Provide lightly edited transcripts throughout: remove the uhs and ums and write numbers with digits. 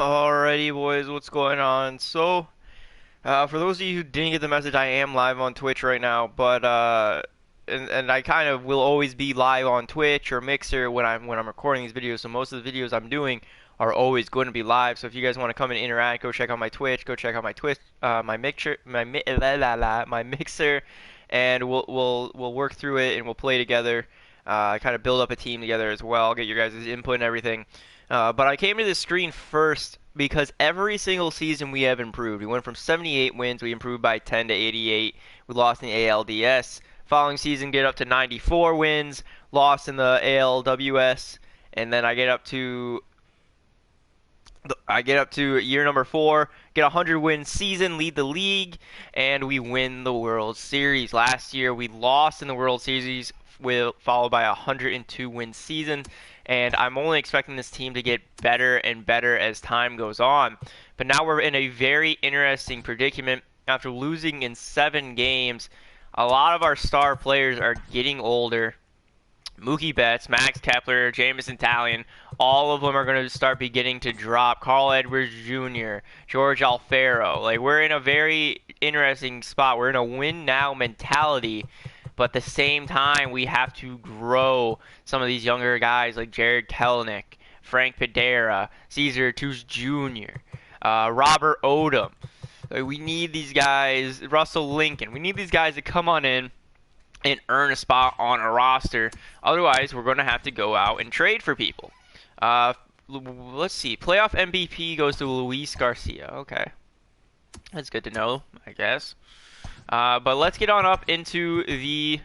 Alrighty, boys, what's going on? For those of you who didn't get the message, I am live on Twitch right now, but and I kind of will always be live on Twitch or Mixer when I'm recording these videos. So most of the videos I'm doing are always going to be live. So if you guys want to come and interact, go check out my Twitch, go check out my Twitch, my Mixer, my Mixer, and we'll work through it and we'll play together. Kind of build up a team together as well, get your guys' input and everything. But I came to this screen first because every single season we have improved. We went from 78 wins, we improved by 10 to 88. We lost in the ALDS. Following season, get up to 94 wins, lost in the ALWS, and then I get up to year number 4, get a 100-win season, lead the league, and we win the World Series. Last year we lost in the World Series, followed by a 102-win season, and I'm only expecting this team to get better and better as time goes on. But now we're in a very interesting predicament. After losing in 7 games, a lot of our star players are getting older. Mookie Betts, Max Kepler, Jameson Taillon, all of them are going to start beginning to drop. Carl Edwards Jr., George Alfaro. Like, we're in a very interesting spot. We're in a win now mentality, but at the same time, we have to grow some of these younger guys like Jared Kelenic, Frank Pedera, Cesar Tuz Jr., Robert Odom. Like, we need these guys, Russell Lincoln. We need these guys to come on in and earn a spot on a roster. Otherwise, we're going to have to go out and trade for people. Let's see. Playoff MVP goes to Luis Garcia. Okay. That's good to know, I guess. But let's get on up into the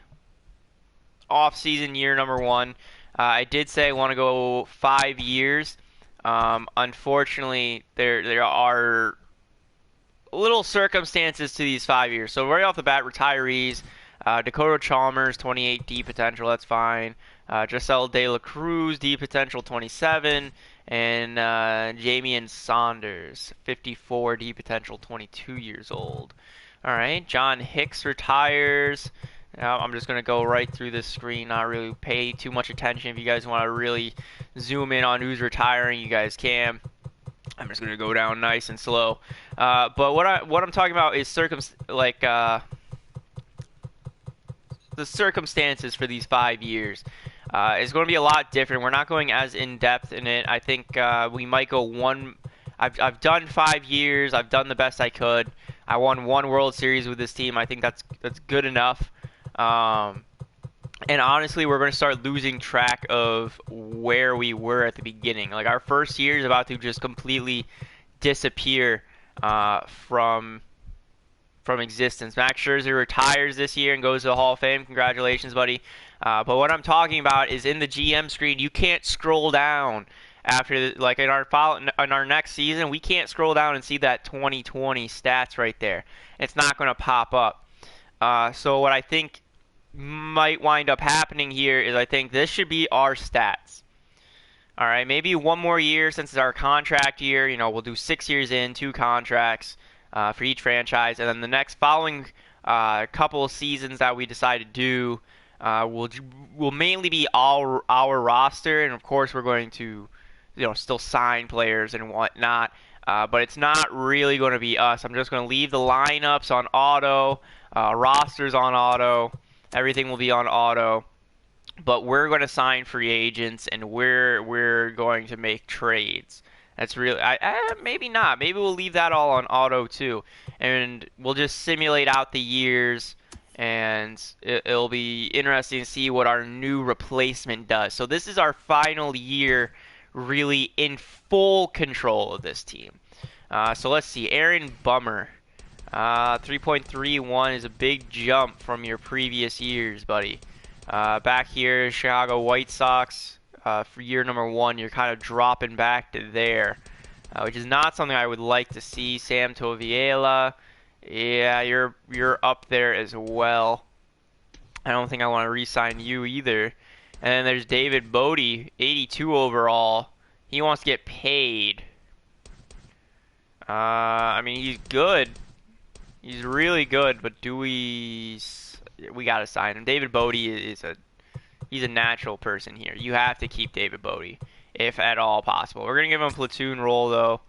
off-season year number 1. I did say I want to go 5 years. Unfortunately, there are little circumstances to these 5 years. So right off the bat, retirees. Dakota Chalmers, 28 D potential, that's fine. Giselle De La Cruz, D potential, 27. And Jamian Saunders, 54 D potential, 22 years old. All right, John Hicks retires. Now I'm just going to go right through this screen, not really pay too much attention. If you guys want to really zoom in on who's retiring, you guys can. I'm just going to go down nice and slow. But what I'm talking about is the circumstances for these 5 years is going to be a lot different. We're not going as in depth in it. I think we might go one. I've done 5 years. I've done the best I could. I won 1 World Series with this team. I think that's good enough. And honestly, we're going to start losing track of where we were at the beginning. Like, our first year is about to just completely disappear from existence. Max Scherzer retires this year and goes to the Hall of Fame. Congratulations, buddy. But what I'm talking about is in the GM screen, you can't scroll down after, like, in our next season, we can't scroll down and see that 2020 stats right there. It's not going to pop up. So what I think might wind up happening here is I think this should be our stats. All right, maybe 1 more year since it's our contract year. You know, we'll do 6 years in, 2 contracts. For each franchise, and then the next following couple of seasons that we decide to do will mainly be our roster, and of course we're going to, still sign players and whatnot, but it's not really going to be us. I'm just going to leave the lineups on auto, rosters on auto, everything will be on auto, but we're going to sign free agents and we're going to make trades. That's really, maybe not. Maybe we'll leave that all on auto too, and we'll just simulate out the years, and it'll be interesting to see what our new replacement does. So this is our final year, really in full control of this team. So let's see, Aaron Bummer, 3.31 is a big jump from your previous years, buddy. Back here, Chicago White Sox. For year number 1, you're kind of dropping back to there, which is not something I would like to see. Sam Toviela, yeah, you're up there as well. I don't think I want to re-sign you either. And then there's David Bodie, 82 overall. He wants to get paid. I mean, he's good. He's really good, but we got to sign him. David Bodie he's a natural person here. You have to keep David Bodie, if at all possible. We're going to give him a platoon role, though.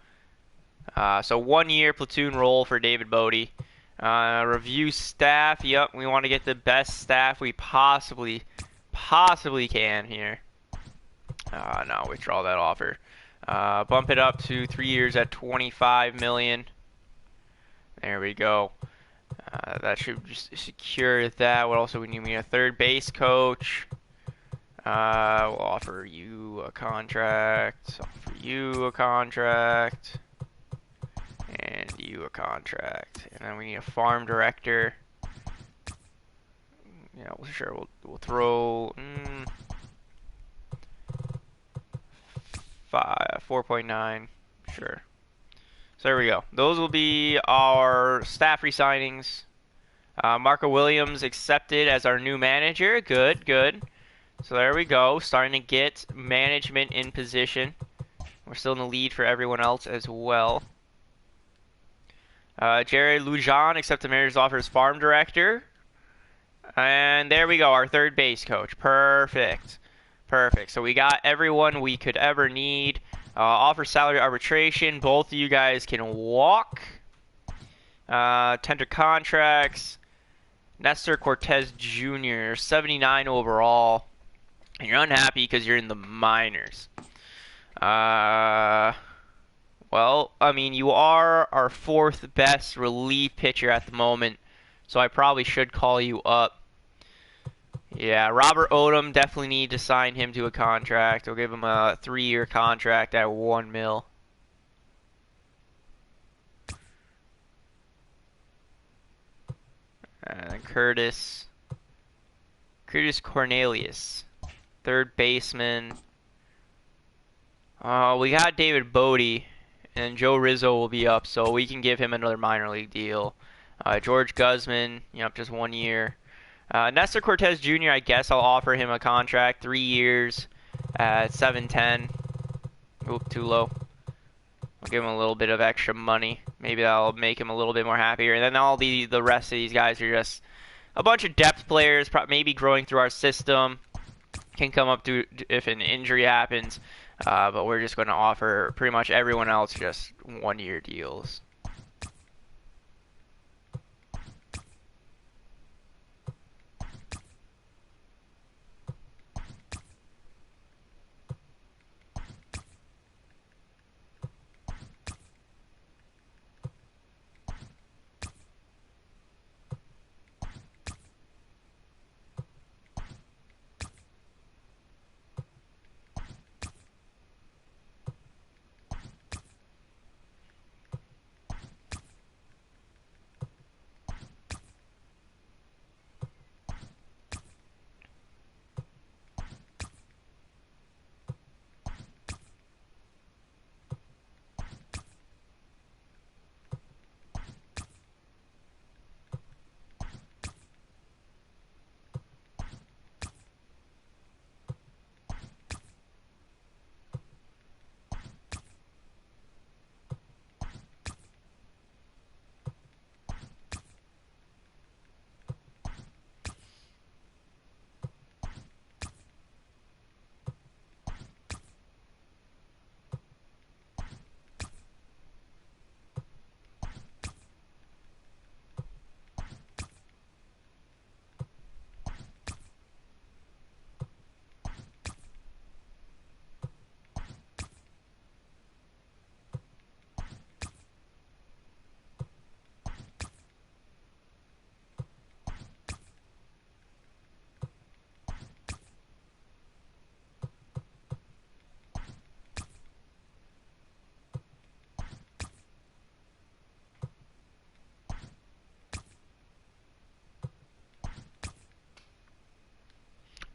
So 1 year platoon role for David Bodie. Review staff. Yep, we want to get the best staff we possibly can here. No, withdraw that offer. Bump it up to 3 years at 25 million. There we go. That should just secure that. What else do we need? We need a third base coach. We'll offer you a contract. Offer you a contract. And you a contract. And then we need a farm director. Yeah, well, sure. We'll throw 4.9. Sure. So there we go. Those will be our staff resignings. Marco Williams accepted as our new manager. Good, good. So there we go. Starting to get management in position. We're still in the lead for everyone else as well. Jerry Lujan accepted the manager's offer as farm director. And there we go, our third base coach. Perfect. Perfect. So we got everyone we could ever need. Offer salary arbitration. Both of you guys can walk. Tender contracts. Nestor Cortez Jr., 79 overall. And you're unhappy because you're in the minors. Well, I mean, you are our fourth best relief pitcher at the moment, so I probably should call you up. Yeah, Robert Odom, definitely need to sign him to a contract. We'll give him a 3-year contract at $1 million. And then Curtis Cornelius, third baseman. We got David Bodie, and Joe Rizzo will be up, so we can give him another minor league deal. George Guzman, just 1 year. Nestor Cortez Jr., I guess I'll offer him a contract, 3 years at $710. Oop, too low. I'll give him a little bit of extra money. Maybe that'll make him a little bit more happier. And then all the rest of these guys are just a bunch of depth players, maybe growing through our system. Can come up to if an injury happens. But we're just going to offer pretty much everyone else just 1-year deals.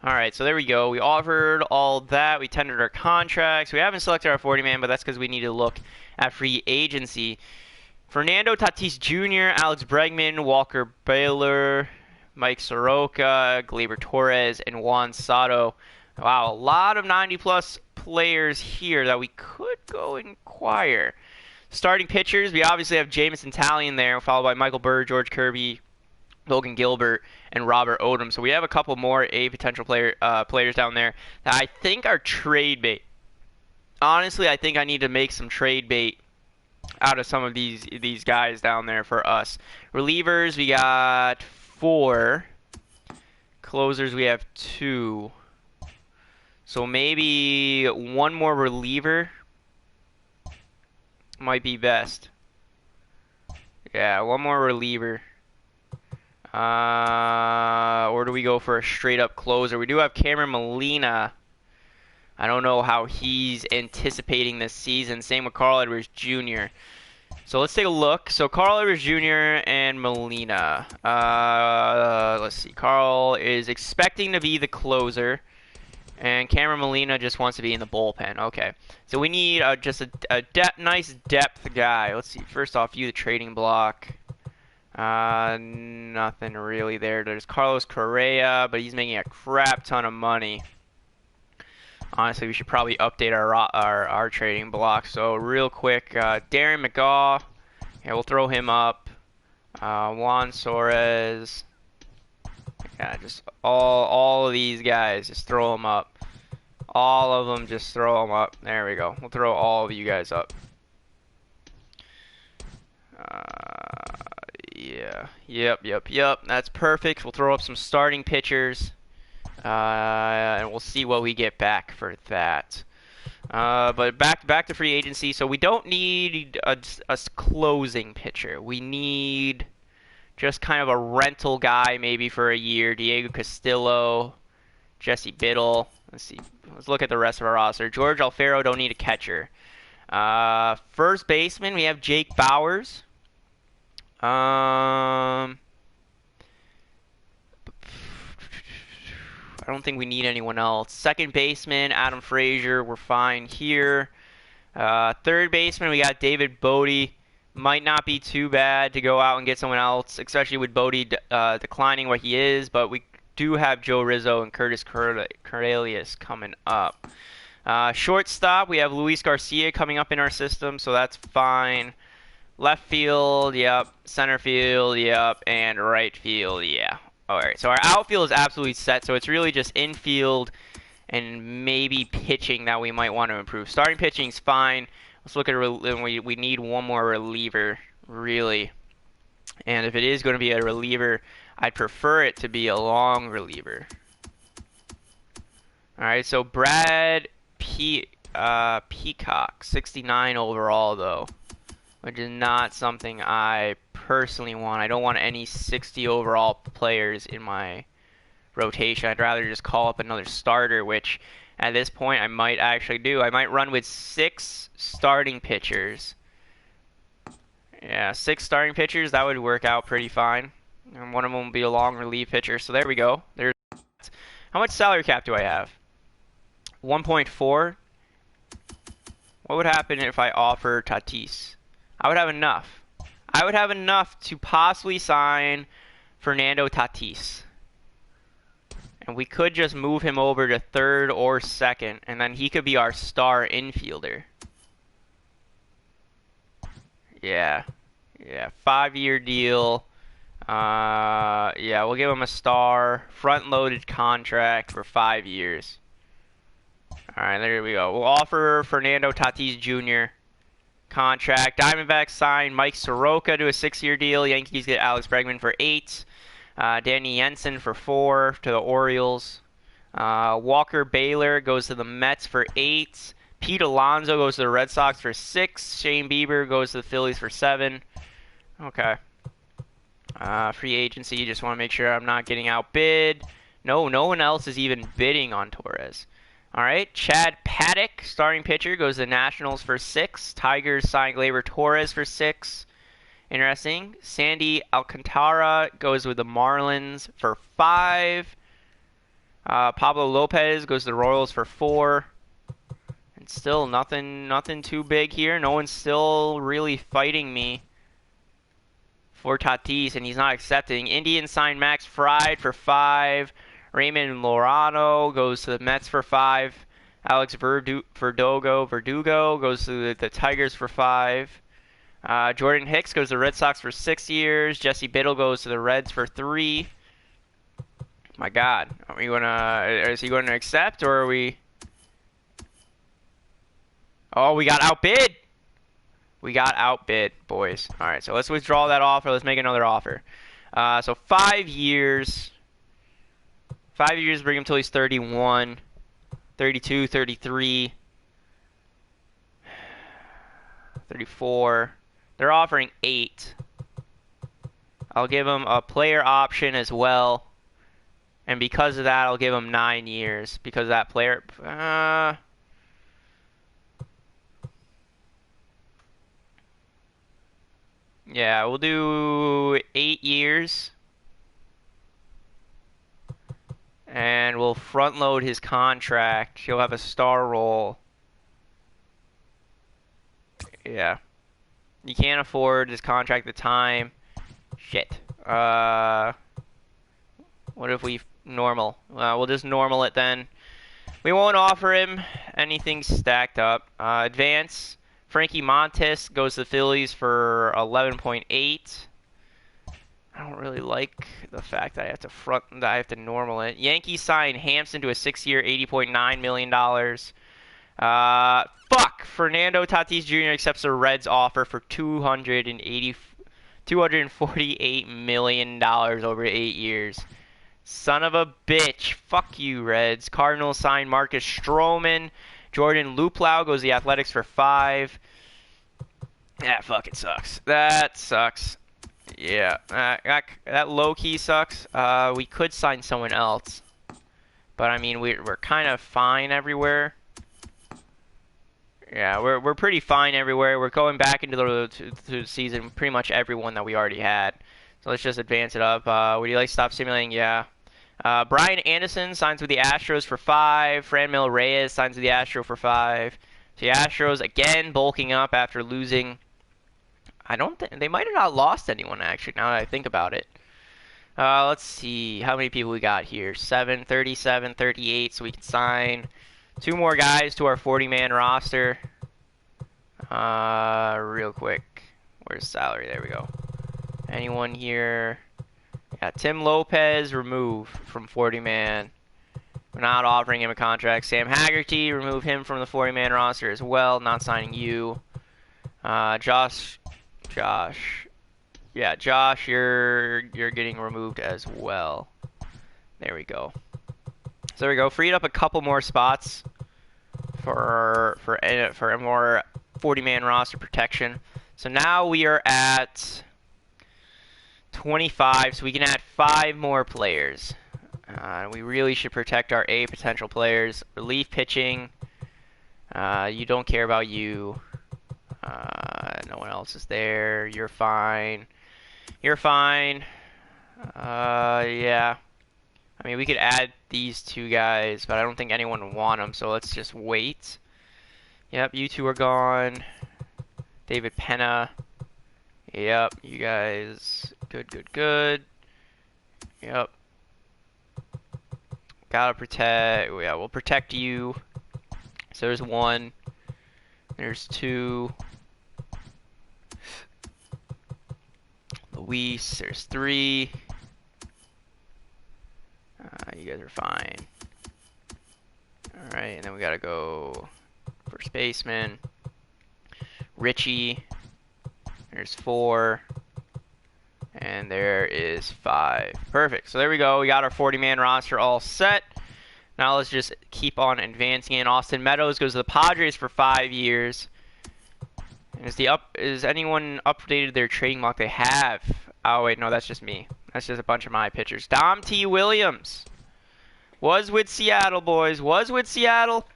All right, so there we go. We offered all that. We tendered our contracts. We haven't selected our 40-man, but that's because we need to look at free agency. Fernando Tatis Jr., Alex Bregman, Walker Buehler, Mike Soroka, Gleyber Torres, and Juan Soto. Wow, a lot of 90-plus players here that we could go inquire. Starting pitchers, we obviously have Jameson Talley there, followed by Michael Burr, George Kirby, Logan Gilbert, and Robert Odom. So we have a couple more potential players down there that I think are trade bait. Honestly, I think I need to make some trade bait out of some of these guys down there for us. Relievers, we got 4. Closers, we have 2. So maybe one more reliever might be best. Yeah, one more reliever. Or do we go for a straight up closer? We do have Cameron Molina. I don't know how he's anticipating this season. Same with Carl Edwards Jr. So let's take a look. So Carl Edwards Jr. and Molina. Let's see. Carl is expecting to be the closer, and Cameron Molina just wants to be in the bullpen. Okay. So we need just a nice depth guy. Let's see. First off, view the trading block. Nothing really there. There's Carlos Correa, but he's making a crap ton of money. Honestly, we should probably update our trading block. So real quick, Darren McGaw. Yeah, we'll throw him up. Juan Suarez. Yeah, just all of these guys, just throw them up. All of them, just throw them up. There we go. We'll throw all of you guys up. Yeah. Yep. That's perfect. We'll throw up some starting pitchers. And we'll see what we get back for that. But back to free agency. So we don't need a closing pitcher. We need just kind of a rental guy maybe for a year. Diego Castillo, Jesse Biddle. Let's see. Let's look at the rest of our roster. George Alfaro, don't need a catcher. First baseman, we have Jake Bowers. I don't think we need anyone else. Second baseman, Adam Frazier. We're fine here. Third baseman, we got David Bodie. Might not be too bad to go out and get someone else, especially with Bodie declining what he is. But we do have Joe Rizzo and Curtis Cornelius coming up. Shortstop, we have Luis Garcia coming up in our system, so that's fine. Left field, yep. Center field, yep. And right field, yeah. Alright, so our outfield is absolutely set, so it's really just infield and maybe pitching that we might want to improve. Starting pitching's fine. Let's look at we need one more reliever, really. And if it is going to be a reliever, I'd prefer it to be a long reliever. Alright, so Brad Peacock, 69 overall, though, which is not something I personally want. I don't want any 60 overall players in my rotation. I'd rather just call up another starter, which at this point I might actually do. I might run with 6 starting pitchers. Yeah, 6 starting pitchers, that would work out pretty fine. And one of them will be a long relief pitcher. So there we go. There's how much salary cap do I have? 1.4. What would happen if I offer Tatis? I would have enough. I would have enough to possibly sign Fernando Tatis. And we could just move him over to third or second, and then he could be our star infielder. Yeah. 5-year deal. Yeah, we'll give him a star, front-loaded contract for 5 years. Alright, there we go. We'll offer Fernando Tatis Jr. contract. Diamondbacks sign Mike Soroka to a 6-year deal. Yankees get Alex Bregman for 8. Danny Jensen for 4 to the Orioles. Walker Baylor goes to the Mets for 8. Pete Alonso goes to the Red Sox for 6. Shane Bieber goes to the Phillies for 7. Okay. Free agency, just want to make sure I'm not getting outbid. No one else is even bidding on Torres. Alright, Chad Paddock, starting pitcher, goes to the Nationals for 6. Tigers sign Gleyber Torres for 6. Interesting. Sandy Alcantara goes with the Marlins for 5. Pablo Lopez goes to the Royals for 4. And still nothing too big here. No one's still really fighting me for Tatis, and he's not accepting. Indians sign Max Fried for 5. Raymond Lorano goes to the Mets for 5. Alex Verdugo goes to the Tigers for 5. Jordan Hicks goes to the Red Sox for 6 years. Jesse Biddle goes to the Reds for 3. My God, is he going to accept, or are we? Oh, we got outbid. We got outbid, boys. All right, so let's withdraw that offer. Let's make another offer. So 5 years. 5 years, bring him till he's 31, 32, 33, 34. They're offering 8. I'll give him a player option as well. And because of that, I'll give him 9 years. Because of that player... yeah, we'll do 8 years. And we'll front load his contract. He'll have a star role. Yeah. You can't afford his contract at the time. Shit. What if we normal? We'll just normal it then. We won't offer him anything stacked up. Advance. Frankie Montes goes to the Phillies for 11.8. I don't really like the fact that I have to normal it. Yankees sign Hampson to a 6-year, $80.9 million. Fuck! Fernando Tatis Jr. accepts the Reds offer for $248 million over 8 years. Son of a bitch. Fuck you, Reds. Cardinals sign Marcus Stroman. Jordan Luplow goes to the Athletics for 5. That fucking sucks. That sucks. Yeah, that low-key sucks. We could sign someone else. But, I mean, we're kind of fine everywhere. Yeah, we're pretty fine everywhere. We're going back into the season pretty much everyone that we already had. So let's just advance it up. Would you like to stop simulating? Yeah. Brian Anderson signs with the Astros for 5. Franmil Reyes signs with the Astros for 5. So the Astros, again, bulking up after losing. I don't think they might have not lost anyone, actually, now that I think about it. Let's see how many people we got here. 7, 37, 38, so we can sign 2 more guys to our 40-man roster. Real quick. Where's salary? There we go. Anyone here? Yeah, Tim Lopez, remove from 40-man. We're not offering him a contract. Sam Haggerty, remove him from the 40-man roster as well. Not signing you. Josh. Yeah, Josh, you're getting removed as well. There we go. So there we go. Freed up a couple more spots for a more 40-man roster protection. So now we are at 25, so we can add 5 more players. We really should protect our A potential players. Relief pitching. You don't care about you. No one else is there. You're fine. You're fine. Yeah. I mean, we could add these 2 guys, but I don't think anyone would want them, so let's just wait. Yep, you 2 are gone. David Penna. Yep, you guys. Good. Yep. Gotta protect. Yeah, we'll protect you. So there's 1. There's 2. Luis, there's 3. You guys are fine. Alright, and then we gotta go first baseman. Richie. There's 4. And there is 5. Perfect. So there we go. We got our 40-man roster all set. Now let's just keep on advancing it. Austin Meadows goes to the Padres for 5 years. And is anyone updated their trading block? They have. Oh wait, no, that's just me. That's just a bunch of my pitchers. Dom T. Williams was with Seattle, boys. Was with Seattle.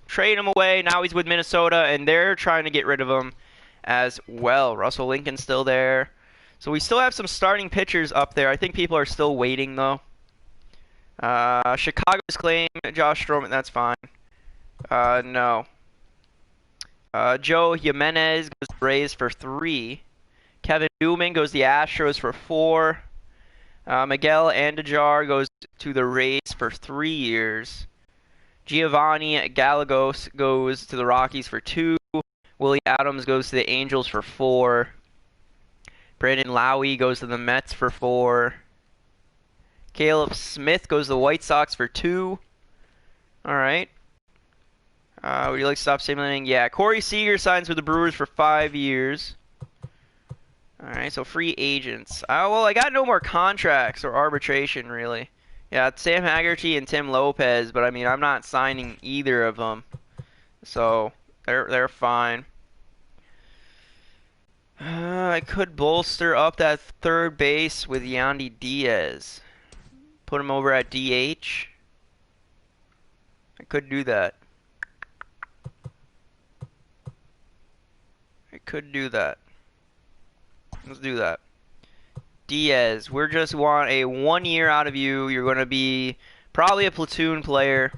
Trade him away. Now he's with Minnesota, and they're trying to get rid of him as well. Russell Lincoln's still there. So we still have some starting pitchers up there. I think people are still waiting, though. Chicago's claim Josh Stroman. That's fine. No. Joe Jimenez goes to the Rays for 3. Kevin Newman goes to the Astros for 4. Miguel Andujar goes to the Rays for 3 years. Giovanni Gallegos goes to the Rockies for 2. Willie Adams goes to the Angels for 4. Brandon Lowy goes to the Mets for 4. Caleb Smith goes to the White Sox for 2. Alright. Would you like to stop simulating? Yeah, Corey Seager signs with the Brewers for 5 years. All right, so free agents. Well, I got no more contracts or arbitration, really. Yeah, it's Sam Haggerty and Tim Lopez, but I mean, I'm not signing either of them, so they're fine. I could bolster up that third base with Yandy Diaz. Put him over at DH. I could do that. I could do that. Let's do that. Diaz, we just want a 1 year out of you. You're going to be probably a platoon player,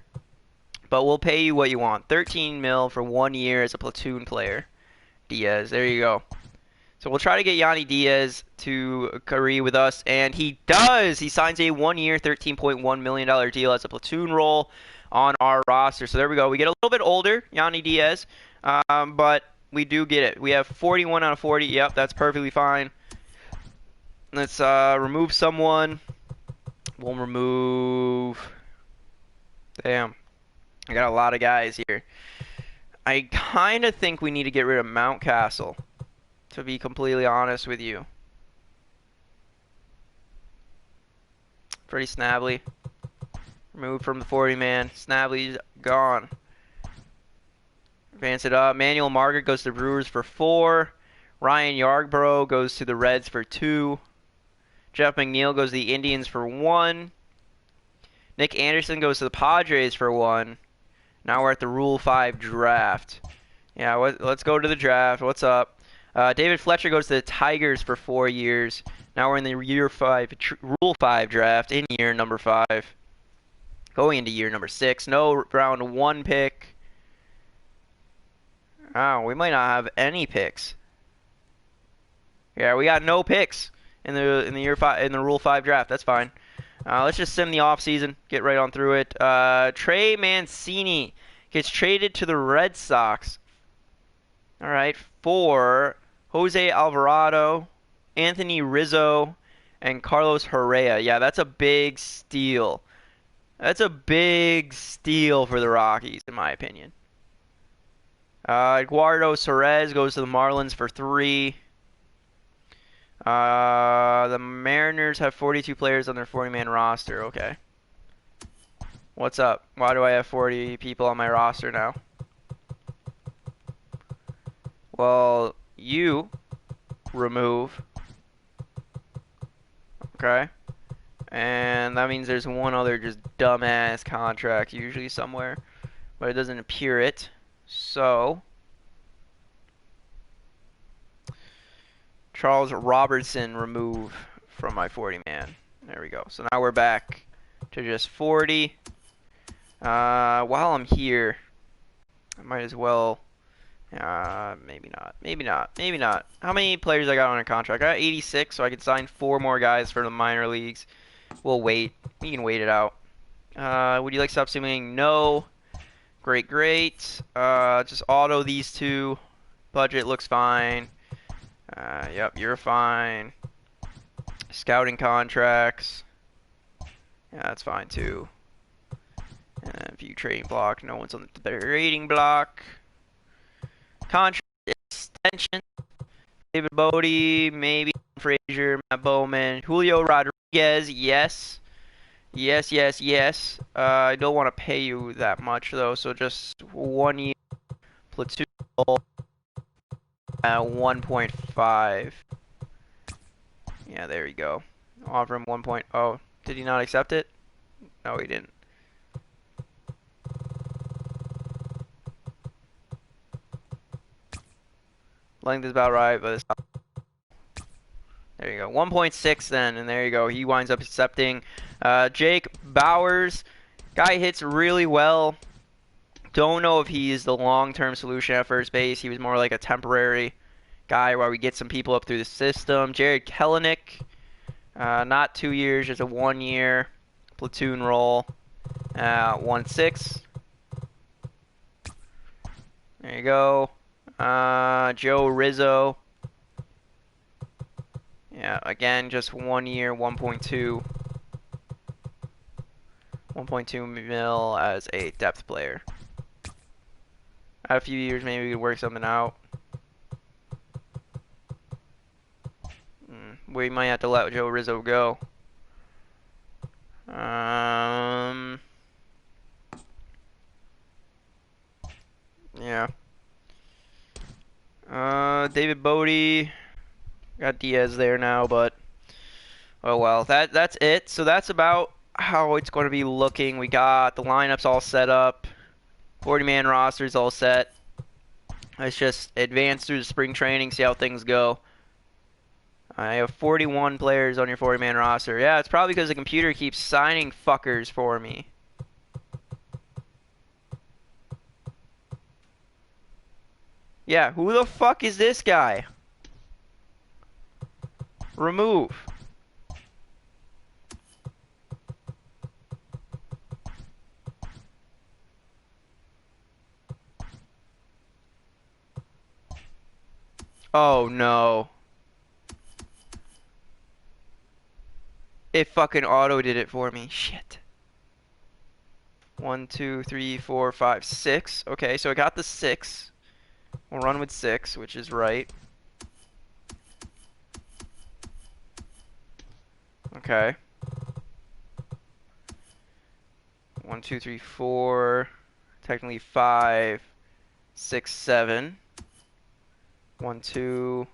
but we'll pay you what you want. 13 mil for 1 year as a platoon player. Diaz, there you go. So we'll try to get Yandy Diaz to agree with us, and he does. He signs a 1 year, $13.1 million deal as a platoon role on our roster. So there we go. We get a little bit older, Yandy Diaz, but we do get it. We have 41 out of 40. Yep, that's perfectly fine. Let's remove someone. We'll remove... Damn. I got a lot of guys here. I kind of think we need to get rid of Mountcastle, to be completely honest with you. Freddie Snavely. Removed from the 40-man. Snavely's gone. Advance it up. Manuel Margaret goes to the Brewers for 4. Ryan Yarbrough goes to the Reds for 2. Jeff McNeil goes to the Indians for 1. Nick Anderson goes to the Padres for 1. Now we're at the Rule 5 draft. Yeah, let's go to the draft. What's up? David Fletcher goes to the Tigers for 4 years. Now we're in the Rule 5 draft in year number 5. Going into year number 6. No round 1 pick. Oh, we might not have any picks. Yeah, we got no picks in the year 5 in the Rule 5 draft. That's fine. Let's just sim the offseason. Get right on through it. Trey Mancini gets traded to the Red Sox. All right, for Jose Alvarado, Anthony Rizzo, and Carlos Correa. Yeah, that's a big steal. That's a big steal for the Rockies, in my opinion. Eduardo Suarez goes to the Marlins for 3. The Mariners have 42 players on their 40-man roster. Okay. What's up? Why do I have 40 people on my roster now? Well, you remove. Okay. And that means there's one other just dumbass contract usually somewhere, but it doesn't appear it. So, Charles Robertson remove from my 40-man. There we go. So now we're back to just 40. While I'm here, I might as well... maybe not. Maybe not. Maybe not. How many players I got on a contract? I got 86, so I could sign 4 more guys for the minor leagues. We'll wait. We can wait it out. Would you like to stop simulating? No. Great, great. Just auto these 2. Budget looks fine. Yep, you're fine. Scouting contracts. Yeah, that's fine too. And view trading block. No one's on the trading block. Contract extension. David Bodie, maybe Frazier, Matt Bowman, Julio Rodriguez. Yes. Yes, yes, yes. I don't want to pay you that much though, so just 1 year platoon at 1.5. Yeah, there you go. Offer him 1. Oh, did he not accept it? No, he didn't. Length is about right, but it's not. There you go. 1.6 then, and there you go. He winds up accepting. Jake Bowers. Guy hits really well. Don't know if he is the long-term solution at first base. He was more like a temporary guy while we get some people up through the system. Jared Kelenic. Not 2 years, just a 1 year platoon role. 1.6. There you go. Joe Rizzo. Yeah, again, just 1 year, 1.2. 1.2 mil as a depth player. Had a few years, maybe we could work something out. We might have to let Joe Rizzo go. Yeah. David Bodie. Got Diaz there now, but oh well. That's it. So that's about how it's going to be looking. We got the lineups all set up. 40-man rosters all set. Let's just advance through the spring training, see how things go. I have 41 players on your 40-man roster. Yeah, it's probably because the computer keeps signing fuckers for me. Yeah, who the fuck is this guy? Remove. Oh no. It fucking auto did it for me. Shit. 1, 2, 3, 4, 5, 6. Okay, so I got the 6. We'll run with 6, which is right. Okay. 1, 2, 3, 4. Technically 5, 6, 7. 1, 2.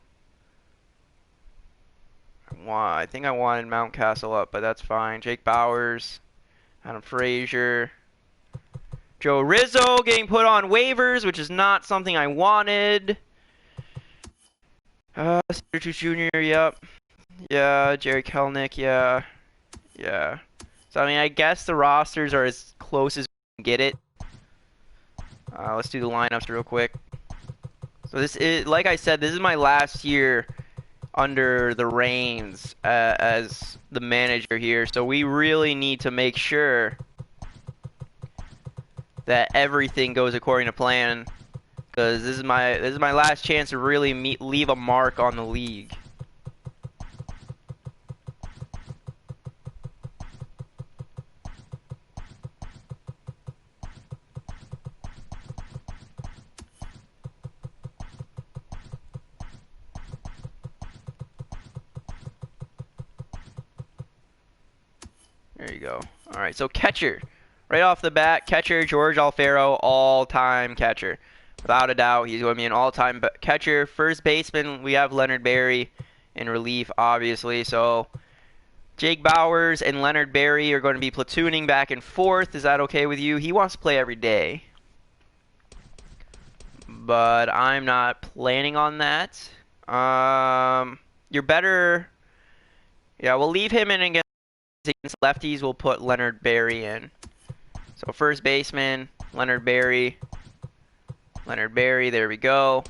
I think I wanted Mountcastle up, but that's fine. Jake Bowers, Adam Frazier, Joe Rizzo getting put on waivers, which is not something I wanted. Jr. Yep. Yeah, Jerry Kelnick. Yeah. Yeah. So I mean, I guess the rosters are as close as we can get it. Let's do the lineups real quick. So this is, like I said, this is my last year under the reins as the manager here. So we really need to make sure that everything goes according to plan, because this is my last chance to really leave a mark on the league. There you go. All right, so catcher. Right off the bat, catcher, George Alfaro, all-time catcher. Without a doubt, he's going to be an all-time catcher. First baseman, we have Leonard Berry in relief, obviously. So Jake Bowers and Leonard Berry are going to be platooning back and forth. Is that okay with you? He wants to play every day, but I'm not planning on that. You're better. Yeah, we'll leave him in against lefties. We'll put Leonard Berry in. So first baseman, Leonard Berry. Leonard Berry, there we go.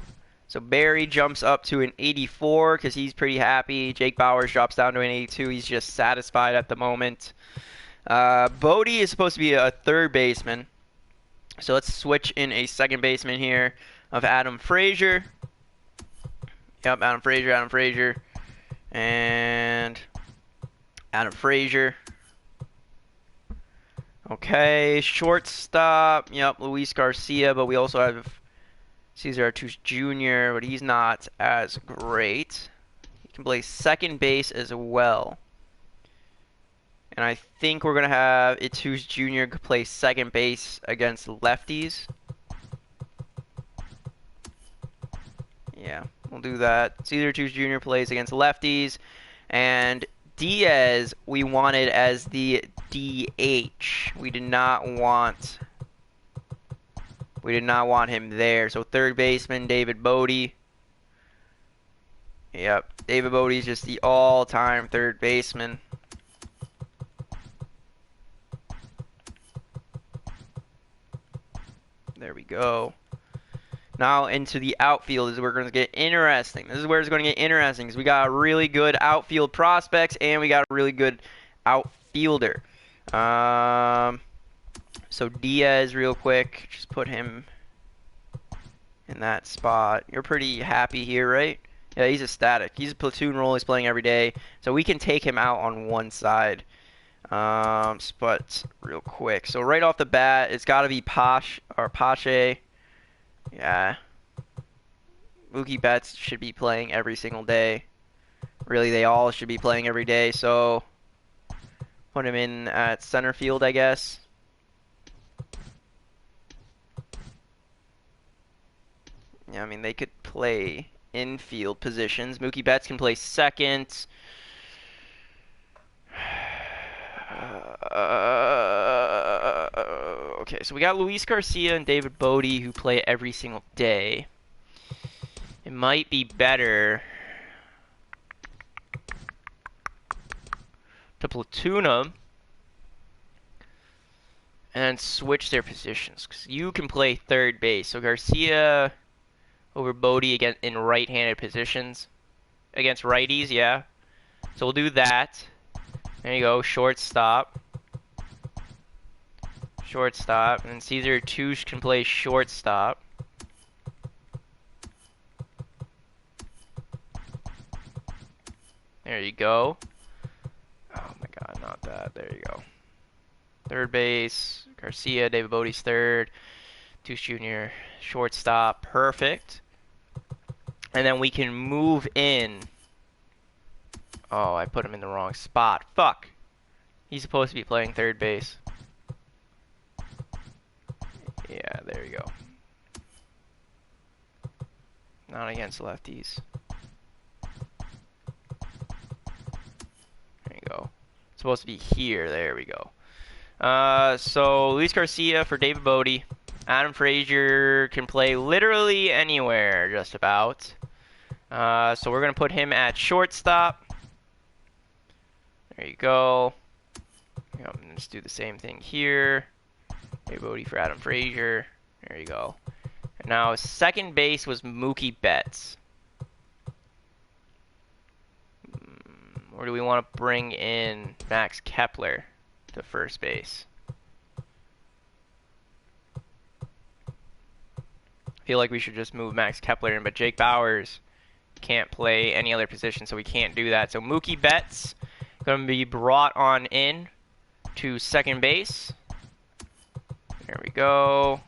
So Berry jumps up to an 84 because he's pretty happy. Jake Bowers drops down to an 82. He's just satisfied at the moment. Bodie is supposed to be a third baseman. So let's switch in a second baseman here of Adam Frazier. Yep, Adam Frazier. And Adam Frazier. Okay, shortstop. Yep, Luis Garcia, but we also have Cesar Artus Jr., but he's not as great. He can play second base as well. And I think we're going to have Artus Jr. play second base against lefties. Yeah, we'll do that. Cesar Artus Jr. plays against lefties. And Diaz, we wanted as the DH. We did not want him there. So third baseman, David Bodie. Yep, David Bodie's just the all-time third baseman. There we go. Now into the outfield is where we're going to get interesting. This is where it's going to get interesting because we got really good outfield prospects and we got a really good outfielder. So Diaz, real quick, just put him in that spot. You're pretty happy here, right? Yeah, he's ecstatic. He's a platoon role. He's playing every day, so we can take him out on one side. But real quick, so right off the bat, it's got to be Pache. Yeah. Mookie Betts should be playing every single day. Really, they all should be playing every day, so put him in at center field, I guess. Yeah, I mean, they could play infield positions. Mookie Betts can play second. Okay, so we got Luis Garcia and David Bodie who play every single day. It might be better to platoon them and switch their positions. Because you can play third base. So Garcia over Bodie again in right-handed positions. Against righties, yeah. So we'll do that. There you go, shortstop. Shortstop. And Cesar Touche can play shortstop. There you go. Oh my god, not that. There you go. Third base, Garcia, David Bodie's third. Touche Jr., shortstop. Perfect. And then we can move in. Oh, I put him in the wrong spot. Fuck. He's supposed to be playing third base. Yeah, there you go. Not against lefties. There you go. It's supposed to be here. There we go. So Luis Garcia for David Bodie. Adam Frazier can play literally anywhere, just about. So we're going to put him at shortstop. There you go. Yep, let's do the same thing here. David Bodie for Adam Frazier. There you go. And now second base was Mookie Betts. Or do we want to bring in Max Kepler to first base? I feel like we should just move Max Kepler in, but Jake Bauers can't play any other position, so we can't do that. So Mookie Betts going to be brought on in to second base. There we go.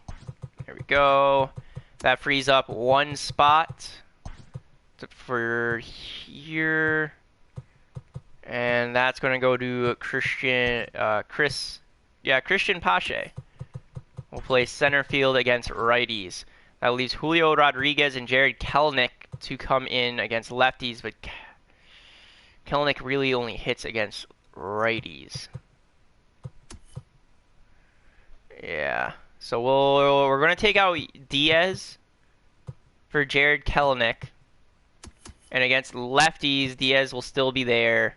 There we go. That frees up one spot for here. And that's going to go to Christian Pache. We'll play center field against righties. That leaves Julio Rodriguez and Jared Kelenic to come in against lefties, but Kelenic really only hits against righties. Yeah. So we're going to take out Diaz for Jared Kelenic. And against lefties, Diaz will still be there.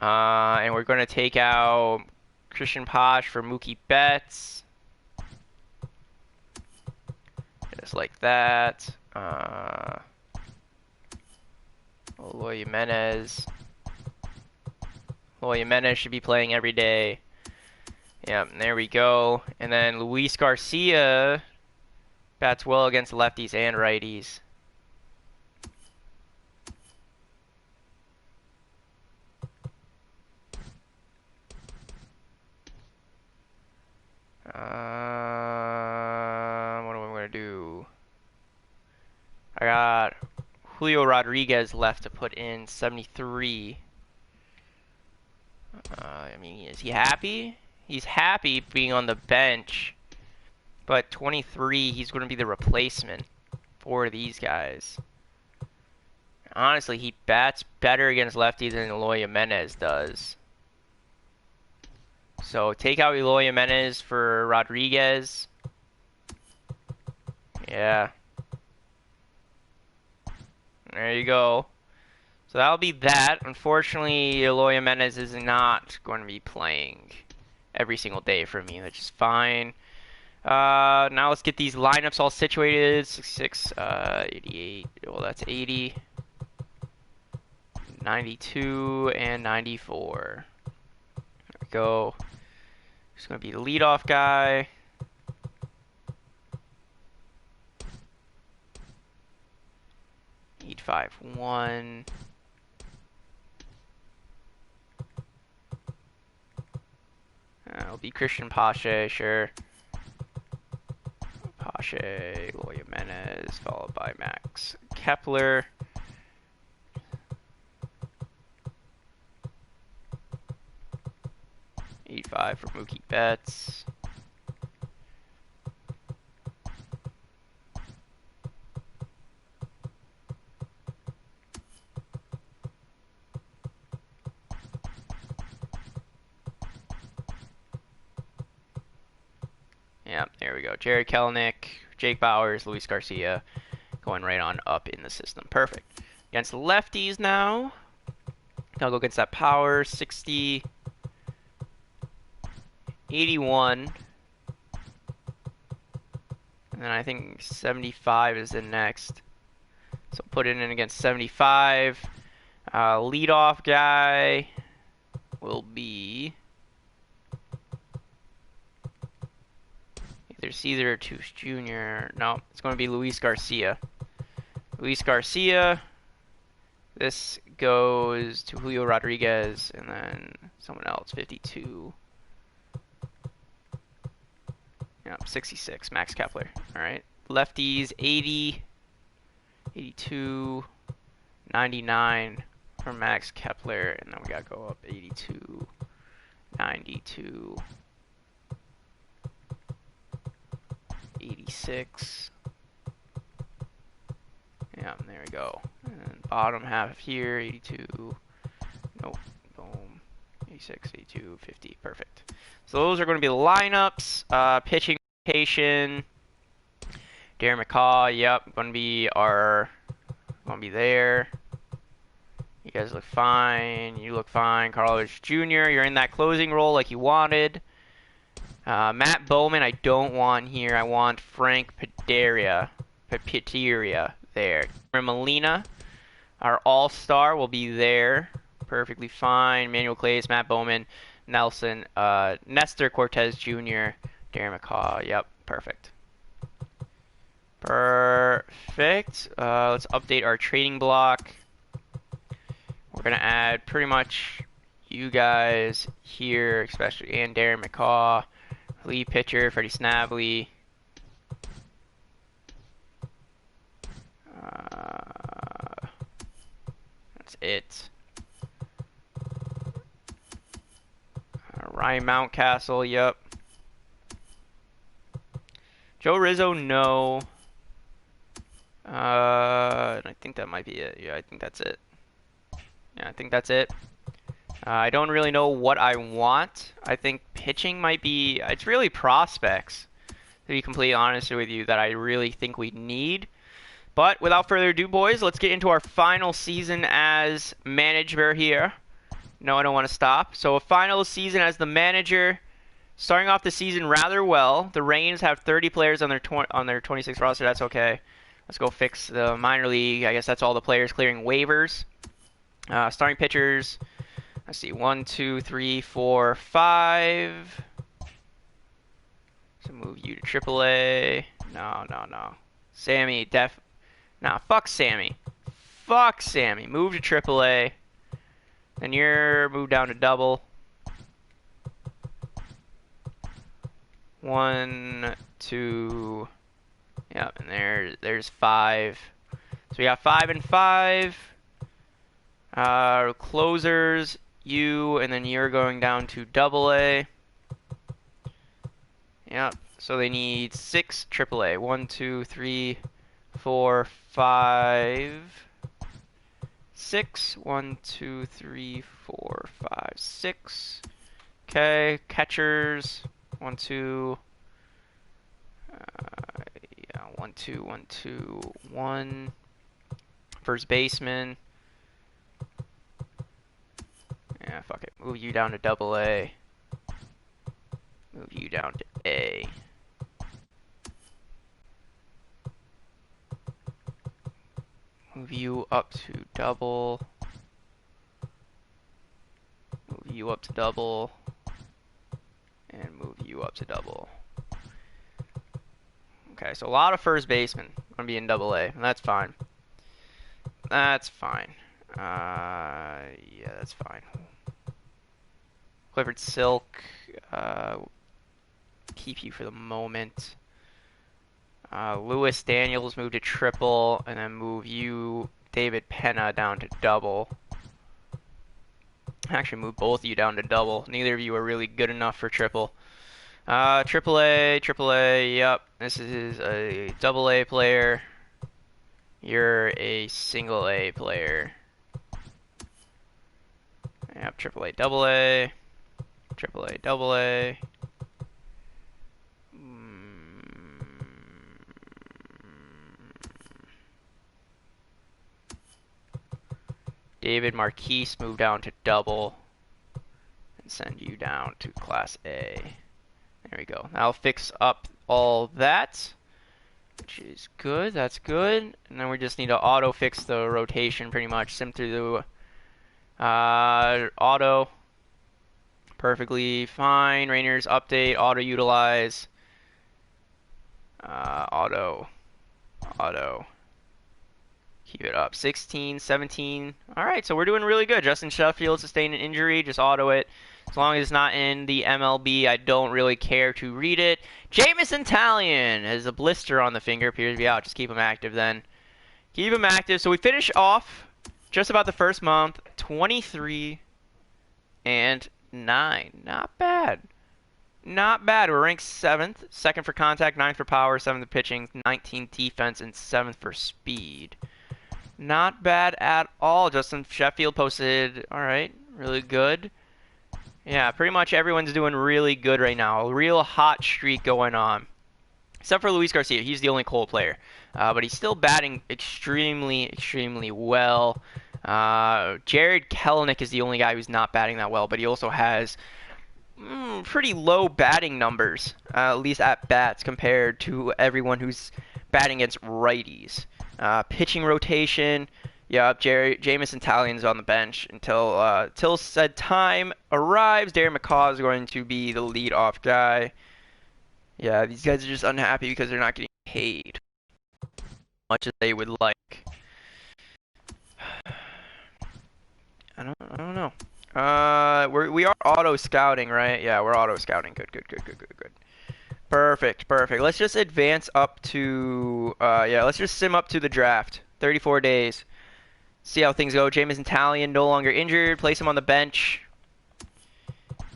And we're going to take out Christian Pache for Mookie Betts. Just like that. Eloy Jimenez. Eloy Jimenez should be playing every day. Yep, there we go. And then Luis Garcia bats well against lefties and righties. What am I going to do? I got Julio Rodriguez left to put in 73. I mean, is he happy? He's happy being on the bench. But 23, he's going to be the replacement for these guys. Honestly, he bats better against lefties than Eloy Jimenez does. So take out Eloy Jimenez for Rodriguez. Yeah. There you go. So that'll be that. Unfortunately, Eloy Jimenez is not going to be playing every single day for me, which is fine. Now let's get these lineups all situated. 66, 88. Well, that's 80. 92 and 94. There we go. He's going to be the leadoff guy. Heat 5-1. It'll be Christian Pache, sure. Pache, Loy Jimenez, followed by Max Kepler. $85 for Mookie Betts. Yeah, there we go. Jerry Kelenic, Jake Bauers, Luis Garcia, going right on up in the system. Perfect. Against the lefties now. I'll go against that power. 60, 81. And then I think 75 is the next. So put it in against 75. Leadoff guy will be either Caesar or Toosh Jr. No, it's going to be Luis Garcia. Luis Garcia. This goes to Julio Rodriguez and then someone else. 52. Yep, 66. Max Kepler. All right. Lefties 80, 82, 99 for Max Kepler, and then we gotta go up 82, 92, 86. Yeah, there we go. And bottom half here, 82. Nope. Boom. 86, 82, 50. Perfect. So those are going to be the lineups. Pitching rotation. Darren McCaw. Yep, going to be there. You guys look fine. You look fine. Carlos Jr., you're in that closing role like you wanted. Matt Bowman, I don't want here. I want Frank Pateria there. Molina, our all-star, will be there. Perfectly fine. Manuel Clays, Matt Bowman, Nelson, Nestor Cortez Jr., Darren McCaw. Yep, perfect. Perfect. Let's update our trading block. We're going to add pretty much you guys here, especially, and Darren McCaw. Lead pitcher, Freddie Snavely. That's it. Ryan Mountcastle, yep. Joe Rizzo, no. I think that might be it. Yeah, I think that's it. Yeah, I think that's it. I don't really know what I want. I think pitching might be... It's really prospects, to be completely honest with you, that I really think we need. But without further ado, boys, let's get into our final season as manager here. No, I don't want to stop. So a final season as the manager. Starting off the season rather well. The Rains have 30 players on their 26 roster. That's okay. Let's go fix the minor league. I guess that's all the players clearing waivers. Starting pitchers. Let's see. 1, 2, 3, 4, 5. So move you to AAA. No. Sammy, Nah, fuck Sammy. Fuck Sammy. Move to AAA. Then you're moved down to double. 1, 2. Yep, and there's 5. So we got 5 and 5. Closers, you, and then you're going down to double A. Yep, so they need 6 AAA. 1, 2, 3, 4, 5, 6. 1, 2, 3, 4, 5, 6. Okay, catchers. 1, 2. Yeah, 1, 2, 1, 2, 1. First baseman. Yeah, fuck it. Move you down to double A. Move you down to A. Move you up to double. Move you up to double. And move you up to double. Okay, so a lot of first basemen going to be in double A, and that's fine. That's fine. Yeah, that's fine. Clifford Silk, keep you for the moment. Lewis Daniels move to triple, and then move you, David Penna, down to double. Actually, move both of you down to double. Neither of you are really good enough for triple. Triple A, triple A. Yep, this is a double A player. You're a single A player. Yep, triple A, double A, triple A, double A. David Marquise move down to double and send you down to Class A. There we go. That'll fix up all that, which is good. That's good. And then we just need to auto fix the rotation pretty much. Sim through the auto. Perfectly fine. Rainers update. Auto utilize. Auto. Keep it up. 16, 17. All right, so we're doing really good. Justin Sheffield sustained an injury. Just auto it. As long as it's not in the MLB, I don't really care to read it. Jamison Talion has a blister on the finger. Appears to be out. Just keep him active then. Keep him active. So we finish off just about the first month. 23 and 9. Not bad. Not bad. We're ranked 7th. 2nd for contact, 9th for power, 7th for pitching, 19th defense, and 7th for speed. Not bad at all. Justin Sheffield posted, all right, really good. Yeah, pretty much everyone's doing really good right now. A real hot streak going on. Except for Luis Garcia. He's the only cold player. But he's still batting extremely, extremely well. Jared Kelenic is the only guy who's not batting that well, but he also has pretty low batting numbers, at least at bats, compared to everyone who's batting against righties. Pitching rotation, yeah, Jamison Talion's on the bench until said time arrives. Darren McCaw is going to be the leadoff guy. Yeah, these guys are just unhappy because they're not getting paid as much as they would like. I don't know. We are auto scouting, right? Yeah, we're auto scouting. Good. Perfect. Let's just advance up to yeah, let's just sim up to the draft. 34 days. See how things go. Jamison Talion no longer injured. Place him on the bench.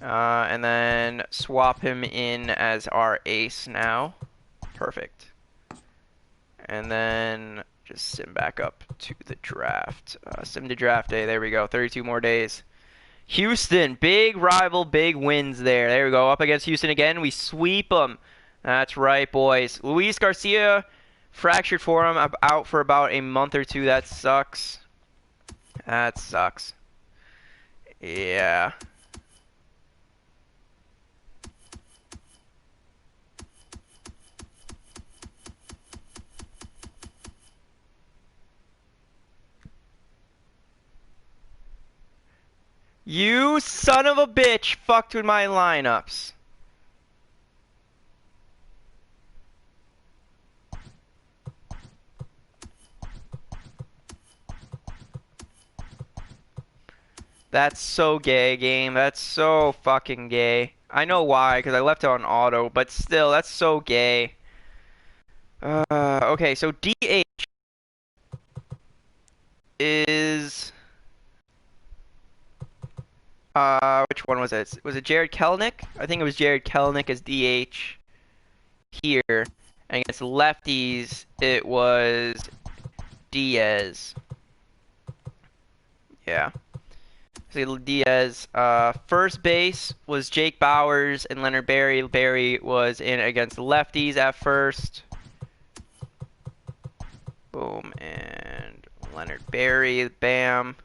And then swap him in as our ace now. Perfect. And then just sim back up to the draft. Sim to draft day. There we go. 32 more days. Houston, big rival, big wins there. There we go. Up against Houston again. We sweep them. That's right, boys. Luis Garcia, fractured forearm, out for about a month or two. That sucks. That sucks. Yeah. You son of a bitch fucked with my lineups. That's so gay, game. That's so fucking gay. I know why, because I left it on auto, but still, that's so gay. Okay, so DH is... which one was it? Was it Jared Kelenic? I think it was Jared Kelenic as DH here. And against lefties, it was Diaz. Yeah. So Diaz. First base was Jake Bowers and Leonard Berry. Berry was in against lefties at first. Boom. And Leonard Berry. Bam.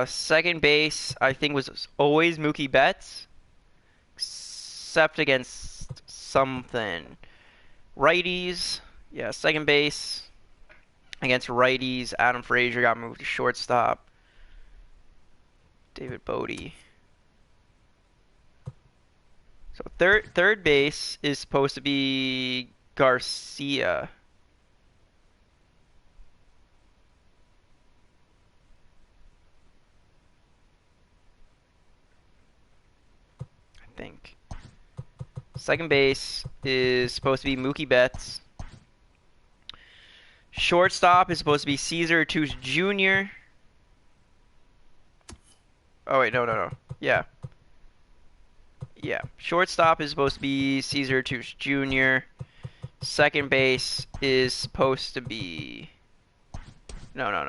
Second base, I think, was always Mookie Betts, except against something. Righties, yeah, second base against righties. Adam Frazier got moved to shortstop. David Bodie. So third base is supposed to be Garcia. Think. Second base is supposed to be Mookie Betts. Shortstop is supposed to be Caesar Tuce Jr. Oh wait, no. Yeah. Yeah. Shortstop is supposed to be Caesar Tuce Jr. Second base is supposed to be no. No.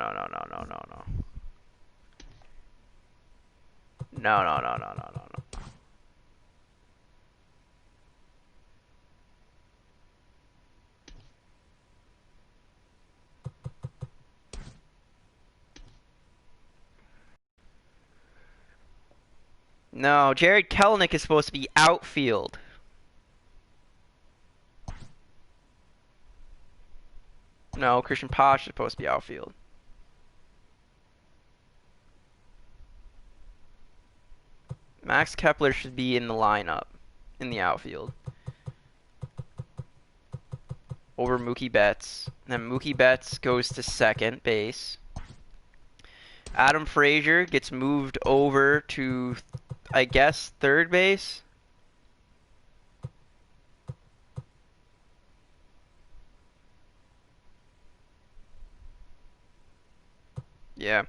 No, Jared Kelenic is supposed to be outfield. No, Christian Posh is supposed to be outfield. Max Kepler should be in the lineup in the outfield over Mookie Betts. Then Mookie Betts goes to second base. Adam Frazier gets moved over to, I guess, third base. Yeah.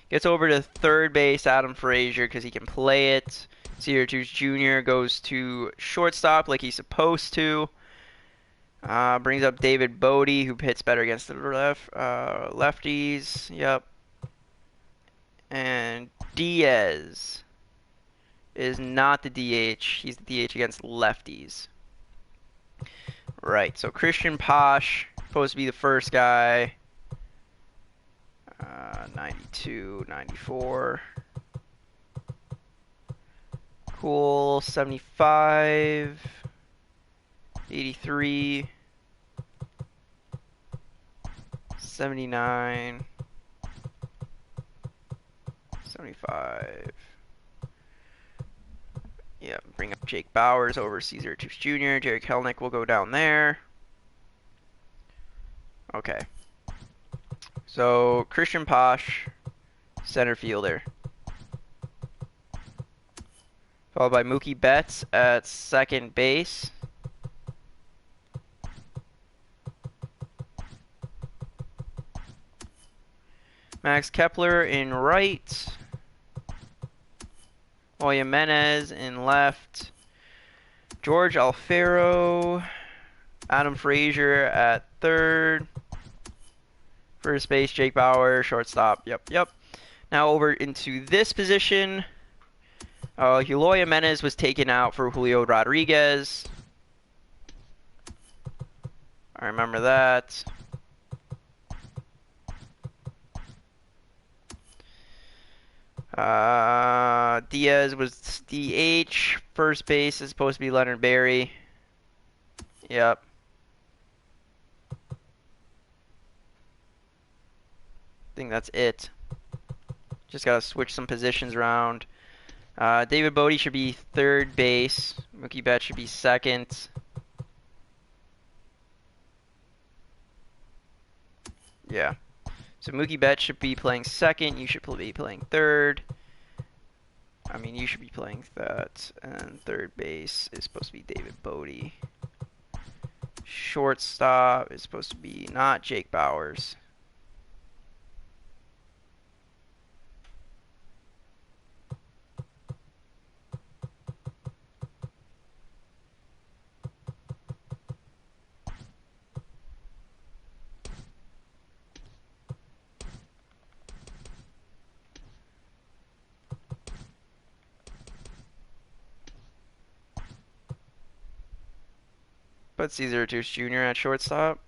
Gets over to third base, Adam Frazier, because he can play it. Syracuse Jr. goes to shortstop like he's supposed to. Brings up David Bodie, who hits better against the lefties. Yep. And Diaz is not the DH. He's the DH against lefties. Right, so Christian Posh, supposed to be the first guy. 92, 94. Cool, 75, 83, 79, 75. Yeah, bring up Jake Bowers over Caesar Tuce Jr. Jerry Kelenic will go down there. Okay. So, Christian Posh, center fielder. Followed by Mookie Betts at second base. Max Kepler in right. Jimenez in left. George Alfaro. Adam Frazier at third. First base, Jake Bauer. Shortstop. Yep. Now over into this position. Eloy Jimenez was taken out for Julio Rodriguez. I remember that. Diaz was DH. First base is supposed to be Leonard Berry. Yep. I think that's it. Just gotta switch some positions around. David Bodie should be third base. Mookie Betts should be second. Yeah. So Mookie Betts should be playing second. You should be playing third. I mean, you should be playing that. And third base is supposed to be David Bodie. Shortstop is supposed to be not Jake Bowers. Put Caesar Tuce Jr. at shortstop.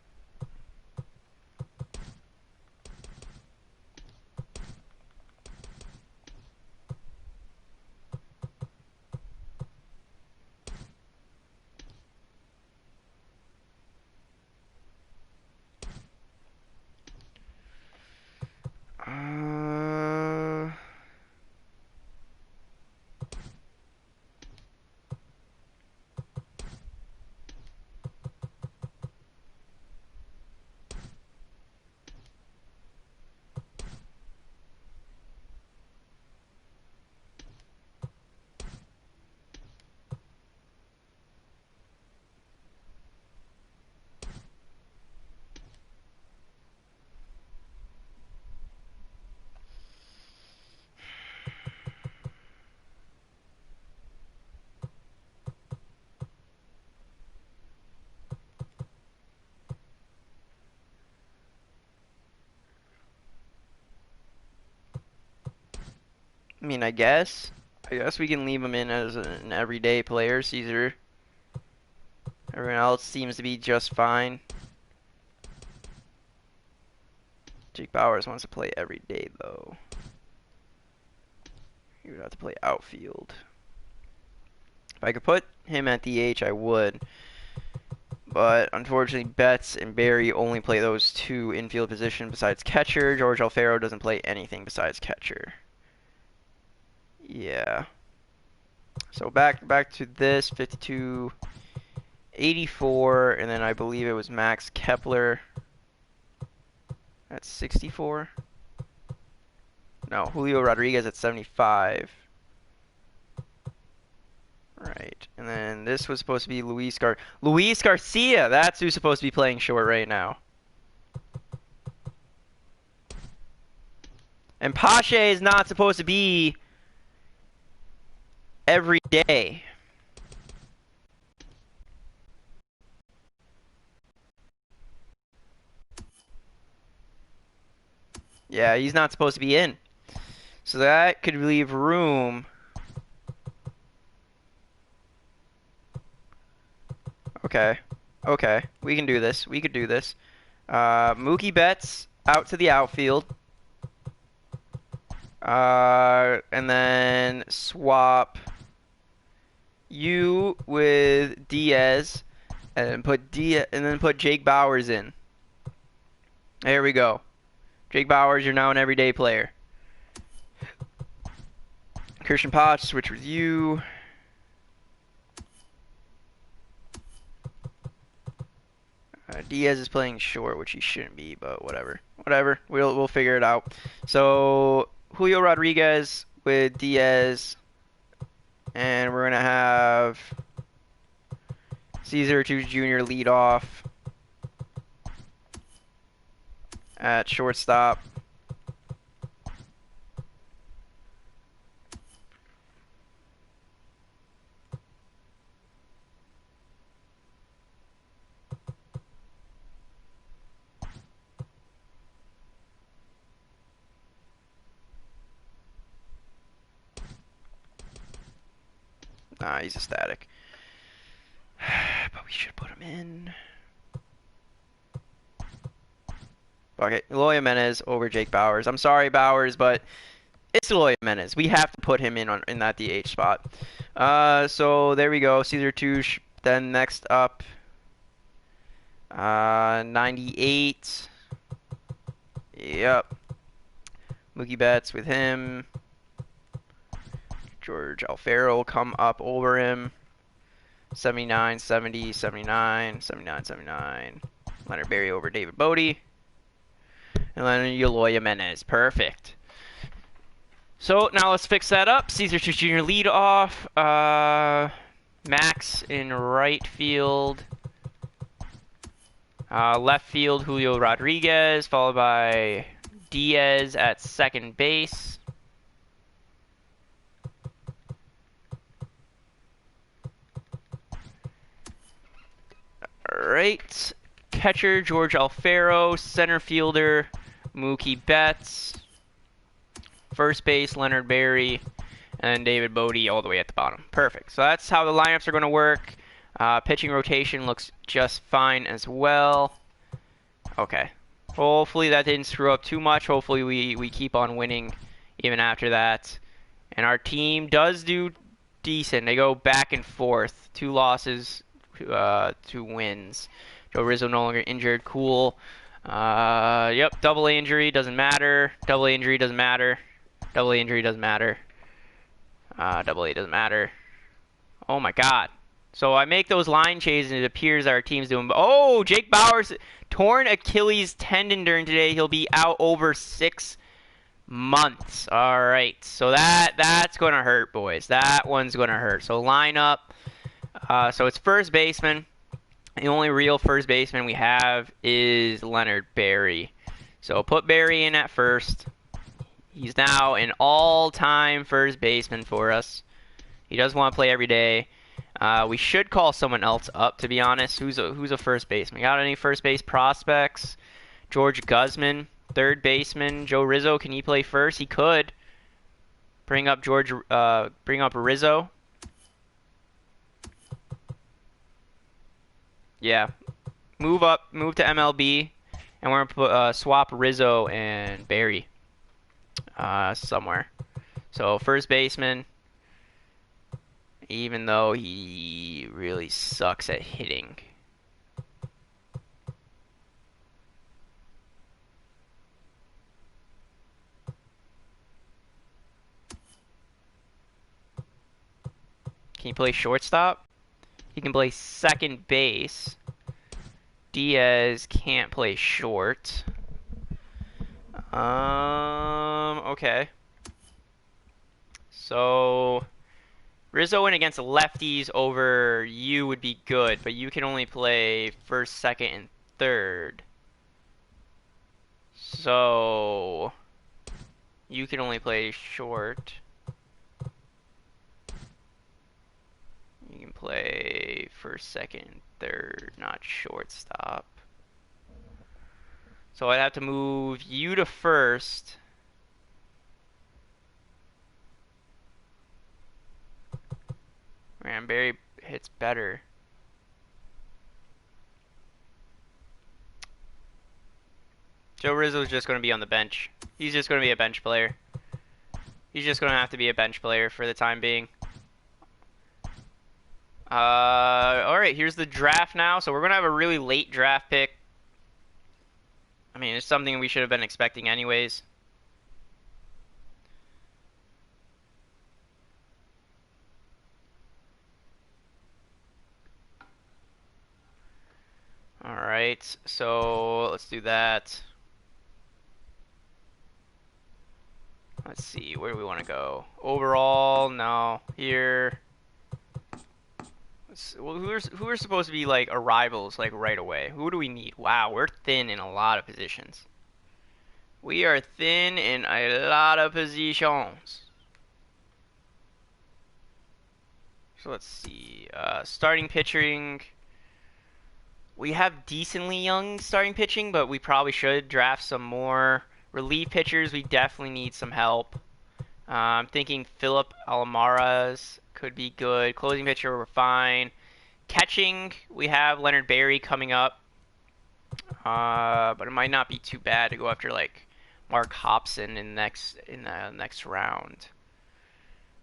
I mean, I guess we can leave him in as an everyday player, Caesar. Everyone else seems to be just fine. Jake Bauers wants to play every day, though. He would have to play outfield. If I could put him at DH, I would. But unfortunately, Betts and Barry only play those two infield positions besides catcher. George Alfaro doesn't play anything besides catcher. Yeah. So back to this 52, 84, and then I believe it was Max Kepler at 64. No, Julio Rodriguez at 75. Right, and then this was supposed to be Luis Garcia. That's who's supposed to be playing short right now. And Pache is not supposed to be every day. Yeah, he's not supposed to be in. So that could leave room. Okay. Okay. We can do this. We could do this. Mookie Betts out to the outfield. And then swap you with Diaz and put Jake Bauers in. There we go. Jake Bauers, you're now an everyday player. Christian Potts, switch with you. Diaz is playing short, which he shouldn't be, but whatever. Whatever. We'll figure it out. So Julio Rodriguez with Diaz, and we're gonna have Cesar Jr. lead off at shortstop. Nah, he's a static. But we should put him in. Okay, Eloy Jimenez over Jake Bauers. I'm sorry, Bauers, but it's Eloy Jimenez. We have to put him in that DH spot. So there we go. Cesar Touche. Then next up, 98. Yep. Mookie Betts with him. George Alfaro will come up over him. 79, 70, 79, 79, 79. Leonard Berry over David Bodie. And then Eloy Jimenez. Perfect. So now let's fix that up. Cesar Jr. lead off. Max in right field. Left field, Julio Rodriguez, followed by Diaz at second base. Alright. Catcher, George Alfaro. Center fielder, Mookie Betts. First base, Leonard Berry. And David Bodie all the way at the bottom. Perfect. So that's how the lineups are going to work. Pitching rotation looks just fine as well. Okay. Hopefully that didn't screw up too much. Hopefully we keep on winning even after that. And our team does do decent. They go back and forth. 2 losses, 2 wins. Joe Rizzo no longer injured. Cool. Yep, double A injury doesn't matter. Double A injury doesn't matter. Double A injury doesn't matter. Double A doesn't matter. Oh my god. So I make those line changes and it appears our team's doing... Oh, Jake Bauers, torn Achilles tendon during today. He'll be out over 6 months. All right. So that's going to hurt, boys. That one's going to hurt. So line up. So it's first baseman. The only real first baseman we have is Leonard Berry. So put Berry in at first. He's now an all-time first baseman for us. He does want to play every day. We should call someone else up, to be honest. Who's a first baseman? Got any first base prospects? George Guzman, third baseman. Joe Rizzo, can he play first? He could. Bring up Rizzo. Yeah, move to MLB, and we're gonna swap Rizzo and Barry somewhere. So first baseman, even though he really sucks at hitting. Can he play shortstop? He can play second base. Diaz can't play short. Okay. So Rizzo in against lefties over you would be good, but you can only play first, second, and third. So you can only play short. You can play first, second, and third, not shortstop. So I'd have to move you to first. Man, Barry hits better. Joe Rizzo's just going to be on the bench. He's just going to be a bench player. He's just going to have to be a bench player for the time being. Alright, here's the draft now. So we're going to have a really late draft pick. I mean, it's something we should have been expecting anyways. Alright, so let's do that. Let's see, where do we want to go? Overall, no. Here. Well, who are supposed to be like arrivals like right away? Who do we need? Wow, we're thin in a lot of positions. We are thin in a lot of positions. So let's see. Starting pitching. We have decently young starting pitching, but we probably should draft some more. Relief pitchers, we definitely need some help. I'm thinking Philip Alamaras could be good. Closing pitcher, we're fine. Catching, we have Leonard Barry coming up. But it might not be too bad to go after like Mark Hobson in the next round.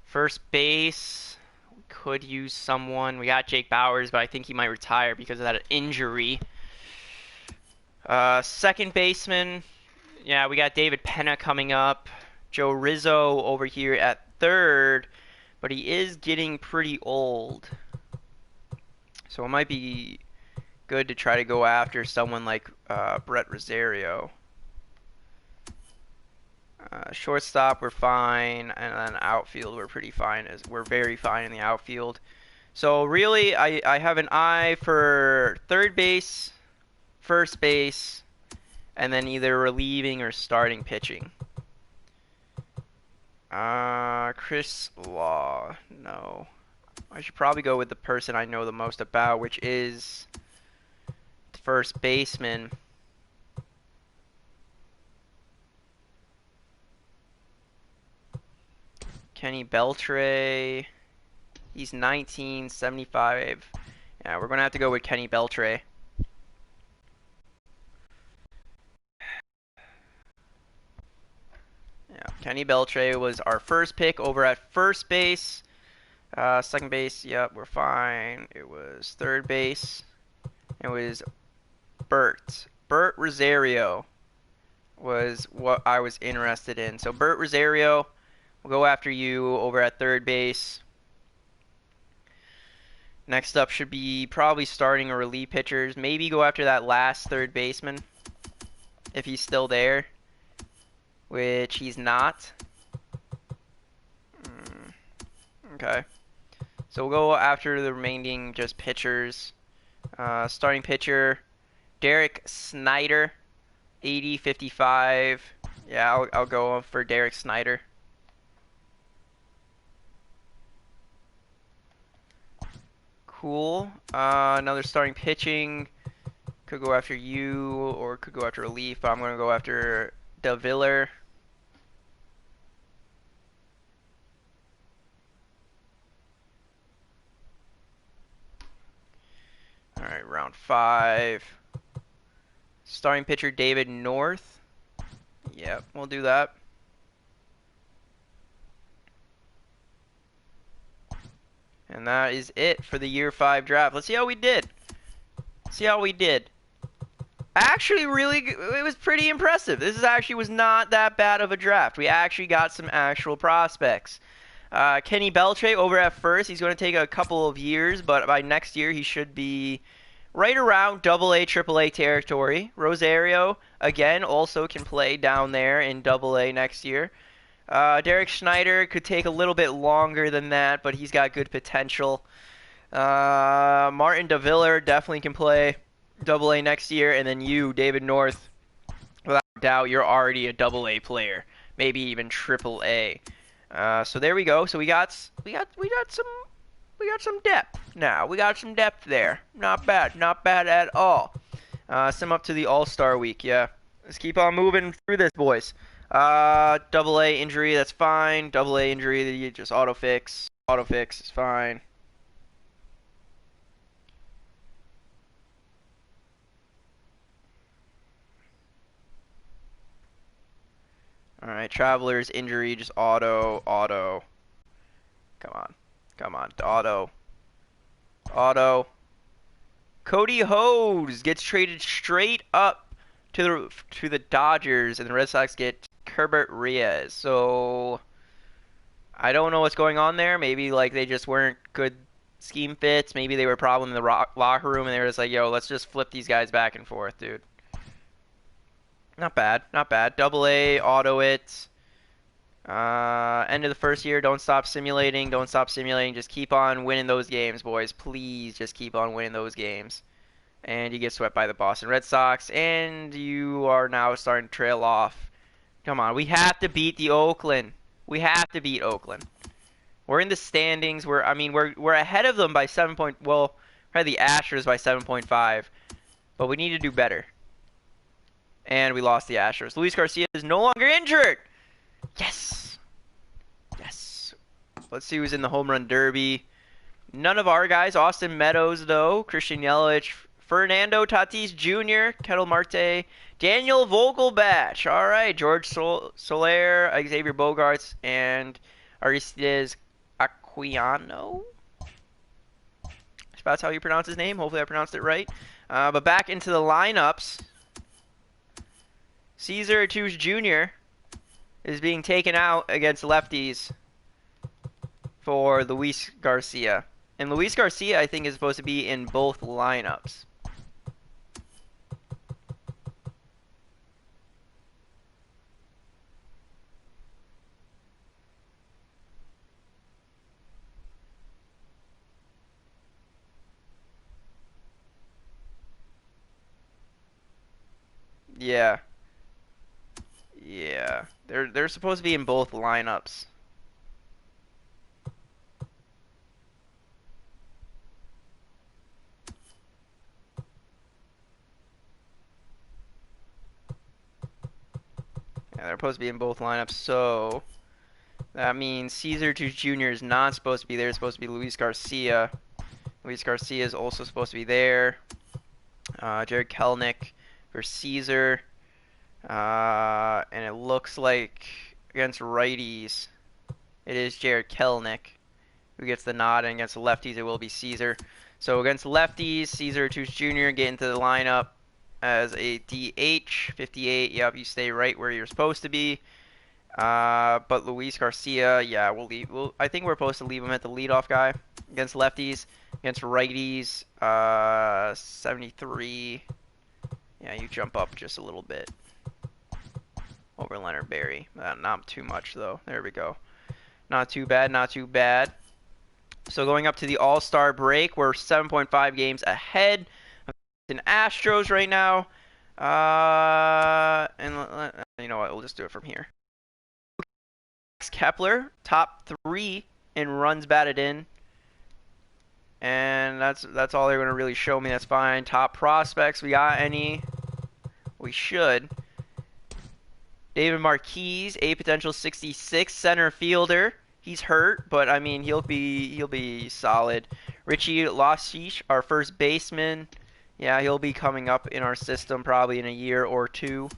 First base, we could use someone. We got Jake Bowers, but I think he might retire because of that injury. Second baseman, yeah, we got David Penna coming up. Joe Rizzo over here at third, but he is getting pretty old. So it might be good to try to go after someone like Brett Rosario. Shortstop, we're fine, and then outfield, we're pretty fine. We're very fine in the outfield. So really, I have an eye for third base, first base, and then either relieving or starting pitching. Chris Law, no. I should probably go with the person I know the most about, which is the first baseman. Kenny Beltre. He's 19, 75. Yeah, we're going to have to go with Kenny Beltre. Yeah, Kenny Beltre was our first pick over at first base. Second base, yep, we're fine. It was third base. It was Bert Rosario was what I was interested in. So Bert Rosario, we'll go after you over at third base. Next up should be probably starting or relief pitchers. Maybe go after that last third baseman if he's still there, which he's not. Okay. So we'll go after the remaining just pitchers. Starting pitcher, Derek Snyder, 80, 55. Yeah, I'll go for Derek Snyder. Cool. Another starting pitching. Could go after you or could go after relief, but I'm going to go after DeViller. round 5. Starting pitcher David North. Yep, we'll do that. And that is it for the year 5 draft. Let's see how we did. Actually, it was pretty impressive. This actually was not that bad of a draft. We actually got some actual prospects. Kenny Beltre over at first. He's going to take a couple of years, but by next year he should be right around AA, AAA territory. Rosario, again, also can play down there in AA next year. Derek Schneider could take a little bit longer than that, but he's got good potential. Martin DeViller definitely can play AA next year, and then you, David North, without doubt, you're already a AA player, maybe even AAA. So there we go. So we got some depth now. We got some depth there. Not bad at all. Sum up to the All-Star week. Yeah, let's keep on moving through this, boys. AA injury, that's fine. AA injury, you just auto fix. Auto fix is fine. Alright, Traveler's injury, just auto. Come on, auto. Cody Hose gets traded straight up to the Dodgers, and the Red Sox get Kerbert Reyes. So I don't know what's going on there. Maybe like they just weren't good scheme fits. Maybe they were a problem in the locker room, and they were just like, yo, let's just flip these guys back and forth, dude. Not bad. AA, auto it. End of the first year, don't stop simulating. Just keep on winning those games, boys. Please just keep on winning those games. And you get swept by the Boston Red Sox, and you are now starting to trail off. Come on, we have to beat the Oakland. We're in the standings. We're ahead of them by 7 point. Well, we're ahead of the Astros by 7.5, but we need to do better. And we lost the Astros. Luis Garcia is no longer injured. Yes. Let's see who's in the home run derby. None of our guys. Austin Meadows, though. Christian Yelich. Fernando Tatis Jr. Kettle Marte. Daniel Vogelbach. All right. George Soler. Xavier Bogaerts. And Aristides Aquino. If that's how you pronounce his name. Hopefully I pronounced it right. But back into the lineups. Cesar Tuce Jr. is being taken out against lefties for Luis Garcia. And Luis Garcia, I think, is supposed to be in both lineups. Yeah. They're supposed to be in both lineups. Yeah, they're supposed to be in both lineups, so that means Cesar Tuce Jr. is not supposed to be there. It's supposed to be Luis Garcia. Luis Garcia is also supposed to be there. Jared Kelenic for Cesar. And it looks like against righties, it is Jared Kelenic who gets the nod, and against the lefties, it will be Cesar. So against lefties, Cesar Tuce Jr. get into the lineup as a DH, 58. Yep, you stay right where you're supposed to be. But Luis Garcia, yeah, we'll leave. I think we're supposed to leave him at the leadoff guy against lefties. Against righties, 73. Yeah, you jump up just a little bit over Leonard Berry. Not too much, though. There we go. Not too bad. So going up to the All-Star break, we're 7.5 games ahead of the Astros right now. And you know what? We'll just do it from here. Kepler, top 3 in runs batted in. And that's all they're going to really show me. That's fine. Top prospects, we got any? We should. David Marquez, a potential 66 center fielder. He's hurt, but I mean he'll be solid. Richie Lasiche, our first baseman. Yeah, he'll be coming up in our system probably in a year or two.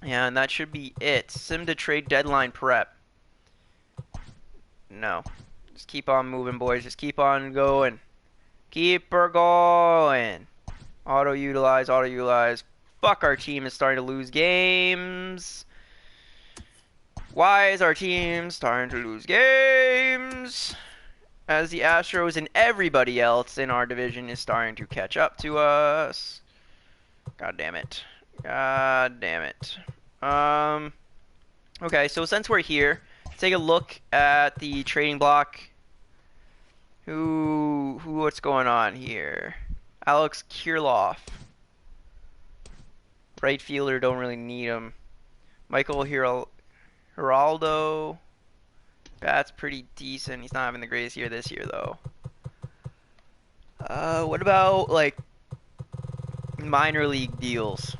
Yeah, and that should be it. Sim to trade deadline prep. No. Just keep on moving, boys. Just keep on going. Keep her going. Auto utilize, auto utilize. Fuck, our team is starting to lose games. Why is our team starting to lose games? As the Astros and everybody else in our division is starting to catch up to us. God damn it. God damn it. Okay, so since we're here, take a look at the trading block. What's going on here? Alex Kirilloff. Right fielder, don't really need him. Michael Geraldo. That's pretty decent. He's not having the greatest year this year, though. What about, like, minor league deals?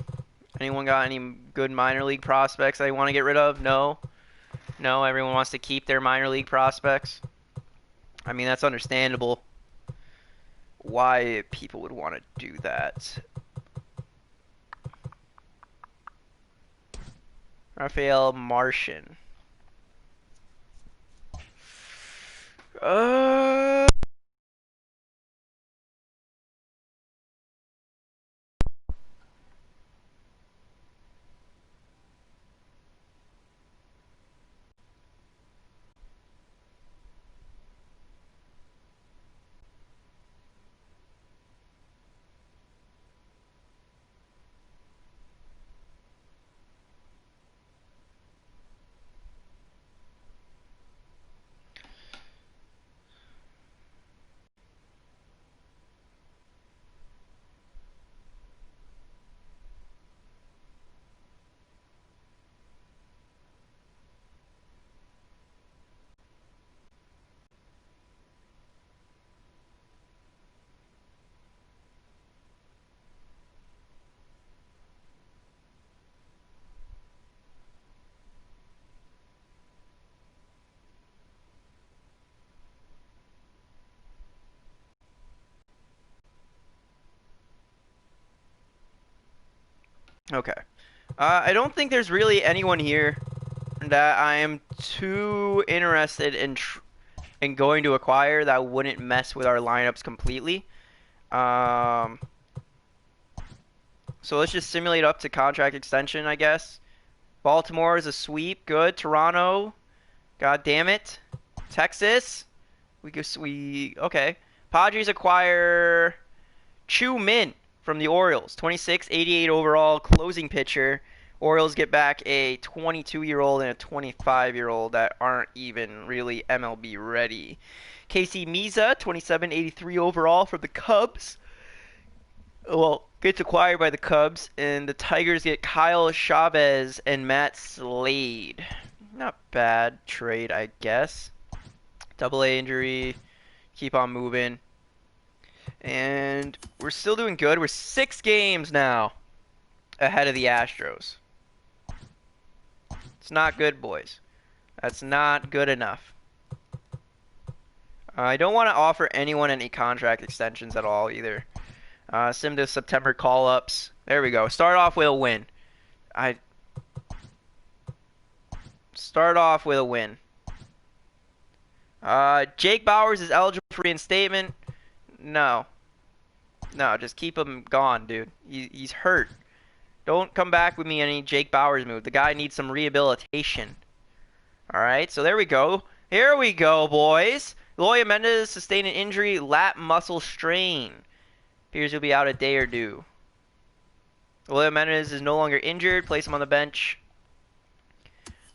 Anyone got any good minor league prospects they want to get rid of? No? No, everyone wants to keep their minor league prospects? I mean, that's understandable. Why people would want to do that. Rafael Martian. Uh... Okay. I don't think there's really anyone here that I am too interested in going to acquire that wouldn't mess with our lineups completely. Um, so let's just simulate up to contract extension, I guess. Baltimore is a sweep. Good. Toronto. God damn it. Texas. Okay. Padres acquire Chu Min from the Orioles. 26, 88 overall, closing pitcher. Orioles get back a 22-year-old and a 25-year-old that aren't even really MLB ready. Casey Miza, 27, 83 overall from the Cubs. Well, gets acquired by the Cubs, and the Tigers get Kyle Chavez and Matt Slade. Not bad trade, I guess. Double A injury. Keep on moving. And we're still doing good. We're 6 games now ahead of the Astros. It's not good, boys. That's not good enough. I don't want to offer anyone any contract extensions at all either. Sim to September call-ups. There we go. Start off with a win. Start off with a win. Jake Bauers is eligible for reinstatement. No. No, just keep him gone, dude. He's hurt. Don't come back with me any Jake Bauers move. The guy needs some rehabilitation. Alright, so there we go. Here we go, boys. Eloy Mendez sustained an injury, lat muscle strain. Appears he'll be out a day or two. Eloy Mendez is no longer injured. Place him on the bench.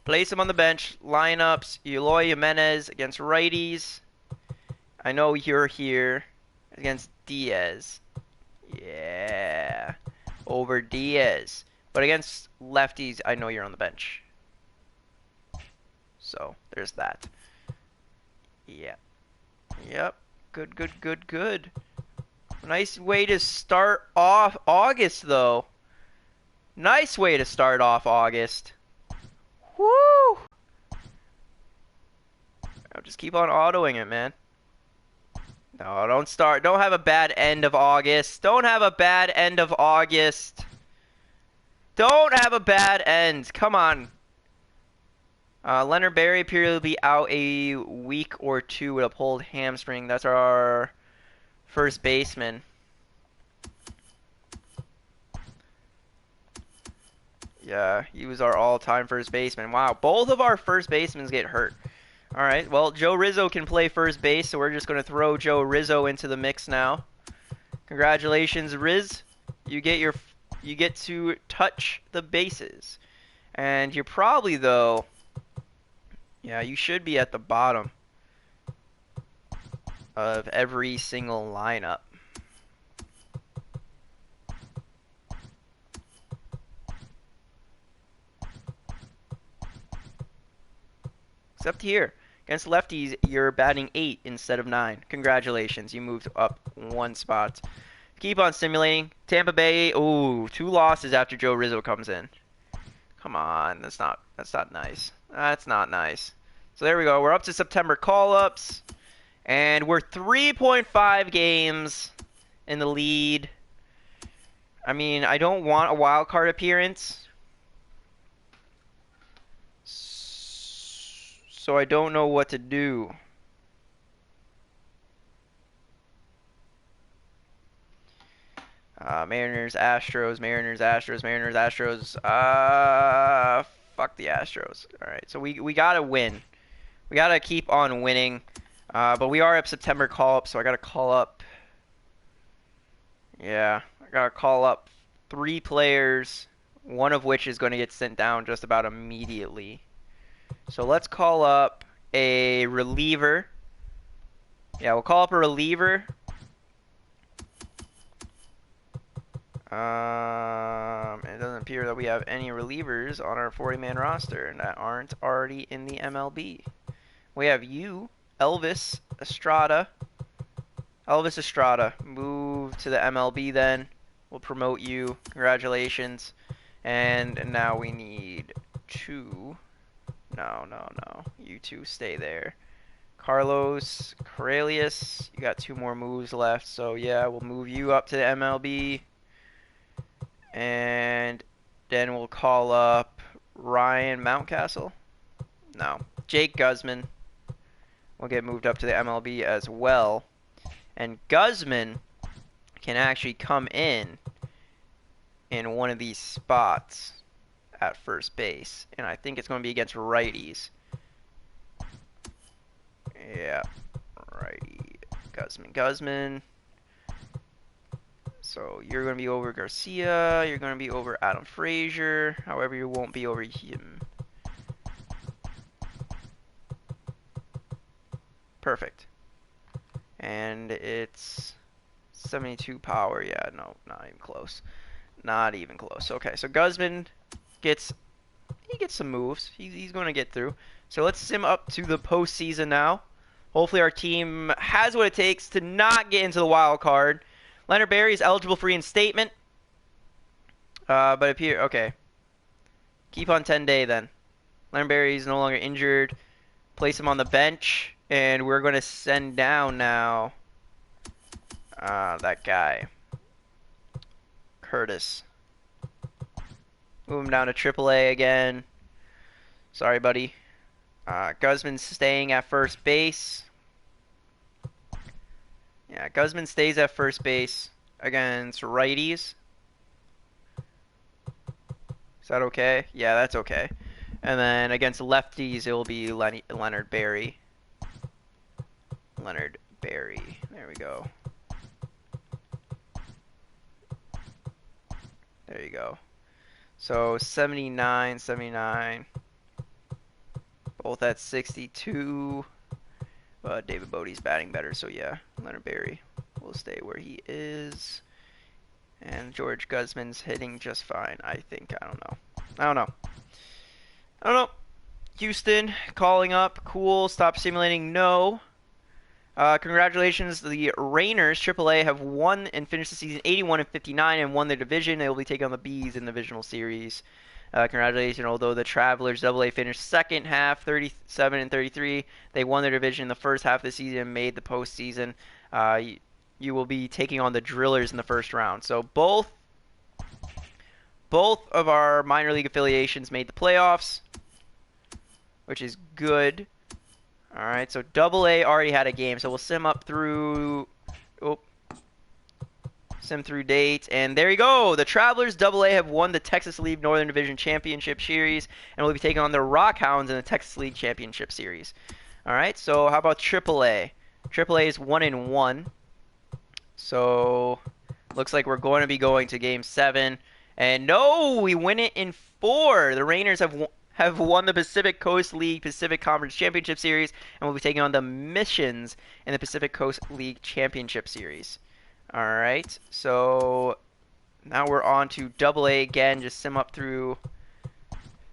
Place him on the bench. Lineups. Eloy Jimenez against righties. I know you're here against Diaz. Yeah. Over Diaz. But against lefties, I know you're on the bench. So, there's that. Yeah. Yep. Good, good, good, good. Nice way to start off August, though. Nice way to start off August. Woo! I'll just keep on autoing it, man. No, don't start. Don't have a bad end of August. Don't have a bad end of August. Don't have a bad end. Come on. Leonard Berry appears to be out a week or two with a pulled hamstring. That's our first baseman. Yeah, he was our all-time first baseman. Wow, both of our first basemen get hurt. All right, well, Joe Rizzo can play first base, so we're just going to throw Joe Rizzo into the mix now. Congratulations, Riz. You get to touch the bases. And you're probably, though, yeah, you should be at the bottom of every single lineup. Except here. Against lefties, you're batting 8 instead of 9. Congratulations, you moved up 1 spot. Keep on simulating. Tampa Bay, ooh, 2 losses after Joe Rizzo comes in. Come on, that's not nice. That's not nice. So there we go. We're up to September call-ups. And we're 3.5 games in the lead. I mean, I don't want a wild card appearance. So I don't know what to do. Mariners, Astros, Mariners, Astros, Mariners, Astros. Fuck the Astros. All right, so we gotta win. We gotta keep on winning. But we are up September call-up, so I gotta call up. Yeah, I gotta call up 3 players, one of which is going to get sent down just about immediately. So let's call up a reliever. Yeah, we'll call up a reliever. It doesn't appear that we have any relievers on our 40-man roster that aren't already in the MLB. We have you, Elvis Estrada. Elvis Estrada, move to the MLB then. We'll promote you. Congratulations. And now we need 2. No. You 2 stay there. Carlos Corralius, you got 2 more moves left. So yeah, we'll move you up to the MLB. And then we'll call up Ryan Mountcastle. No. Jake Guzman will get moved up to the MLB as well. And Guzman can actually come in one of these spots at first base. And I think it's going to be against righties. Yeah, righty. Guzman. So you're going to be over Garcia. You're going to be over Adam Frazier. However, you won't be over him. Perfect. And it's 72 power. Yeah, no, not even close. Not even close. Okay, so Guzman gets some moves. He's going to get through. So let's sim up to the postseason now. Hopefully our team has what it takes to not get into the wild card. Leonard Berry is eligible for reinstatement. But appear okay. Keep on 10-day then. Leonard Berry is no longer injured. Place him on the bench. And we're going to send down now that guy. Curtis. Move him down to AAA again. Sorry, buddy. Guzman's staying at first base. Yeah, Guzman stays at first base against righties. Is that okay? Yeah, that's okay. And then against lefties, it will be Leonard Berry. Leonard Berry. There we go. There you go. So 79, 79. Both at 62. But David Bodie's batting better, so yeah, Leonard Berry will stay where he is. And George Guzman's hitting just fine, I think. I don't know. Houston calling up. Cool. Stop simulating. No. Congratulations, the Rainers, AAA, have won and finished the season 81 and 59 and won their division. They will be taking on the Bees in the divisional series. Congratulations. Although the Travelers AA finished second half, 37 and 33, they won their division in the first half of the season and made the postseason. You will be taking on the Drillers in the first round. So both of our minor league affiliations made the playoffs, which is good. All right, so AA already had a game, so we'll sim up through. Oh, sim through dates, and there you go. The Travelers AA have won the Texas League Northern Division Championship Series, and will be taking on the Rockhounds in the Texas League Championship Series. All right, so how about AAA? AAA is 1-1, so looks like we're going to be going to Game 7. And no, we win it in 4. The Rainers have won the Pacific Coast League Pacific Conference Championship Series, and will be taking on the Missions in the Pacific Coast League Championship Series. All right, so now we're on to AA again. Just sim up through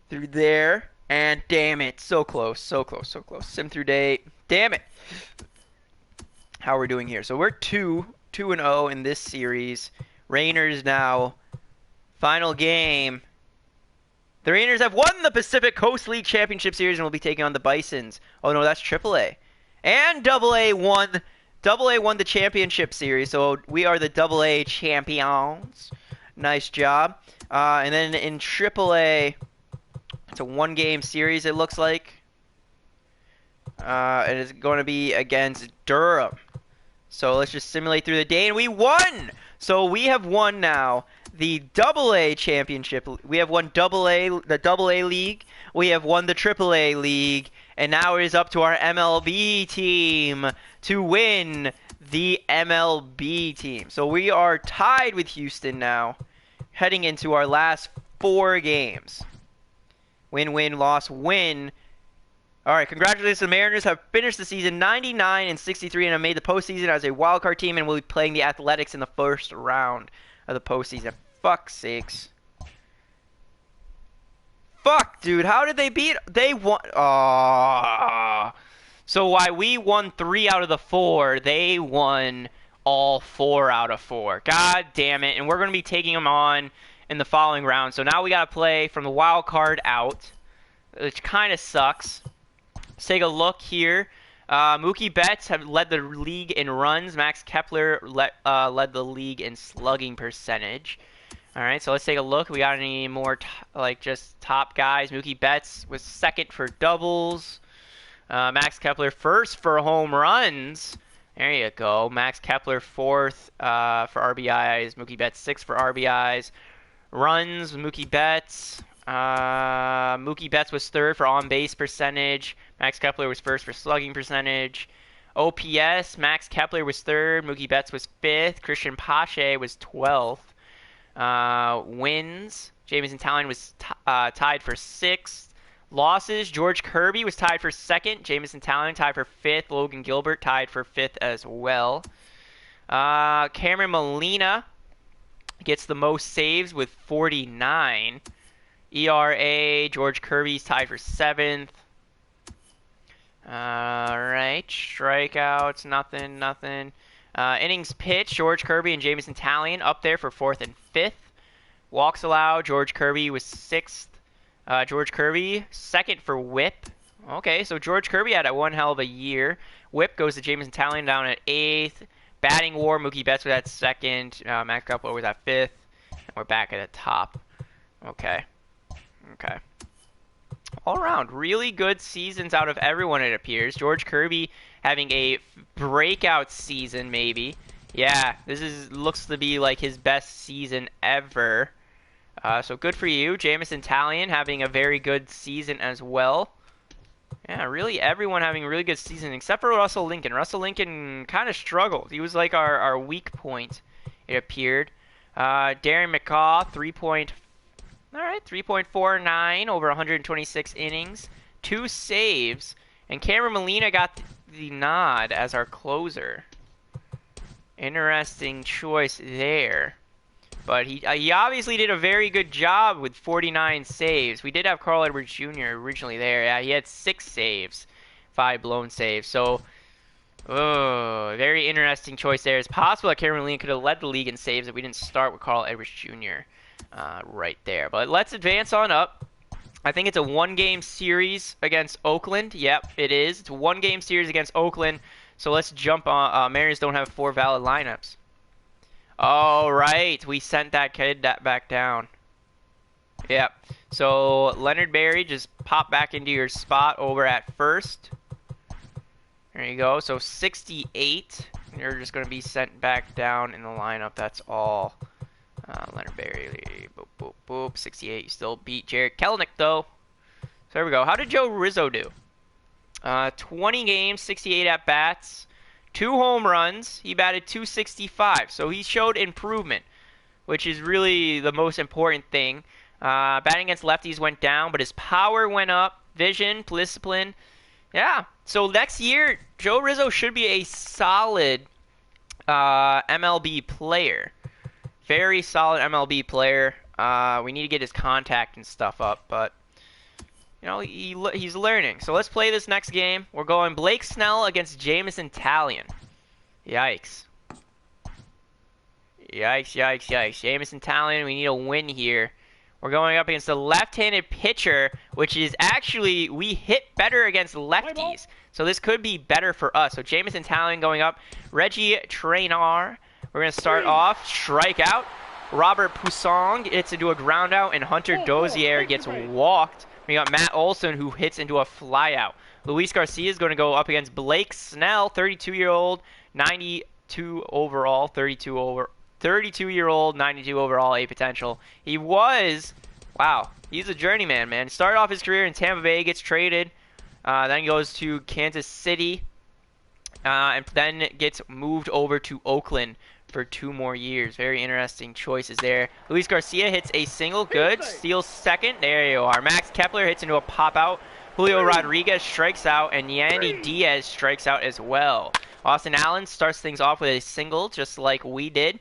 there, and damn it, so close, so close, so close. Sim through date, damn it. How are we doing here? So we're 2-0 in this series. Rainers now, final game. The Rainers have won the Pacific Coast League Championship Series and will be taking on the Bisons. Oh no, that's AAA. And AA won the championship series, so we are the AA champions. Nice job. And then in AAA, it's a 1-game series, it looks like. And it's going to be against Durham. So let's just simulate through the day, and we won! So we have won now the AA championship. We have won the AA league. We have won the AAA league. And now it is up to our MLB team to win the MLB team. So we are tied with Houston now, heading into our last 4 games. Win, win, loss, win. All right, congratulations. The Mariners have finished the season 99 and 63 and have made the postseason as a wildcard team and will be playing the Athletics in the first round of the postseason. Fuck's sakes. Fuck, dude. How did they beat? They won. So while we won 3 out of the 4, they won all 4 out of 4. God damn it. And we're going to be taking them on in the following round. So now we got to play from the wild card out, which kind of sucks. Let's take a look here. Mookie Betts have led the league in runs. Max Kepler led the league in slugging percentage. All right, so let's take a look. We got any more just top guys? Mookie Betts was second for doubles. Max Kepler first for home runs. There you go. Max Kepler fourth for RBIs. Mookie Betts sixth for RBIs. Runs, Mookie Betts. Mookie Betts was third for on-base percentage. Max Kepler was first for slugging percentage. OPS, Max Kepler was third. Mookie Betts was fifth. Christian Pache was 12th. Wins, Jamison Tallon was tied for 6th. Losses, George Kirby was tied for 2nd. Jamison Tallon tied for 5th. Logan Gilbert tied for 5th as well. Cameron Molina gets the most saves with 49. ERA, George Kirby's tied for 7th. Alright, strikeouts, nothing. Innings pitched, George Kirby and Jamison Tallon up there for 4th and 5th. Walks allowed, George Kirby was 6th. George Kirby, 2nd for whip. Okay, so George Kirby had one hell of a year. Whip goes to Jamison Tallon down at 8th. Batting war, Mookie Betts was at 2nd. Max Kepler was at 5th. And we're back at the top. Okay. All around, really good seasons out of everyone, it appears. George Kirby having a breakout season, maybe. Yeah, looks to be like his best season ever. So good for you. Jamison Tallon having a very good season as well. Yeah, really everyone having a really good season except for Russell Lincoln. Russell Lincoln kind of struggled. He was like our weak point, it appeared. Darren McCaw, 3.49 over 126 innings, 2 saves, and Cameron Molina got the nod as our closer. Interesting choice there. But he obviously did a very good job with 49 saves. We did have Carl Edwards Jr. originally there. Yeah, he had 6 saves, 5 blown saves. So Oh, very interesting choice there. It's possible that Cameron Lean could have led the league in saves if we didn't start with Carl Edwards Jr. Right there. But let's advance on up. I think it's a one-game series against Oakland. Yep, it is. It's a one-game series against Oakland. So let's jump on. Mariners don't have 4 valid lineups. All right, we sent that kid back down. Yep. So Leonard Berry, just pop back into your spot over at first. There you go. So 68. You're just going to be sent back down in the lineup. That's all. Leonard Berry, boop, boop, boop. 68. You still beat Jarred Kelenic, though. So there we go. How did Joe Rizzo do? 20 games, 68 at-bats, 2 home runs. He batted .265. So he showed improvement, which is really the most important thing. Batting against lefties went down, but his power went up. Vision, discipline. Yeah. So next year, Joe Rizzo should be a solid MLB player. Very solid MLB player. We need to get his contact and stuff up, but you know he's learning. So let's play this next game. We're going Blake Snell against Jameson Taillon. Yikes. Yikes, yikes, yikes. Jameson Taillon, we need a win here. We're going up against a left-handed pitcher, which is actually, we hit better against lefties. So this could be better for us. So Jameson Taillon going up. Reggie Traynor. We're going to start off, strike out. Robert Pusong hits into a ground out, and Hunter Dozier gets walked. We got Matt Olson, who hits into a flyout. Luis Garcia is going to go up against Blake Snell, 32-year-old, 92 overall, 32-year-old, 92 overall, A potential. He was, wow, he's a journeyman, man. Started off his career in Tampa Bay, gets traded, then goes to Kansas City, and then gets moved over to Oakland for 2 more years. Very interesting choices there. Luis Garcia hits a single, good, steals second. There you are. Max Kepler hits into a pop-out. Julio Rodriguez strikes out, and Yandy Diaz strikes out as well. Austin Allen starts things off with a single, just like we did.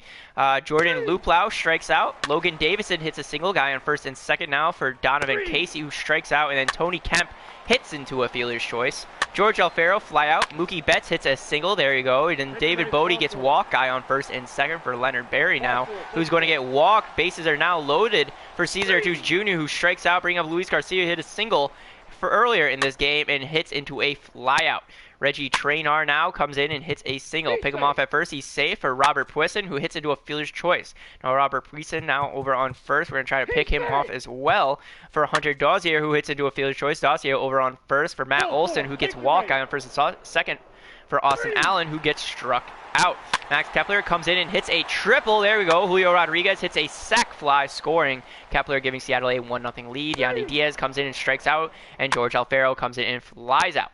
Jordan Luplow strikes out. Logan Davison hits a single, guy on first and second now for Donovan Casey, who strikes out, and then Tony Kemp hits into a fielder's choice. George Alfaro fly out. Mookie Betts hits a single. There you go. And then David Bodie gets walked, guy on first and second for Leonard Berry now, who's going to get walked. Bases are now loaded for Cesar Hernandez Jr., who strikes out, bringing up Luis Garcia, hit a single for earlier in this game and hits into a flyout. Reggie Traynor now comes in and hits a single. Pick him off at first. He's safe for Robert Puisin, who hits into a fielder's choice. Now Robert Puisin now over on first. We're going to try to pick him off as well for Hunter Dozier, who hits into a fielder's choice. Dozier over on first for Matt Olson, who gets walked. Guy on first and second for Austin Allen, who gets struck out. Max Kepler comes in and hits a triple. There we go. Julio Rodriguez hits a sac fly, scoring. Kepler giving Seattle a 1-0 lead. Yandy Diaz comes in and strikes out, and George Alfaro comes in and flies out.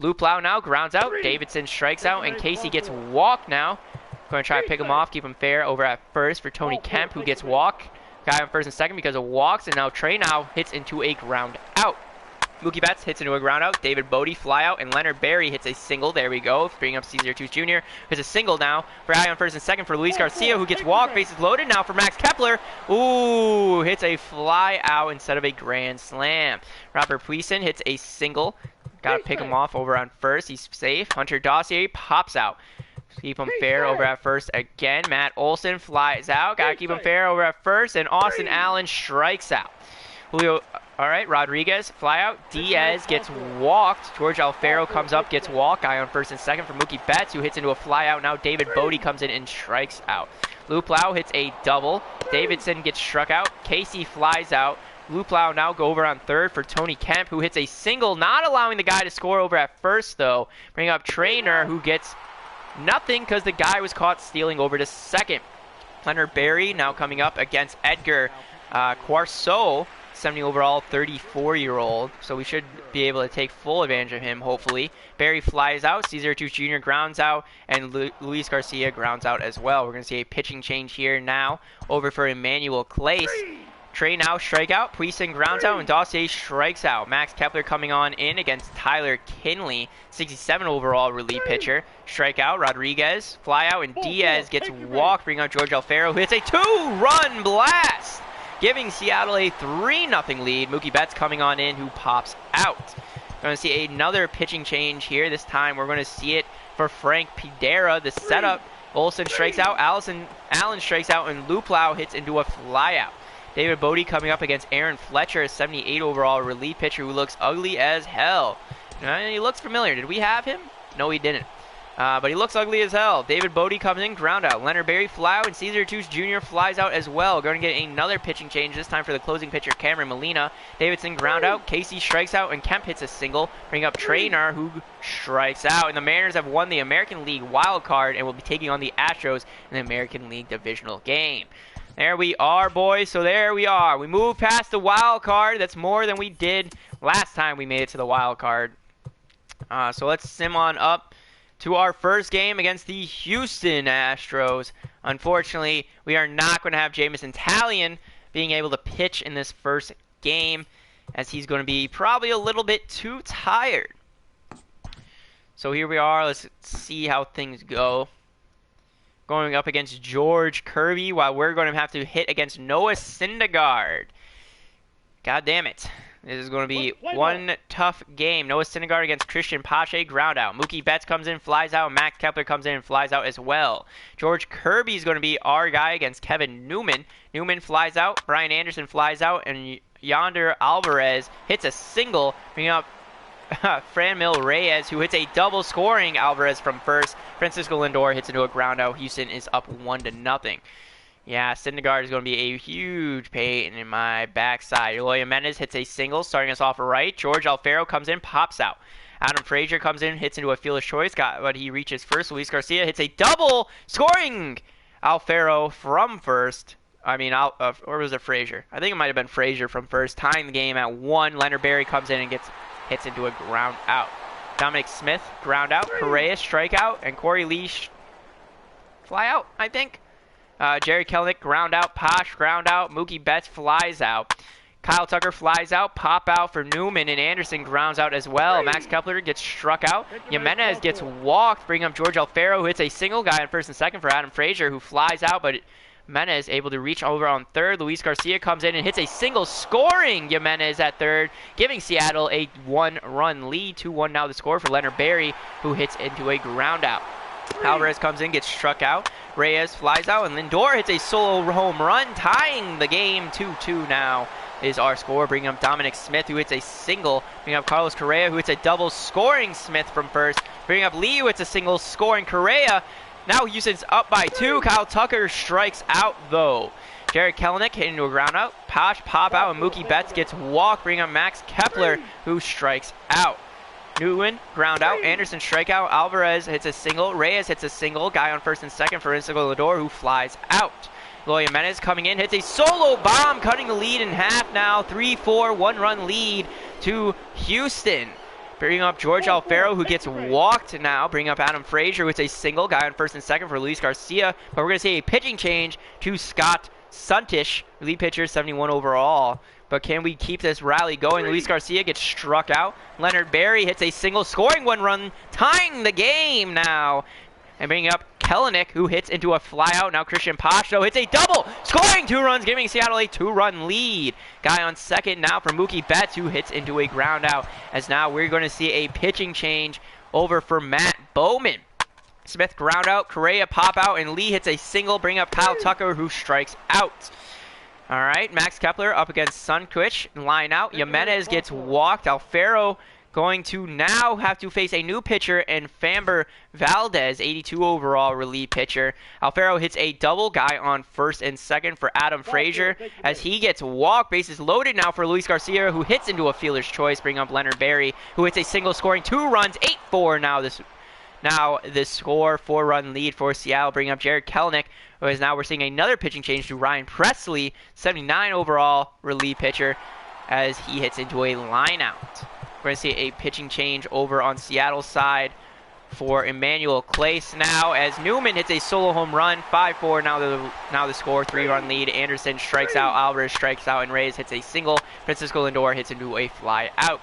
Luplow now grounds out. Davidson strikes out, and Casey gets walked now. Going to try to pick him off, keep him fair over at first for Tony Kemp, who gets walked. Guy on first and second because of walks, and now Trey now hits into a ground out. Mookie Betts hits into a ground out. David Bodie fly out, and Leonard Berry hits a single. There we go. Bringing up Cesar Hernandez Jr. Hits a single now for guy on first and second for Luis Garcia, who gets walked. Bases loaded now for Max Kepler. Ooh, hits a fly out instead of a grand slam. Robert Puisin hits a single. Got to pick him off over on first. He's safe. Hunter Dozier pops out. Keep him fair over at first again. Matt Olson flies out. Got to keep him fair over at first. And Austin Allen strikes out. Julio, all right, Rodriguez fly out. Diaz gets walked. George Alfaro comes up, gets walked. Guy on first and second for Mookie Betts, who hits into a fly out. Now David Bodie comes in and strikes out. Luplow hits a double. Davidson gets struck out. Casey flies out. Luplow now go over on third for Tony Kemp, who hits a single, not allowing the guy to score over at first, though. Bring up Traynor, who gets nothing because the guy was caught stealing over to second. Leonard Berry now coming up against Edgar Quarso, 70 overall, 34-year-old. So we should be able to take full advantage of him, hopefully. Berry flies out. Cesar Hernandez Jr. grounds out, and Luis Garcia grounds out as well. We're going to see a pitching change here now over for Emmanuel Clace. Trey now strikeout. Puisin grounds out, and Dossier strikes out. Max Kepler coming on in against Tyler Kinley, 67 overall relief pitcher. Strikeout. Rodriguez fly out, and Diaz gets walked, bringing out George Alfaro, who hits a 2-run blast, giving Seattle a 3-0 lead. Mookie Betts coming on in, who pops out. We're going to see another pitching change here. This time we're going to see it for Frank Pidera. The setup. Olsen strikes out. Allen strikes out, and Luplow hits into a flyout. David Bodie coming up against Aaron Fletcher, a 78 overall relief pitcher who looks ugly as hell. He looks familiar. Did we have him? No, we didn't. But he looks ugly as hell. David Bodie comes in, ground out. Leonard Berry fly out, and Cesar Toots Jr. flies out as well. Going to get another pitching change, this time for the closing pitcher, Cameron Molina. Davidson ground out. Casey strikes out, and Kemp hits a single. Bring up Traynor, who strikes out. And the Mariners have won the American League wild card and will be taking on the Astros in the American League divisional game. There we are, boys. So there we are. We moved past the wild card. That's more than we did last time we made it to the wild card. So let's sim on up to our first game against the Houston Astros. Unfortunately, we are not going to have Jameson Taillon being able to pitch in this first game, as he's going to be probably a little bit too tired. So here we are. Let's see how things go. Going up against George Kirby, while we're going to have to hit against Noah Syndergaard. God damn it. This is going to be one tough game. Noah Syndergaard against Christian Pache, ground out. Mookie Betts comes in, flies out. Max Kepler comes in and flies out as well. George Kirby is going to be our guy against Kevin Newman. Newman flies out. Brian Anderson flies out. And Yonder Alvarez hits a single, bringing up Franmil Reyes, who hits a double, scoring Alvarez from first. Francisco Lindor hits into a ground out. Houston is up 1-0. Yeah, Syndergaard is going to be a huge pain in my backside. Eloy Jimenez hits a single, starting us off right. George Alfaro comes in, pops out. Adam Frazier comes in, hits into a fielder's choice, but he reaches first. Luis Garcia hits a double, scoring Alfaro from first. Or was it Frazier? I think it might have been Frazier from first, tying the game at 1. Leonard Berry comes in and hits into a ground out. Dominic Smith, ground out. Correa, strikeout. And Corey Lee, fly out, I think. Jerry Kelenic, ground out. Posh, ground out. Mookie Betts flies out. Kyle Tucker flies out. Pop out for Newman, and Anderson grounds out as well. Max Kepler gets struck out. Jimenez gets walked, bringing up George Alfaro, who hits a single guy on first and second for Adam Frazier, who flies out, but Jimenez able to reach over on third. Luis Garcia comes in and hits a single, scoring Jimenez at third, giving Seattle a 1-run lead. 2-1 now the score for Leonard Berry, who hits into a ground out. Alvarez comes in, gets struck out. Reyes flies out, and Lindor hits a solo home run, tying the game. 2-2 now is our score, bringing up Dominic Smith, who hits a single. Bringing up Carlos Correa, who hits a double, scoring Smith from first. Bringing up Lee, who hits a single, scoring Correa. Now Houston's up by 2. Kyle Tucker strikes out, though. Jared Kelenic hitting into a ground out. Posh, pop out, and Mookie Betts gets walked, bringing up Max Kepler, who strikes out. Newman, ground out. Anderson, strikeout. Alvarez hits a single. Reyes hits a single. Guy on first and second for Francisco Lindor, who flies out. Eloy Jimenez coming in, hits a solo bomb, cutting the lead in half now. 3-4, 1-run lead to Houston. Bringing up George Alfaro, who gets walked now. Bringing up Adam Frazier, with a single. Guy on first and second for Luis Garcia. But we're going to see a pitching change to Scott Suntish, lead pitcher, 71 overall. But can we keep this rally going? Luis Garcia gets struck out. Leonard Berry hits a single, scoring 1 run, tying the game now. And bringing up Kelenic, who hits into a flyout. Now Christian Pache hits a double, scoring 2 runs, giving Seattle a 2-run lead. Guy on second now for Mookie Betts, who hits into a ground out. As now we're going to see a pitching change over for Matt Bowman. Smith ground out, Correa pop out, and Lee hits a single, bring up Kyle Tucker, who strikes out. All right, Max Kepler up against Sunquist, line out. Jimenez gets walked. Alfaro going to now have to face a new pitcher in Famber Valdez, 82 overall relief pitcher. Alfaro hits a double, guy on first and second for Adam Frazier as he gets walked. Bases loaded now for Luis Garcia, who hits into a fielder's choice, bring up Leonard Berry, who hits a single, scoring 2 runs, 8-4 now this score, 4-run lead for Seattle, bringing up Jared Kelenic, whereas now we're seeing another pitching change to Ryan Presley, 79 overall relief pitcher, as he hits into a lineout. We're going to see a pitching change over on Seattle's side for Emmanuel Clace now, as Newman hits a solo home run, 5-4 now the score, 3-run lead. Anderson strikes out, Alvarez strikes out, and Reyes hits a single. Francisco Lindor hits into a fly out.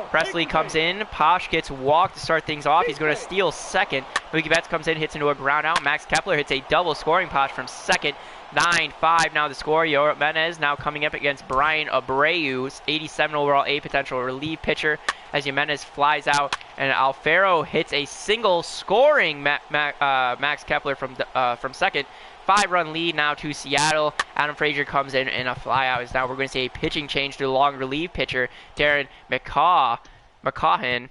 Presley comes in, Posh gets walked to start things off. He's going to steal second. Mookie Betts comes in, hits into a ground out. Max Kepler hits a double, scoring Posh from second. 9-5 now the score. Jimenez now coming up against Brian Abreu, 87 overall A potential relief pitcher, as Jimenez flies out, and Alfaro hits a single, scoring Max Kepler from second. 5-run lead now to Seattle. Adam Frazier comes in and a flyout is now. We're going to see a pitching change to the long relief pitcher, Darren McCaughan.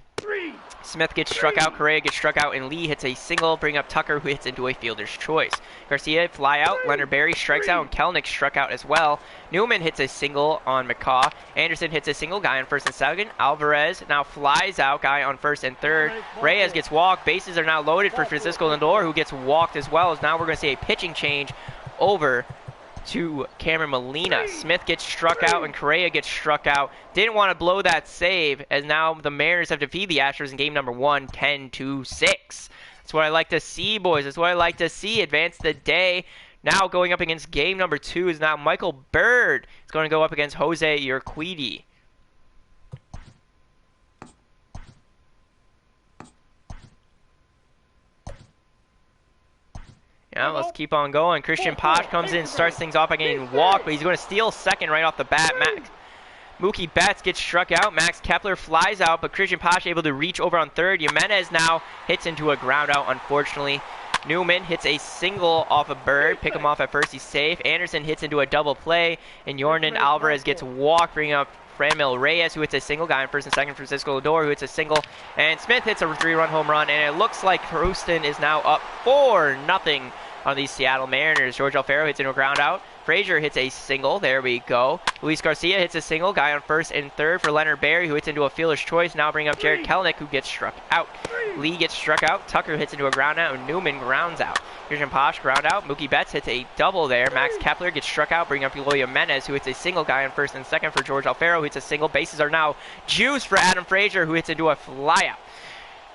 Smith gets struck out, Correa gets struck out, and Lee hits a single, bring up Tucker, who hits into a fielder's choice. Garcia fly out, Leonard Berry strikes out, and Kelnick struck out as well. Newman hits a single on McCaw. Anderson hits a single, guy on first and second. Alvarez now flies out, guy on first and third. Reyes gets walked. Bases are now loaded for Francisco Lindor, who gets walked as well. As now we're going to see a pitching change over to Cameron Molina. Smith gets struck out and Correa gets struck out. Didn't want to blow that save, as now the Mariners have defeated the Astros in game number 1, 10-6. That's what I like to see, boys. That's what I like to see. Advance the day. Now going up against game number 2 is now Michael Bird. It's going to go up against Jose Urquidy. Yeah, let's keep on going. Christian Posh comes in, starts things off by getting walked, but he's going to steal second right off the bat. Mookie Betts gets struck out. Max Kepler flies out, but Christian Posh able to reach over on third. Jimenez now hits into a ground out, unfortunately. Newman hits a single off a Bird. Pick him off at first, he's safe. Anderson hits into a double play, and Yordan Alvarez gets walked, bringing up Franmil Reyes, who hits a single, guy in first and second. Francisco Lindor, who hits a single, and Smith hits a 3-run home run, and it looks like Houston is now up 4-0 on these Seattle Mariners. George Alfaro hits into a ground out. Frazier hits a single. There we go. Luis Garcia hits a single. Guy on first and third for Leonard Berry, who hits into a fielder's choice. Now bring up Jared Kelnick, who gets struck out. Lee gets struck out. Tucker hits into a ground out, and Newman grounds out. Christian Posh ground out. Mookie Betts hits a double there. Max Kepler gets struck out. Bring up Eloy Jimenez, who hits a single. Guy on first and second for George Alfaro, who hits a single. Bases are now juiced for Adam Frazier, who hits into a flyout.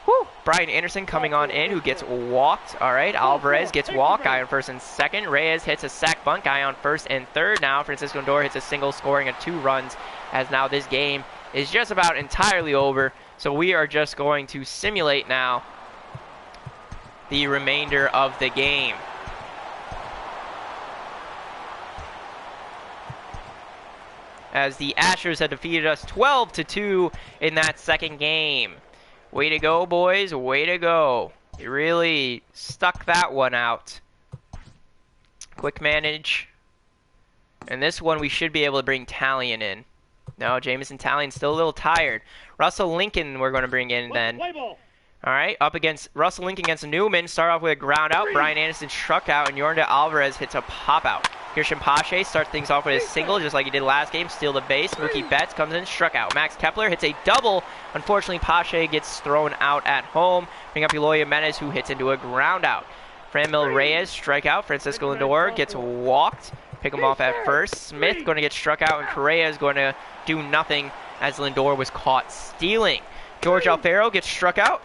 Whew. Brian Anderson coming on in, who gets walked. All right, Alvarez gets walked, guy on first and second. Reyes hits a sac bunt, guy on first and third. Now Francisco Lindor hits a single, scoring 2 runs, as now this game is just about entirely over. So we are just going to simulate now the remainder of the game. As the Astros have defeated us 12-2 in that second game. Way to go, boys. Way to go. You really stuck that one out. Quick manage. And this one we should be able to bring Talion in. No, Jameson Talion's still a little tired. Russell Lincoln we're going to bring in then. Alright, up against Russell Lincoln against Newman. Start off with a ground out. Brian Anderson struck out, and Yordan Alvarez hits a pop out. Christian Pache starts things off with a single, just like he did last game. Steal the base. Mookie Betts comes in, struck out. Max Kepler hits a double. Unfortunately, Pache gets thrown out at home. Bring up Eloy Jimenez, who hits into a ground out. Franmil Reyes strike out. Francisco Lindor gets walked. Pick him off at first. Smith going to get struck out, and Correa is going to do nothing as Lindor was caught stealing. George Alfaro gets struck out.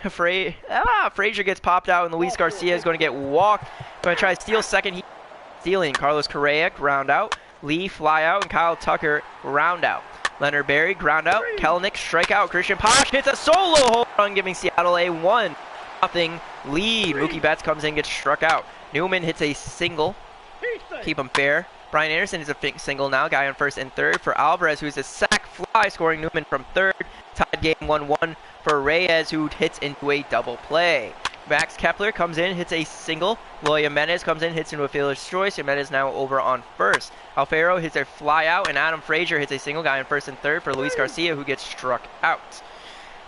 Frazier gets popped out, and Luis Garcia is going to get walked. Going to try to steal second. Stealing. Carlos Correa ground out. Lee fly out, and Kyle Tucker ground out. Leonard Berry ground out. Kelnick strikeout. Christian Posh hits a solo home run, giving Seattle a 1-0 lead. Mookie Betts comes in, gets struck out. Newman hits a single. Keep him fair. Brian Anderson is a single now. Guy on first and third for Alvarez, who's a sac fly, scoring Newman from third. Tied game 1-1 for Reyes, who hits into a double play. Max Kepler comes in, hits a single. Eloy Jimenez comes in, hits into a fielder's choice. Jimenez now over on first. Alfaro hits a fly out, and Adam Frazier hits a single, guy in first and third for Luis Garcia, who gets struck out.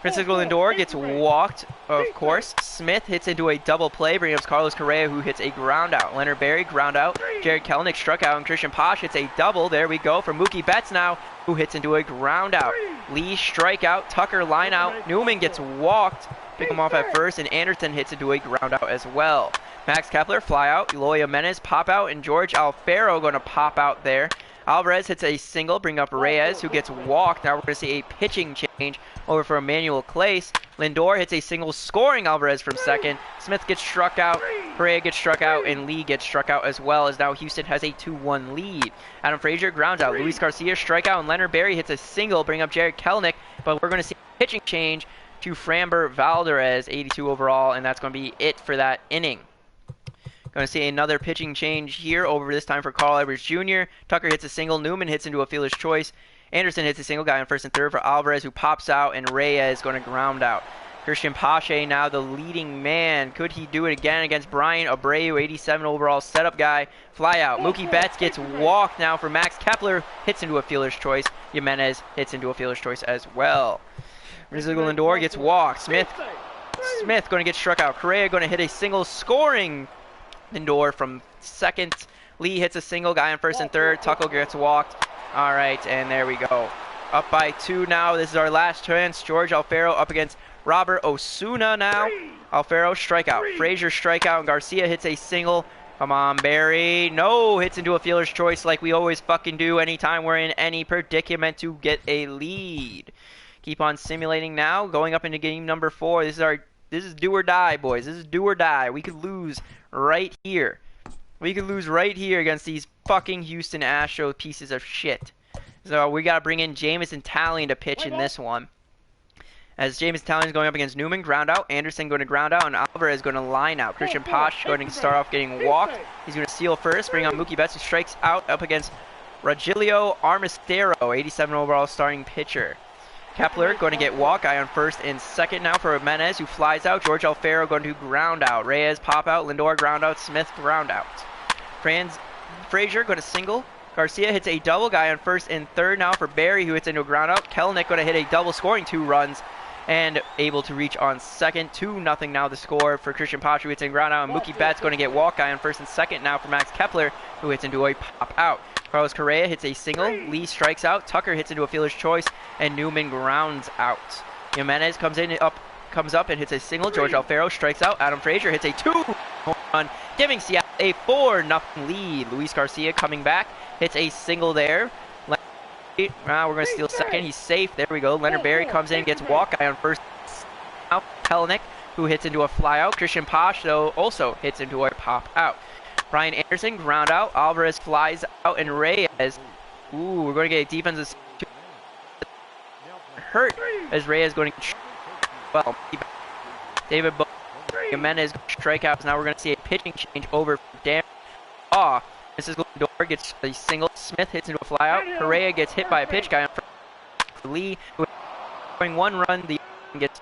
Francisco Lindor gets walked, of course. Smith hits into a double play, bringing up Carlos Correa, who hits a ground out. Leonard Berry ground out. Jared Kelnick struck out, and Christian Posh hits a double. There we go for Mookie Betts now, who hits into a ground out. Lee strikeout. Tucker line out. Newman gets walked. Pick him off at first, and Anderson hits into a ground out as well. Max Kepler fly out. Eloy Jimenez pop out, and George Alfaro going to pop out there. Alvarez hits a single, bring up Reyes, who gets walked. Now we're going to see a pitching change over for Emmanuel Clace. Lindor hits a single, scoring Alvarez from second. Smith gets struck out, Correa gets struck out, and Lee gets struck out as well, as now Houston has a 2-1 lead. Adam Frazier grounds out. Luis Garcia strikeout, and Leonard Berry hits a single, bring up Jared Kelnick. But we're going to see a pitching change to Framber Valdez, 82 overall, and that's going to be it for that inning. Going to see another pitching change here over this time for Carl Edwards Jr. Tucker hits a single. Newman hits into a fielder's choice. Anderson hits a single, guy on first and third for Alvarez, who pops out, and Reyes going to ground out. Christian Pache now the leading man. Could he do it again against Brian Abreu, 87 overall setup guy? Fly out. Mookie Betts gets walked now for Max Kepler. Hits into a fielder's choice. Jimenez hits into a fielder's choice as well. Rizzo Lindor gets walked. Smith going to get struck out. Correa going to hit a single, scoring Lindor from second. Lee hits a single, guy on first and third. Tuckle gets walked. All right, and there we go. Up by 2 now. This is our last chance. George Alfaro up against Robert Osuna now. Alfaro strikeout. Frazier strikeout, and Garcia hits a single. Come on, Barry. No, hits into a fielder's choice like we always fucking do anytime we're in any predicament to get a lead. Keep on simulating now. Going up into game number 4. This is do or die, boys. This is do or die. We could lose right here. We could lose right here against these fucking Houston Astros pieces of shit. So we got to bring in Jameson Talley to pitch in this one. As Jameson Talley is going up against Newman, ground out. Anderson going to ground out, and Alvarez going to line out. Christian Pache going to start off getting walked. He's going to steal first, bring on Mookie Betts, who strikes out up against Rogelio Armistero, 87 overall starting pitcher. Kepler going to get walk, guy on first and second now for Jimenez, who flies out. George Alfaro going to ground out. Reyes pop out. Lindor ground out. Smith ground out. Frazier going to single. Garcia hits a double, guy on first and third now for Barry, who hits into a ground out. Kelenic going to hit a double, scoring 2 runs and able to reach on second. 2-0 now the score for Christian Pache, who hits in ground out. And Mookie Betts going to get walk, guy on first and second now for Max Kepler, who hits into a pop out. Carlos Correa hits a single. Lee strikes out. Tucker hits into a fielder's choice, and Newman grounds out. Jimenez comes up and hits a single. George Alfaro strikes out. Adam Frazier hits a 2-home run, giving Seattle a 4-0 lead. Luis Garcia coming back, hits a single there. We're going to steal second. He's safe. There we go. Leonard Berry comes in, gets walk, guy on first. Now Kelenic, who hits into a fly out. Christian Pache, though, also hits into a pop out. Brian Anderson, ground out. Alvarez flies out, and Reyes. Ooh, we're going to get a defensive hurt as Reyes going to well. David Jimenez strikeouts. Now we're going to see a pitching change over for Dan. Francisco Lindor gets a single. Smith hits into a flyout. Correa gets hit by a pitch, guy on for Lee, who is going 1 run. The gets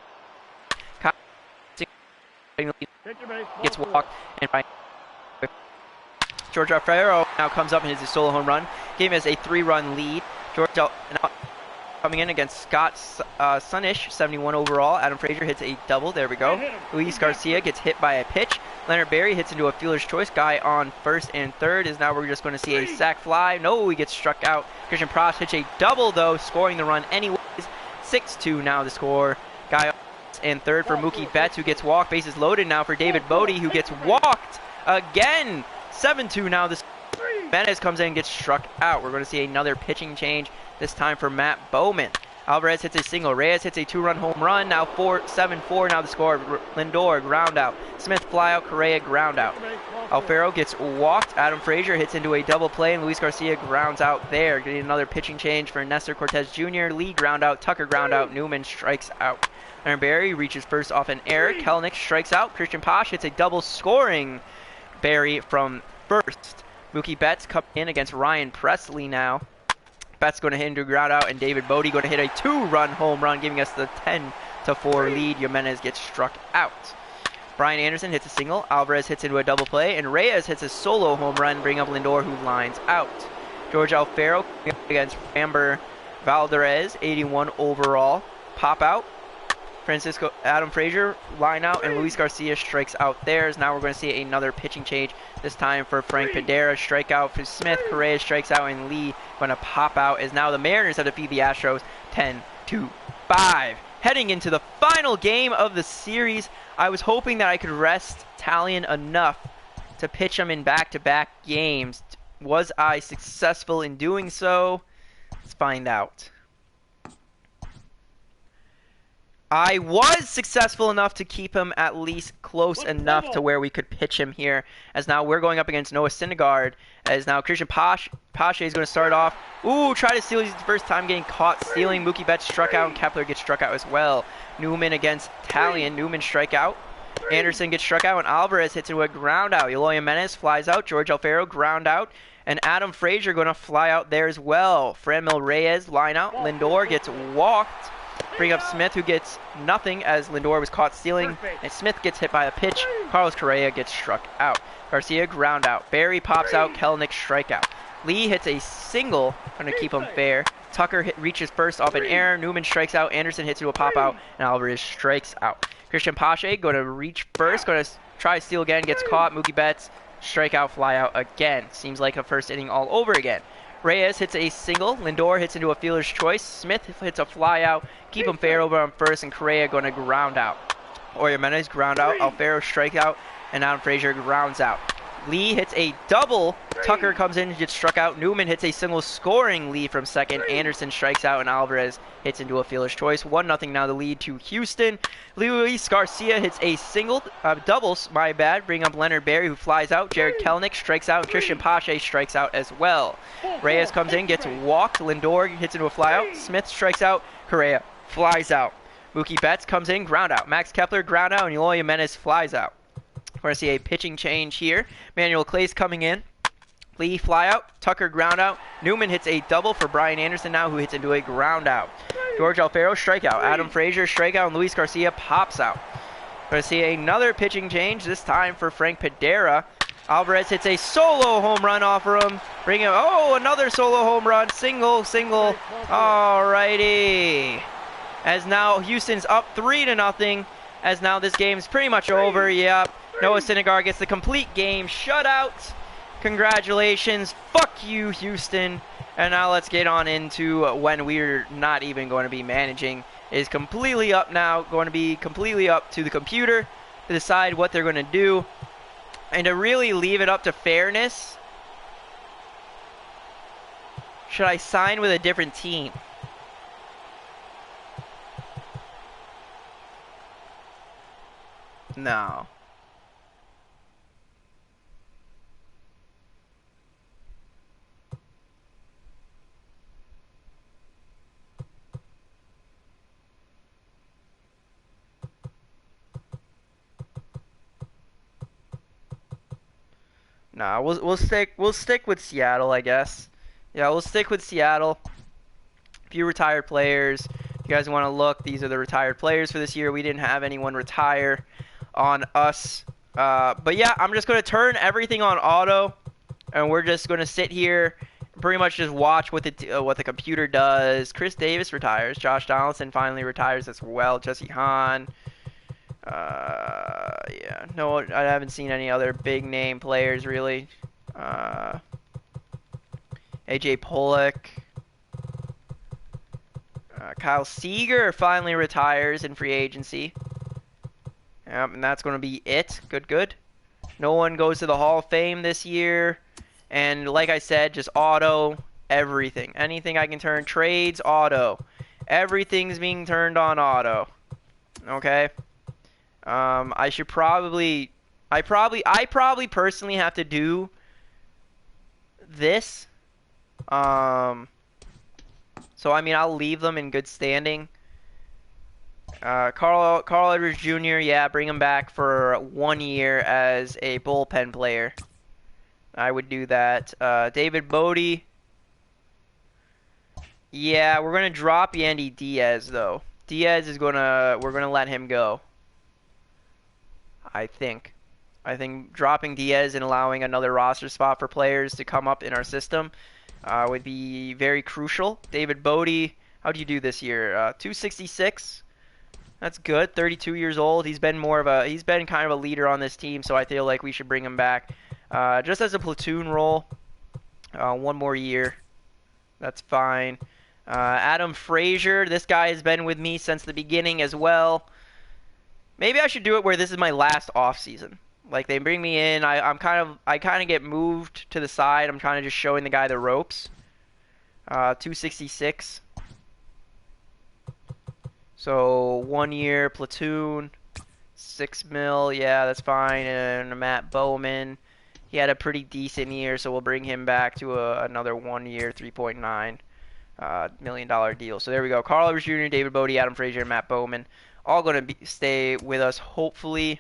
walked, and by George Alfaro now comes up and hits a solo home run. Game has a 3-run lead. George now coming in against Scott Sunish, 71 overall. Adam Frazier hits a double. There we go. Luis Garcia gets hit by a pitch. Leonard Berry hits into a fielder's choice. Guy on first and third is now we're just going to see a sac fly. No, he gets struck out. Christian Prost hits a double, though, scoring the run anyways. 6-2 now the score. Guy on first and third for Mookie Betts, who gets walked. Bases loaded now for David Bodie, who gets walked again. 7-2 now this. Jimenez comes in and gets struck out. We're going to see another pitching change, this time for Matt Bowman. Alvarez hits a single. Reyes hits a 2-run home run. Now 7-4 now the score. Lindor ground out. Smith fly out. Correa ground out. Alfaro gets walked. Adam Frazier hits into a double play, and Luis Garcia grounds out there. Getting another pitching change for Nestor Cortez Jr. Lee ground out. Tucker ground out. Newman strikes out. Leonard Berry reaches first off an error. Kelenic strikes out. Christian Pache hits a double, scoring Berry from first. Mookie Betts coming in against Ryan Presley now. Betts going to hit into a ground out, and David Bodie going to hit a 2-run home run, giving us the 10-4 lead. Jimenez gets struck out. Brian Anderson hits a single. Alvarez hits into a double play, and Reyes hits a solo home run, bringing up Lindor, who lines out. George Alfaro against Amber Valdez, 81 overall. Pop out. Adam Frazier line out, and Luis Garcia strikes out theirs. Now we're going to see another pitching change, this time for Frank Padera. Strikeout for Smith. Correa strikes out, and Lee going to pop out, as now the Mariners have defeated the Astros 10-5. Heading into the final game of the series, I was hoping that I could rest Talion enough to pitch him in back-to-back games. Was I successful in doing so? Let's find out. I was successful enough to keep him at least close enough to where we could pitch him here, as now we're going up against Noah Syndergaard, as now Christian Pache is going to start off. Ooh, try to steal. He's the first time getting caught stealing. Mookie Betts struck out, and Kepler gets struck out as well. Newman against Talion. Newman strike out. Anderson gets struck out, and Alvarez hits into a ground out. Eloy Jimenez flies out. George Alfaro ground out. And Adam Frazier going to fly out there as well. Franmil Reyes line out. Lindor gets walked. Bring up Smith, who gets nothing as Lindor was caught stealing. And Smith gets hit by a pitch. Carlos Correa gets struck out. Garcia ground out. Barry pops out. Kelenic strikeout. Lee hits a single. Going to keep him fair. Tucker reaches first off an error. Newman strikes out. Anderson hits into a pop out. And Alvarez strikes out. Christian Pache going to reach first. Going to try to steal again. Gets caught. Mookie Betts strikeout, fly out again. Seems like a first inning all over again. Reyes hits a single. Lindor hits into a fielder's choice. Smith hits a fly out. Keep him fair over on first, and Correa going to ground out. Jimenez ground out. Alfaro strikeout, and Adam Frazier grounds out. Lee hits a double. Tucker comes in and gets struck out. Newman hits a single, scoring Lee from second. Anderson strikes out, and Alvarez hits into a fielder's choice. 1-0 now the lead to Houston. Luis Garcia hits a single, doubles, my bad. Bring up Leonard Berry, who flies out. Jared Kelenic strikes out, and Christian Pache strikes out as well. Reyes comes in, gets walked. Lindor hits into a flyout. Smith strikes out. Correa flies out. Mookie Betts comes in, ground out. Max Kepler ground out, and Eloy Jimenez flies out. We're going to see a pitching change here. Manuel Clay's coming in. Lee fly out. Tucker ground out. Newman hits a double for Brian Anderson now, who hits into a ground out. George Alfaro strikeout. Adam Frazier strikeout, and Luis Garcia pops out. We're going to see another pitching change, this time for Frank Padera. Alvarez hits a solo home run off of him. Bring him. Oh, another solo home run. Single. Alrighty. As now Houston's up 3-0. As now this game's pretty much over. Yep. Noah Syndergaard gets the complete game shutout. Congratulations. Fuck you, Houston. And now let's get on into when we're not even going to be managing. It is completely up now. Going to be completely up to the computer to decide what they're going to do. And to really leave it up to fairness, should I sign with a different team? No. Nah, we'll stick with Seattle, I guess. Yeah, we'll stick with Seattle. A few retired players. If you guys want to look, these are the retired players for this year. We didn't have anyone retire on us. But yeah, I'm just going to turn everything on auto, and we're just going to sit here and pretty much just watch what the computer does. Chris Davis retires. Josh Donaldson finally retires as well. Jesse Hahn. Yeah, no, I haven't seen any other big name players really. AJ Pollock. Kyle Seager finally retires in free agency. Yep, and that's going to be it. Good. No one goes to the Hall of Fame this year. And like I said, just auto everything. Anything I can turn. Trades, auto. Everything's being turned on auto. Okay? I probably personally have to do this. So I mean, I'll leave them in good standing. Carl Edwards Jr., yeah, bring him back for 1 year as a bullpen player. I would do that. David Bodie. Yeah, we're gonna drop Yandy Diaz though. We're gonna let him go. I think dropping Diaz and allowing another roster spot for players to come up in our system would be very crucial. David Bodie, how'd you do this year? 266. That's good. 32 years old. He's been kind of a leader on this team, so I feel like we should bring him back just as a platoon role. 1 more year. That's fine. Adam Frazier, this guy has been with me since the beginning as well. Maybe I should do it where this is my last off season. Like they bring me in, I kind of get moved to the side. I'm kind of just showing the guy the ropes. 266. So 1 year platoon, 6 mil. Yeah, that's fine. And Matt Bowman, he had a pretty decent year, so we'll bring him back to another 1 year, $3.9 million deal. So there we go. Carl Edwards Jr., David Bodie, Adam Frazier, and Matt Bowman. All going to stay with us, hopefully,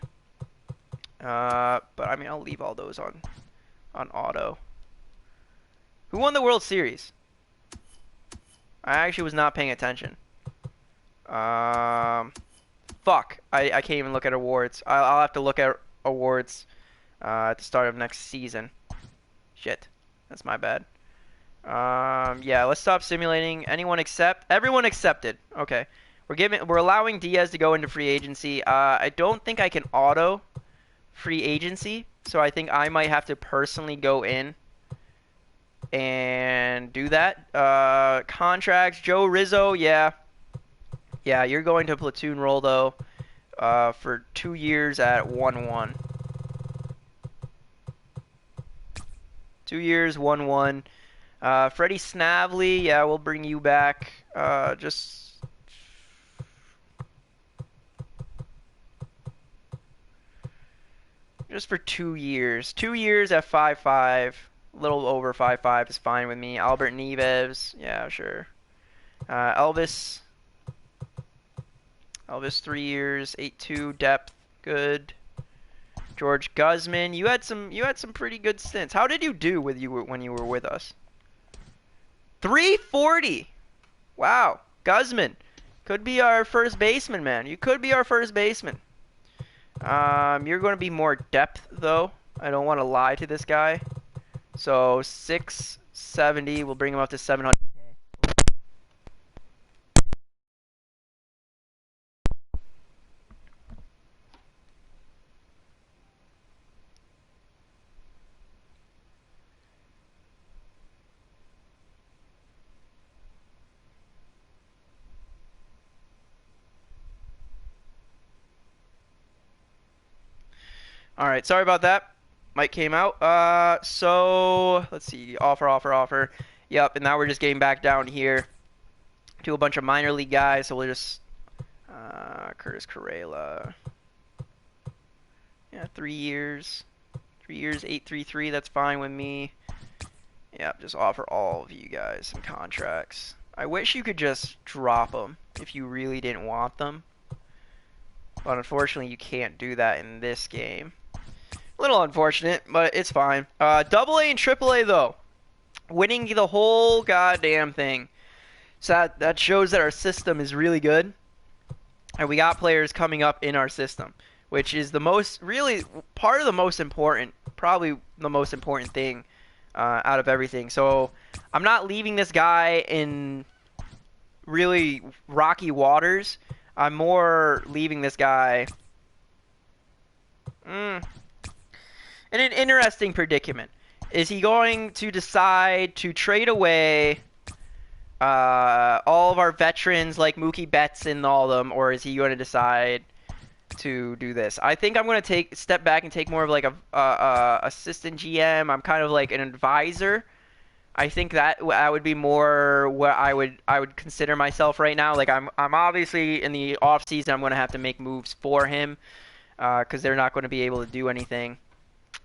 But I mean, I'll leave all those on auto. Who won the World Series? I actually was not paying attention. Fuck. I can't even look at awards. I'll have to look at awards at the start of next season. Shit. That's my bad. Yeah, let's stop simulating. Anyone accept? Everyone accepted. Okay. We're allowing Diaz to go into free agency. I don't think I can auto free agency, so I think I might have to personally go in and do that. Contracts, Joe Rizzo, yeah. Yeah, you're going to platoon role though, for 2 years at 1-1. 2 years, 1-1. Freddie Snavely, yeah, we'll bring you back. Just for 2 years. 2 years at 5-5. A little over 5-5 is fine with me. Albert Nieves, yeah, sure. Elvis, 3 years, 8-2 depth, good. George Guzman, you had some pretty good stints. How did you do when you were with us? 340. Wow, Guzman could be our first baseman, man. You could be our first baseman. You're going to be more depth though. I don't want to lie to this guy. So 670, we'll bring him up to 700. All right, sorry about that. Mike came out. So let's see. Offer. Yep, and now we're just getting back down here to a bunch of minor league guys. So we'll just Curtis Correa. Yeah, 3 years. 3 years, 833. That's fine with me. Yep, just offer all of you guys some contracts. I wish you could just drop them if you really didn't want them. But unfortunately, you can't do that in this game. A little unfortunate, but it's fine. Double A and Triple A though, winning the whole goddamn thing. So that shows that our system is really good, and we got players coming up in our system, which is the most really part of the most important, probably the most important thing out of everything. So I'm not leaving this guy in really rocky waters. I'm more leaving this guy in an interesting predicament. Is he going to decide to trade away all of our veterans like Mookie Betts and all of them, or is he going to decide to do this? I think I'm going to step back and take more of like a assistant GM. I'm kind of like an advisor. I think that would be more what I would consider myself right now. Like I'm obviously in the off season. I'm going to have to make moves for him because they're not going to be able to do anything.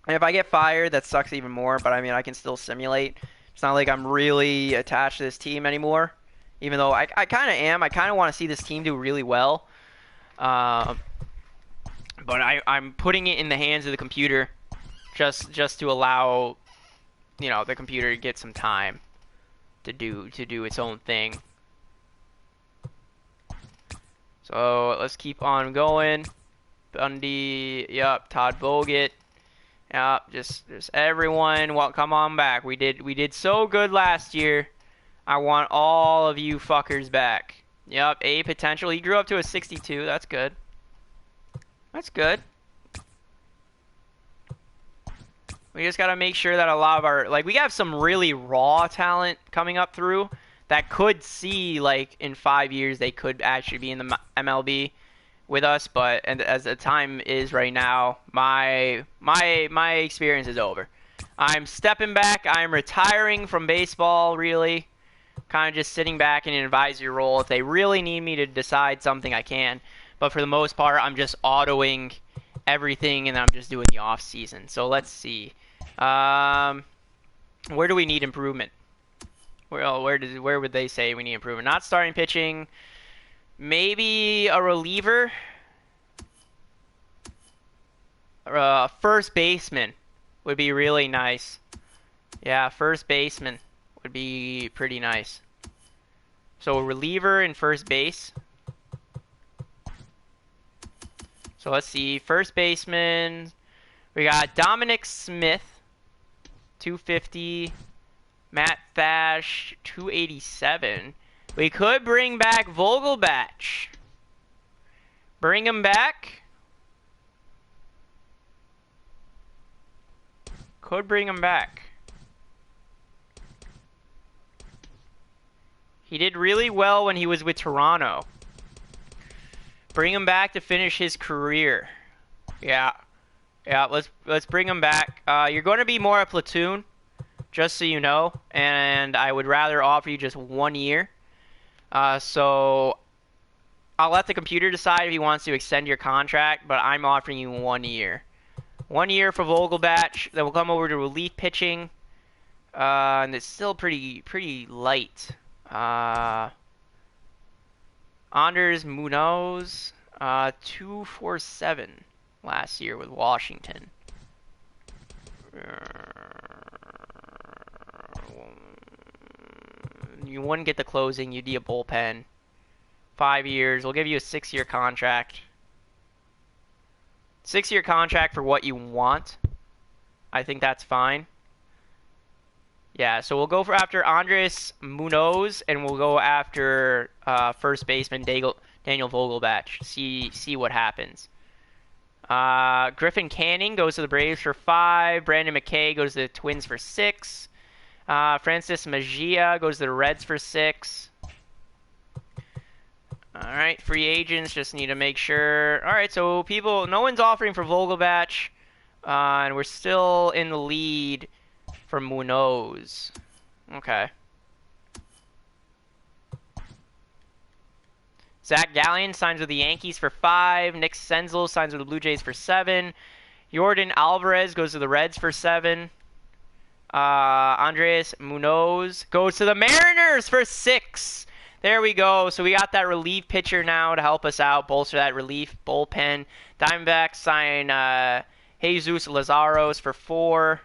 And if I get fired, that sucks even more, but I mean, I can still simulate. It's not like I'm really attached to this team anymore, even though I kind of am. I kind of want to see this team do really well. But I'm putting it in the hands of the computer just to allow, the computer to get some time to do its own thing. So let's keep on going. Bundy, yep, Todd Bogut. Yeah, just everyone, come on back. We did so good last year. I want all of you fuckers back. Yep, A potential. He grew up to a 62. That's good. That's good. We just gotta make sure that a lot of our we have some really raw talent coming up through that could see in 5 years they could actually be in the MLB with us, but as the time is right now, my experience is over. I'm stepping back. I'm retiring from baseball, really. Kind of just sitting back in an advisory role. If they really need me to decide something, I can. But for the most part, I'm just autoing everything, and I'm just doing the off season. So let's see. Where do we need improvement? Where would they say we need improvement? Not starting pitching. Maybe a reliever. First baseman would be really nice. Yeah, first baseman would be pretty nice. So a reliever in first base. So let's see. First baseman. We got Dominic Smith, 250. Matt Thash, 287. We could bring back Vogelbach. Bring him back. Could bring him back. He did really well when he was with Toronto. Bring him back to finish his career. Yeah. Yeah, let's bring him back. You're going to be more a platoon, just so you know, and I would rather offer you just 1 year. So I'll let the computer decide if he wants to extend your contract, but I'm offering you 1 year. 1 year for Vogelbach. Then we'll come over to relief pitching, and it's still pretty light. Anders Munoz, 247 last year with Washington. You wouldn't get the closing. You'd be a bullpen. 5 years. We'll give you a 6-year contract. 6-year contract for what you want. I think that's fine. Yeah, so we'll go after Andres Munoz, and we'll go after first baseman Daniel Vogelbach. See what happens. Griffin Canning goes to the Braves for 5. Brandon McKay goes to the Twins for 6. Francis Mejia goes to the Reds for 6. All right, free agents, just need to make sure. All right, so people, no one's offering for Vogelbach, and we're still in the lead for Munoz. Okay. Zach Gallen signs with the Yankees for 5. Nick Senzel signs with the Blue Jays for 7. Jordan Alvarez goes to the Reds for 7. Andres Munoz goes to the Mariners for 6. There we go. So we got that relief pitcher now to help us out, bolster that relief bullpen. Diamondbacks sign Jesus Lazaros for 4.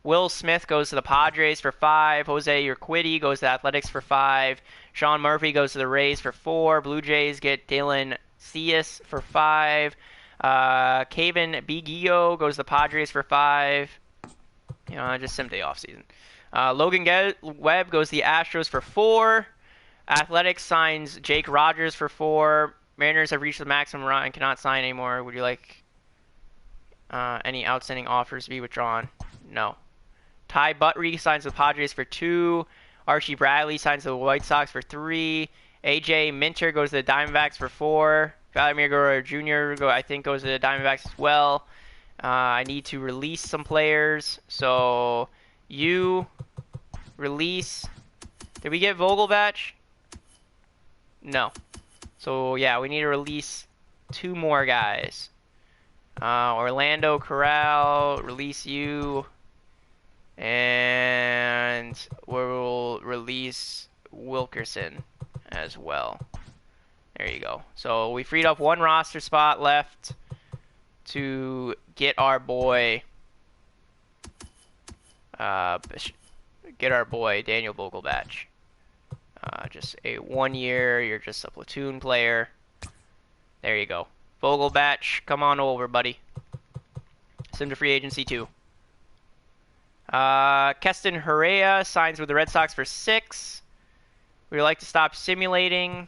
Will Smith goes to the Padres for 5. Jose Urquidy goes to the Athletics for 5. Sean Murphy goes to the Rays for 4. Blue Jays get Dylan Cease for 5. Kevin Biggio goes to the Padres for 5. You know, just simply offseason. Logan Webb goes to the Astros for 4. Athletics signs Jake Rogers for 4. Mariners have reached the maximum run and cannot sign anymore. Would you like any outstanding offers to be withdrawn? No. Ty Buttrey signs with Padres for 2. Archie Bradley signs with the White Sox for 3. AJ Minter goes to the Diamondbacks for 4. Vladimir Guerrero Jr. I think goes to the Diamondbacks as well. I need to release some players. So you release. Did we get Vogelbach? No. So yeah, we need to release 2 more guys. Orlando Corral, release you. And we'll release Wilkerson as well. There you go. So we freed up 1 roster spot left to get our boy Daniel Vogelbach. Just a 1 year, you're just a platoon player. There you go. Vogelbach, come on over, buddy. Send to free agency too. Keston Herrera signs with the Red Sox for 6. Would you like to stop simulating?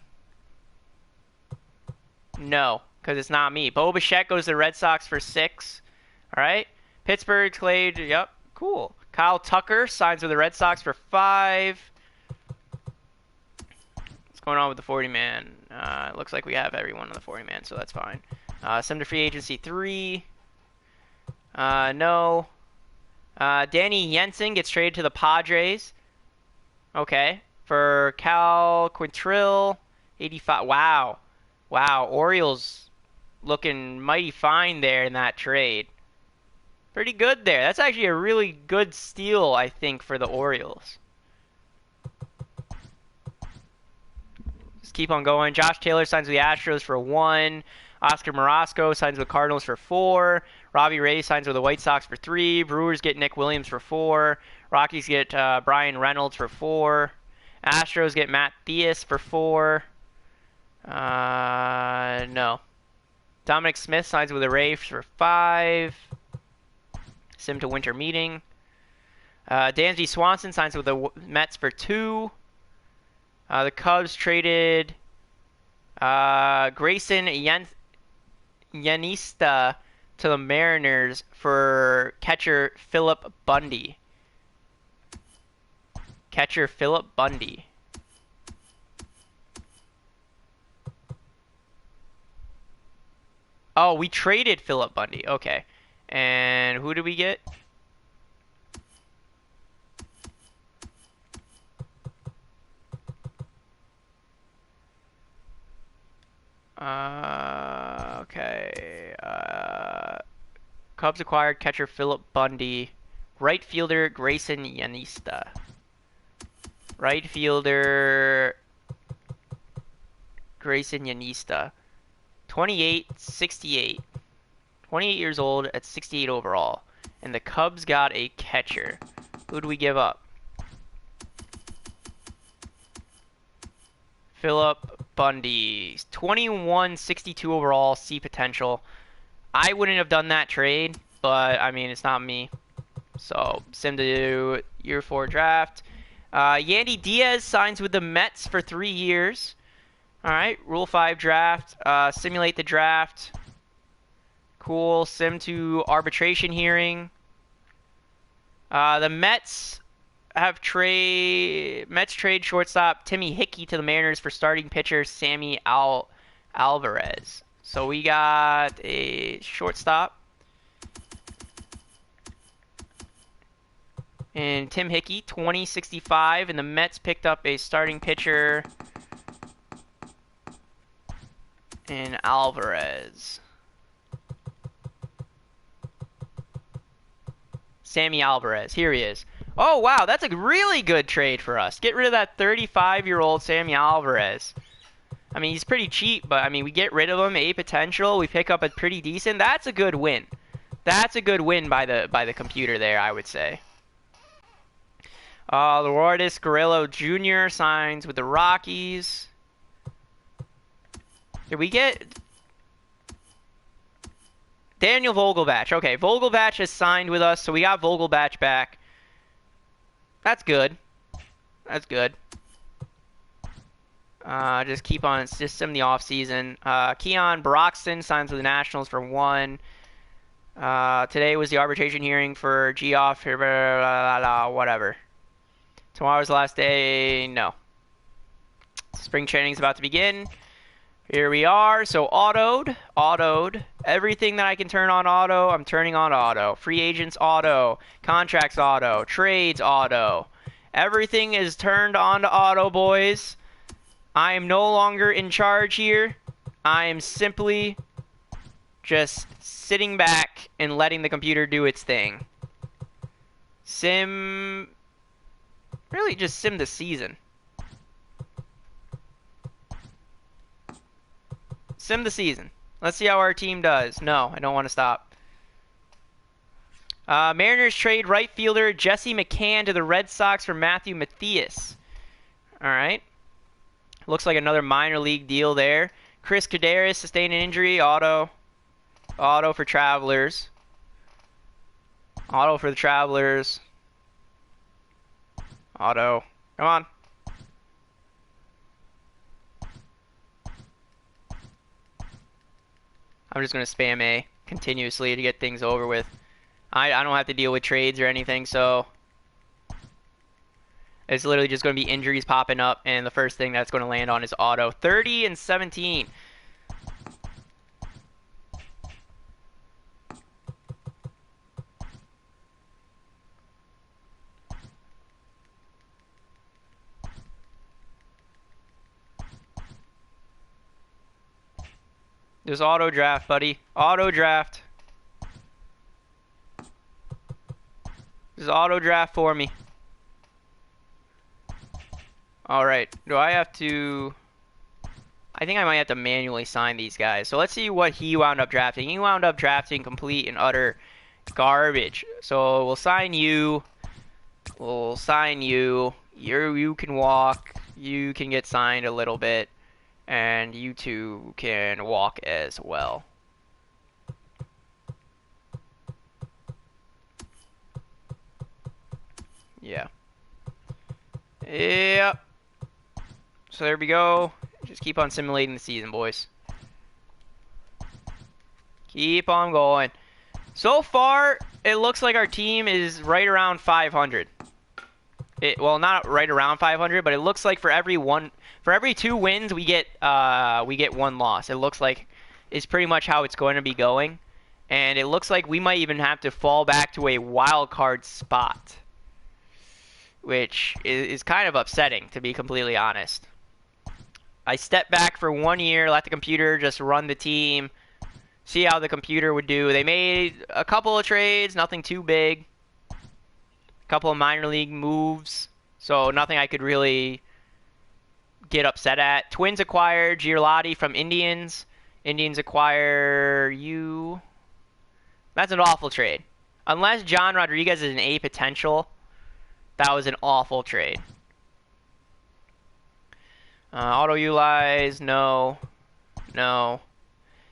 No, because it's not me. Bo Bichette goes to the Red Sox for 6. All right. Pittsburgh played. Yep. Cool. Kyle Tucker signs with the Red Sox for 5. What's going on with the 40-man? It looks like we have everyone on the 40-man, so that's fine. Send to free agency 3. No. Danny Jensen gets traded to the Padres. Okay. For Cal Quintrill, 85. Wow. Wow. Orioles looking mighty fine there in that trade. Pretty good there. That's actually a really good steal, I think, for the Orioles. Just keep on going. Josh Taylor signs with the Astros for 1. Oscar Morosco signs with Cardinals for 4. Robbie Ray signs with the White Sox for 3. Brewers get Nick Williams for 4. Rockies get Brian Reynolds for 4. Astros get Matt Theus for 4. No. Dominic Smith signs with the Rays for 5. Sim to winter meeting. Dansby Swanson signs with the Mets for 2. The Cubs traded Grayson Yanista to the Mariners for catcher Philip Bundy. Catcher Philip Bundy. Oh, we traded Philip Bundy. Okay. And who did we get? Okay. Cubs acquired catcher Philip Bundy. Right fielder Grayson Yanista. Right fielder Grayson Yanista. 28, 68. 28 years old at 68 overall. And the Cubs got a catcher. Who do we give up? Philip Bundy. 21, 62 overall. C potential. I wouldn't have done that trade, but I mean, it's not me. So, sim to year 4 draft. Yandy Diaz signs with the Mets for 3 years. Alright, Rule 5 draft. Simulate the draft. Cool. Sim to arbitration hearing. The Mets trade shortstop Timmy Hickey to the Mariners for starting pitcher Sammy Alvarez. So we got a shortstop and Tim Hickey, 2065, and the Mets picked up a starting pitcher in Alvarez. Sammy Alvarez. Here he is. Oh, wow. That's a really good trade for us. Get rid of that 35-year-old Sammy Alvarez. I mean, he's pretty cheap, but, I mean, we get rid of him. A potential. We pick up a pretty decent. That's a good win. That's a good win by the computer there, I would say. Lourdes Guerrero Jr. signs with the Rockies. Did we get Daniel Vogelbach? Okay, Vogelbach has signed with us, so we got Vogelbach back. That's good. That's good. Just keep on, just sim the offseason. Keon Broxton signs with the Nationals for 1. Today was the arbitration hearing for Geoff, whatever. Tomorrow's the last day. No. Spring training's about to begin. Here we are. So autoed. Everything that I can turn on auto, I'm turning on auto. Free agents auto. Contracts auto. Trades auto. Everything is turned on to auto, boys. I am no longer in charge here. I am simply just sitting back and letting the computer do its thing. Really just sim the season. Sim the season. Let's see how our team does. No, I don't want to stop. Mariners trade right fielder Jesse McCann to the Red Sox for Matthew Mathias. All right. Looks like another minor league deal there. Chris Caderas sustained an injury. Auto for Travelers. Auto for the Travelers. Auto. Come on. I'm just going to spam A continuously to get things over with. I don't have to deal with trades or anything, so it's literally just going to be injuries popping up, and the first thing that's going to land on is auto. 30 and 17. Just auto draft, buddy. Auto draft. Just auto draft for me. Alright. Do I have to... I think I might have to manually sign these guys. So let's see what he wound up drafting. He wound up drafting complete and utter garbage. So we'll sign you. We'll sign you. You can walk. You can get signed a little bit. And you two can walk as well. Yeah. Yep. So there we go. Just keep on simulating the season, boys. Keep on going. So far, it looks like our team is right around 500. Well, not right around 500, but it looks like for every 2 wins, we get 1 loss. It looks like it's pretty much how it's going to be going, and it looks like we might even have to fall back to a wild card spot, which is kind of upsetting, to be completely honest. I stepped back for 1 year, let the computer just run the team, see how the computer would do. They made a couple of trades, nothing too big. Couple of minor league moves, so nothing I could really get upset at. Twins acquire Giarlotti from Indians. Indians acquire you. That's an awful trade. Unless John Rodriguez is an A potential, that was an awful trade. Auto utilize, no.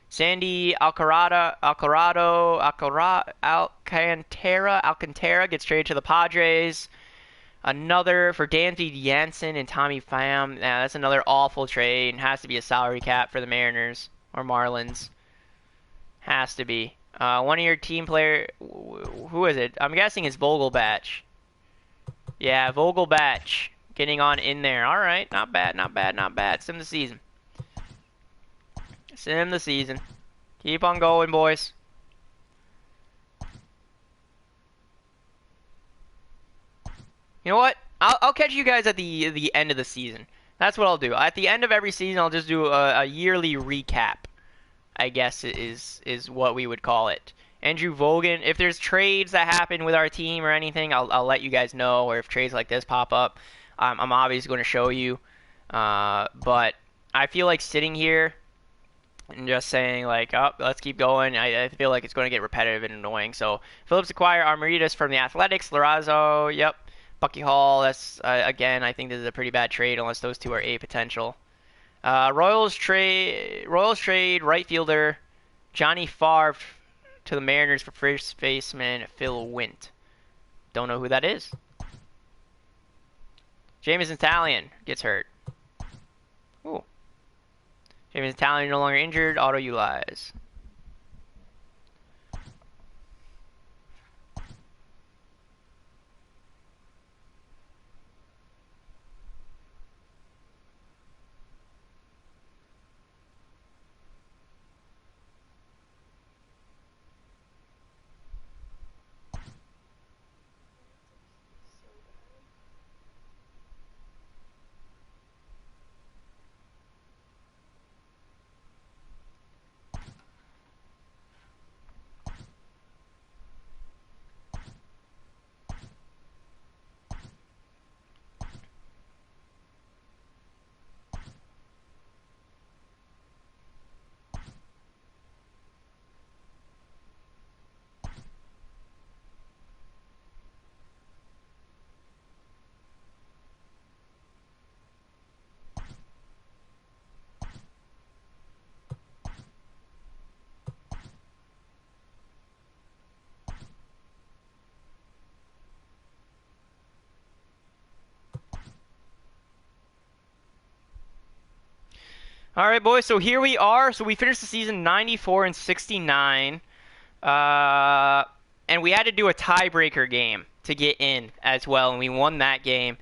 Sandy Alcantara gets traded to the Padres. Another for Dansby Jansen and Tommy Pham. Yeah, that's another awful trade. It has to be a salary cap for the Mariners or Marlins. Has to be. One of your team player, who is it? I'm guessing it's Vogelbach. Yeah, Vogelbach getting on in there. All right, not bad. Sim the season. Keep on going, boys. You know what? I'll catch you guys at the end of the season. That's what I'll do. At the end of every season, I'll just do a yearly recap. I guess is what we would call it. Andrew Vogan. If there's trades that happen with our team or anything, I'll let you guys know. Or if trades like this pop up, I'm obviously going to show you. But I feel like sitting here and just saying like, oh, let's keep going. I feel like it's going to get repetitive and annoying. So Phillips acquire Armoritas from the Athletics. Larazzo, yep. Bucky Hall. That's again. I think this is a pretty bad trade unless those two are A potential. Royals trade right fielder Johnny Favre to the Mariners for first baseman Phil Wint. Don't know who that is. Jameson Italian gets hurt. Ooh. Jameson Italian no longer injured. Auto utilize. All right, boys. So here we are. So we finished the season 94 and 69, and we had to do a tiebreaker game to get in as well, and we won that game.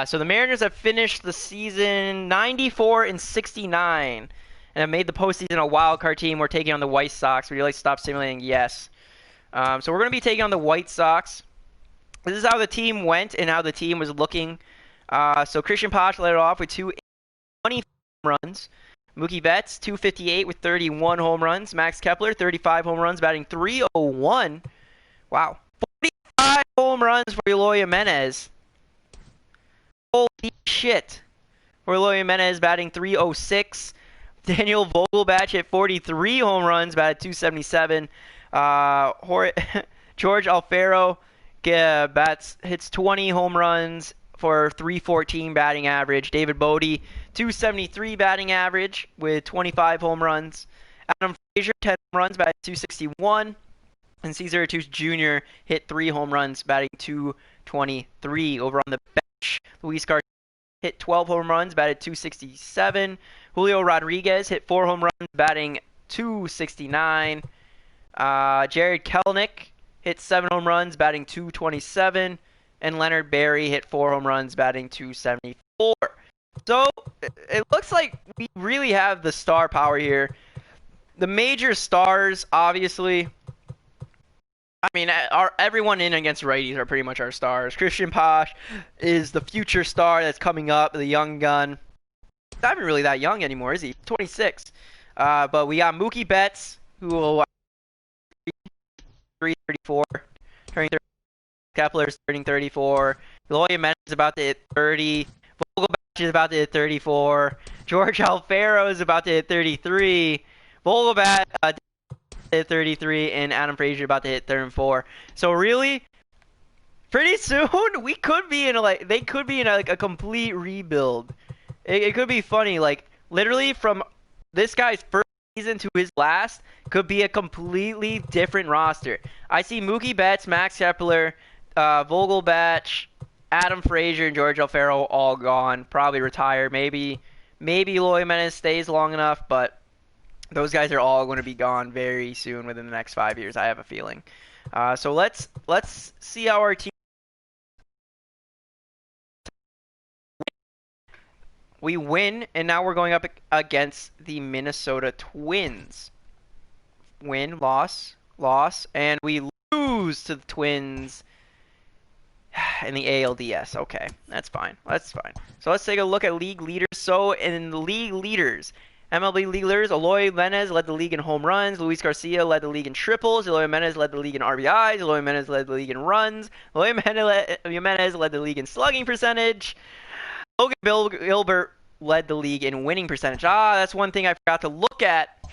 So the Mariners have finished the season 94 and 69, and have made the postseason a wild card team. We're taking on the White Sox. Would you like to stop simulating? Yes. So we're going to be taking on the White Sox. This is how the team went and how the team was looking. So Christian Pach led it off with 220 runs. Mookie Betts, 258 with 31 home runs. Max Kepler, 35 home runs, batting .301. Wow. 45 home runs for Eloy Jimenez. Holy shit. For Eloy Jimenez, batting .306. Daniel Vogelbach hit 43 home runs, batted 277. George Alfaro hits 20 home runs for 314 batting average. David Bodie, 273 batting average with 25 home runs. Adam Frazier, 10 home runs, batted 261. And Cesar Artus Jr. hit 3 home runs, batting 223. Over on the bench, Luis Garcia hit 12 home runs, batted 267. Julio Rodriguez hit 4 home runs, batting 269. Jared Kelenic hit 7 home runs, batting 227. And Leonard Berry hit 4 home runs, batting 274. So it looks like we really have the star power here. The major stars, obviously. I mean, everyone in against righties are pretty much our stars. Christian Posh is the future star that's coming up, the young gun. He's not even really that young anymore, is he? 26. But we got Mookie Betts, who will 34, turning 30. Kepler's turning 34. Eloy Jimenez is about to hit 30. Vogelbach is about to hit 34. George Alfaro is about to hit 33. Vogelbach hit 33, and Adam Frazier about to hit 34. So really, pretty soon we could be in they could be in a complete rebuild. It could be funny, like literally from this guy's first season to his last could be a completely different roster. I see Mookie Betts, Max Kepler, Vogelbach, Adam Frazier, and George Alfaro all gone, probably retired. Maybe Eloy Jimenez stays long enough, but those guys are all going to be gone very soon within the next 5 years, I have a feeling. So let's see how our team. We win, and now we're going up against the Minnesota Twins. Win, loss, and we lose to the Twins in the ALDS. Okay, that's fine. So let's take a look at league leaders. So in the league leaders, MLB league leaders, Eloy Jimenez led the league in home runs. Luis Garcia led the league in triples. Eloy Jimenez led the league in RBIs. Eloy Jimenez led the league in runs. Eloy Jimenez led the league in slugging percentage. Logan Gilbert led the league in winning percentage. That's one thing I forgot to look at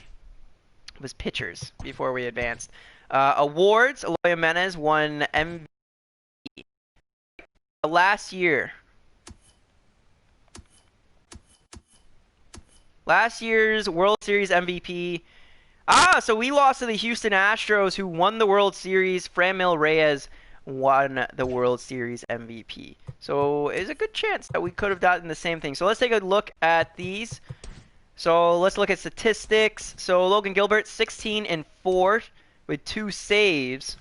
was pitchers before we advanced. Awards, Eloy Jimenez won MVP last year. Last year's World Series MVP. So we lost to the Houston Astros, who won the World Series. Franmil Reyes won the World Series MVP. So there's a good chance that we could have gotten the same thing. So let's take a look at these. So let's look at statistics. So Logan Gilbert, 16-4 with 2 saves,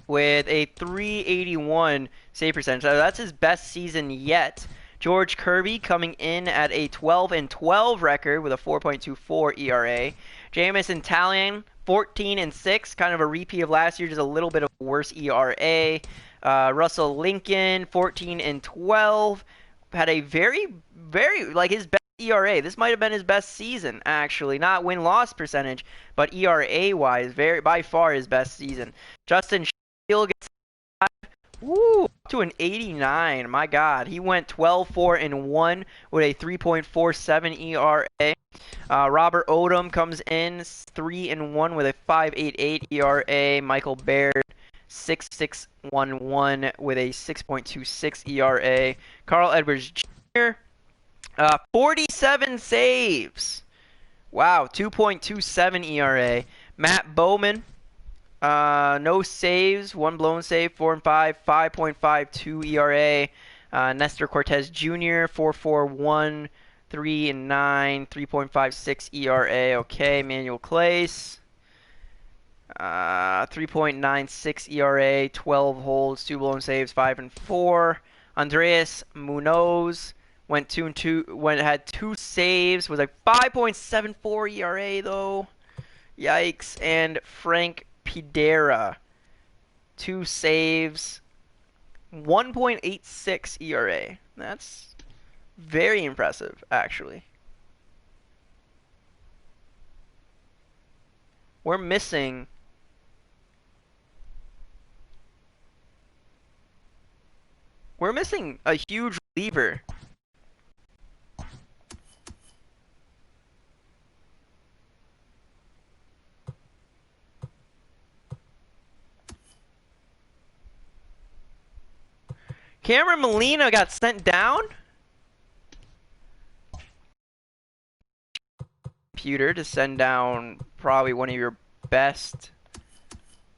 with a 381 save percentage. So that's his best season yet. George Kirby coming in at a 12-12 record with a 4.24 ERA. Jamison Talian, 14-6, kind of a repeat of last year, just a little bit of a worse ERA. Russell Lincoln, 14-12, had a very, like his best ERA. This might have been his best season, actually. Not win-loss percentage, but ERA-wise, by far his best season. Justin Steele gets to an 89. My God, he went 12-4-1 with a 3.47 ERA. Robert Odom comes in 3-1 with a 5.88 ERA. Michael Baird 6.611 with a 6.26 ERA. Carl Edwards Jr. 47 saves. Wow, 2.27 ERA. Matt Bowman. No saves, 1 blown save, 4-5, 5.52 ERA. Nestor Cortez Jr., 4.41, 3-9, 3.56 ERA. Okay, Manuel Clace, 3.96 ERA, 12 holds, 2 blown saves, 5-4. Andreas Munoz went 2-2, had 2 saves, was a 5.74 ERA though. Yikes. And Frank Pidera, 2 saves, 1.86 ERA. That's very impressive, actually. We're missing a huge reliever. Cameron Molina got sent down. Computer to send down probably one of your best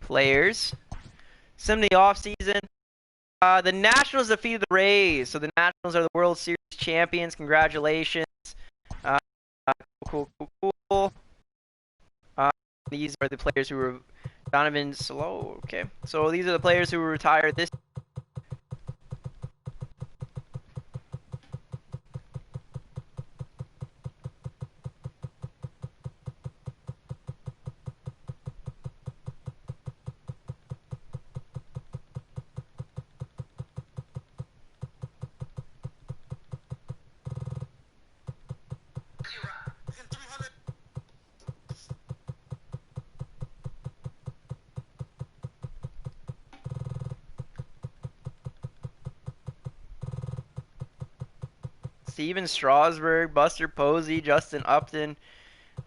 players. Some of the offseason. The Nationals defeated the Rays, so the Nationals are the World Series champions. Congratulations. Uh, cool. These are the players who were Donovan Slow. Okay, so these are the players who were retired this. Steven Strasburg, Buster Posey, Justin Upton.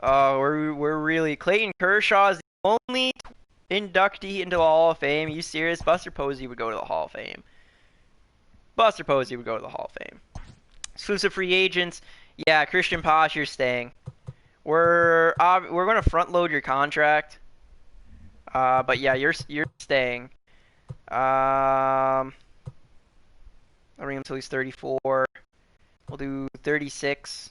We're really Clayton Kershaw is the only inductee into the Hall of Fame. Are you serious? Buster Posey would go to the Hall of Fame. Buster Posey would go to the Hall of Fame. Exclusive free agents. Yeah, Christian Posh, you're staying. We're gonna front load your contract. But yeah, you're staying. I'll bring him until he's 34. We'll do 36.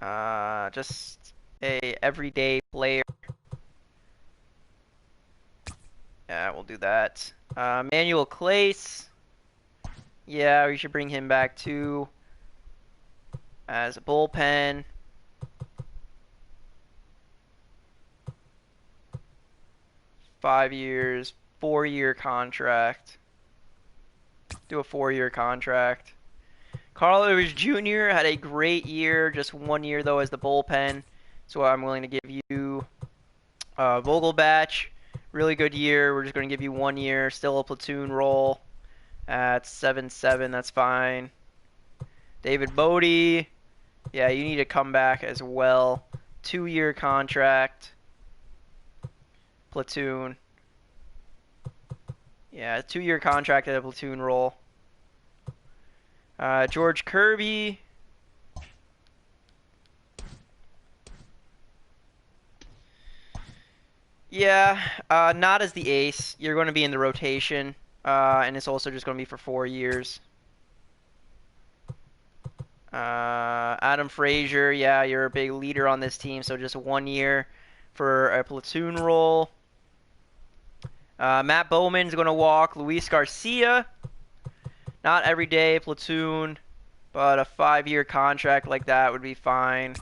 Just a everyday player. Yeah, we'll do that. Manuel Clace. Yeah, we should bring him back too. As a bullpen. Five years, 4-year contract. Do a 4-year contract. Carl Edwards Jr. had a great year, just 1 year though as the bullpen. So I'm willing to give you Vogelbach. Really good year. We're just going to give you 1 year. Still a platoon role at 7-7. That's fine. David Bodie. Yeah, you need to come back as well. 2-year contract. Platoon. Yeah, 2-year contract at a platoon role. George Kirby. Yeah, not as the ace. You're going to be in the rotation, and it's also just going to be for 4 years. Adam Frazier, yeah, you're a big leader on this team, so just 1 year for a platoon role. Matt Bowman's going to walk. Luis Garcia, not every day platoon, but a 5-year contract like that would be fine.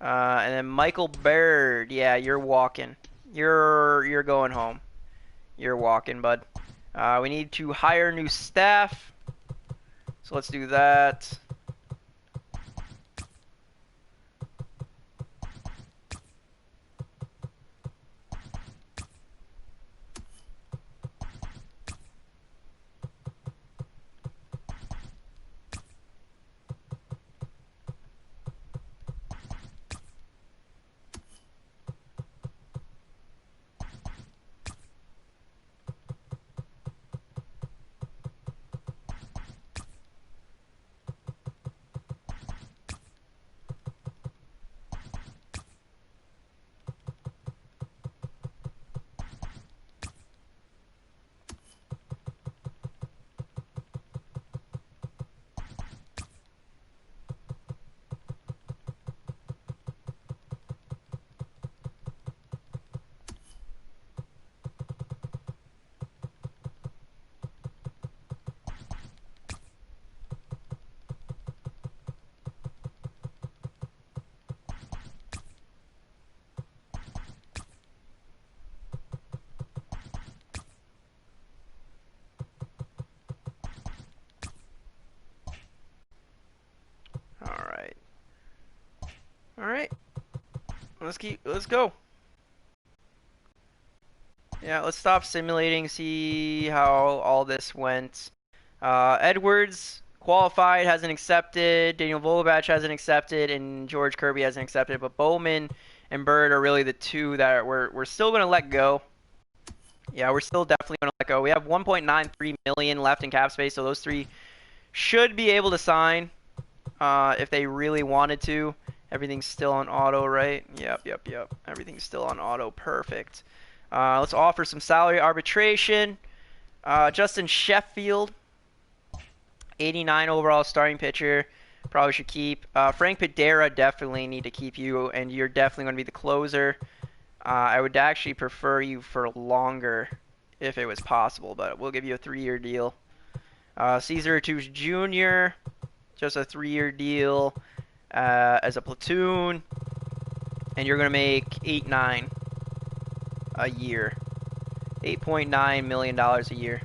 And then Michael Baird, yeah, you're walking. You're going home. You're walking, bud. We need to hire new staff. So let's do that. All right. Let's go. Yeah, let's stop simulating, see how all this went. Edwards qualified, hasn't accepted. Daniel Vogelbach hasn't accepted, and George Kirby hasn't accepted. But Bowman and Bird are really the two that we're still going to let go. Yeah, we're still definitely going to let go. We have 1.93 million left in cap space, so those three should be able to sign if they really wanted to. Everything's still on auto, right? Yep. Everything's still on auto. Perfect. Let's offer some salary arbitration. Justin Sheffield, 89 overall starting pitcher. Probably should keep. Frank Padera, definitely need to keep you, and you're definitely going to be the closer. I would actually prefer you for longer if it was possible, but we'll give you a 3-year deal. Cesar Tuce Jr., just a 3-year deal as a platoon, and you're going to make 8.9 a year. $8.9 million a year.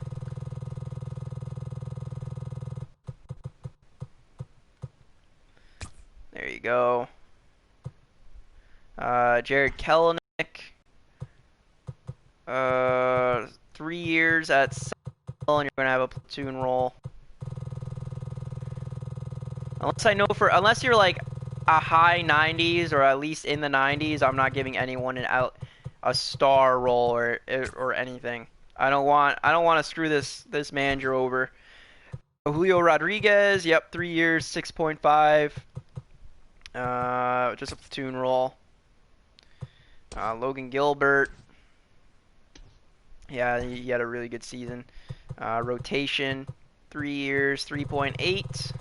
There you go. Jared Kelenic, 3 years at Sale, and you're going to have a platoon role. Unless you're like a high 90s or at least in the 90s, I'm not giving anyone a star role or anything. I don't want to screw this manager over. Julio Rodriguez, yep, 3 years, 6.5. Just a platoon role. Logan Gilbert, yeah, he had a really good season. Rotation, 3 years, 3.8.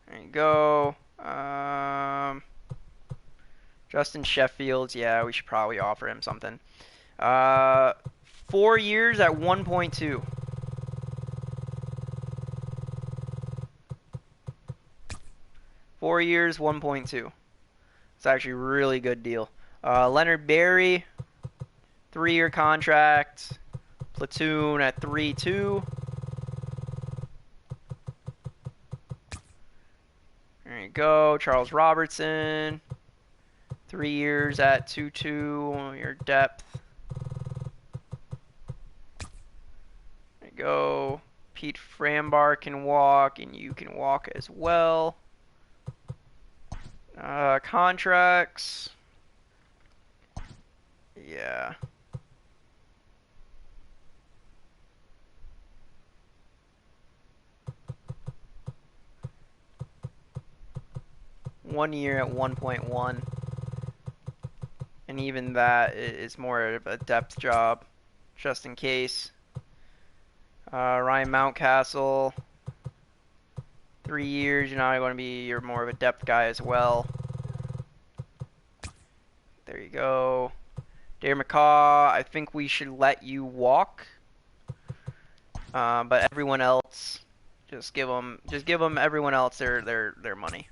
There you go. Justin Sheffield, yeah, we should probably offer him something. 4 years at 1.2. 4 years, 1.2. It's actually a really good deal. Leonard Berry, 3-year contract. Platoon at 3.2. There you go. Charles Robertson, 3 years at 2.2. Your depth. There you go. Pete Frambar can walk, and you can walk as well. Contracts. Yeah. One year at 1.1. And even that is more of a depth job, just in case. Ryan Mountcastle, 3 years. You're more of a depth guy as well. There you go. Dare McCaw, I think we should let you walk. But everyone else, just give them everyone else their money.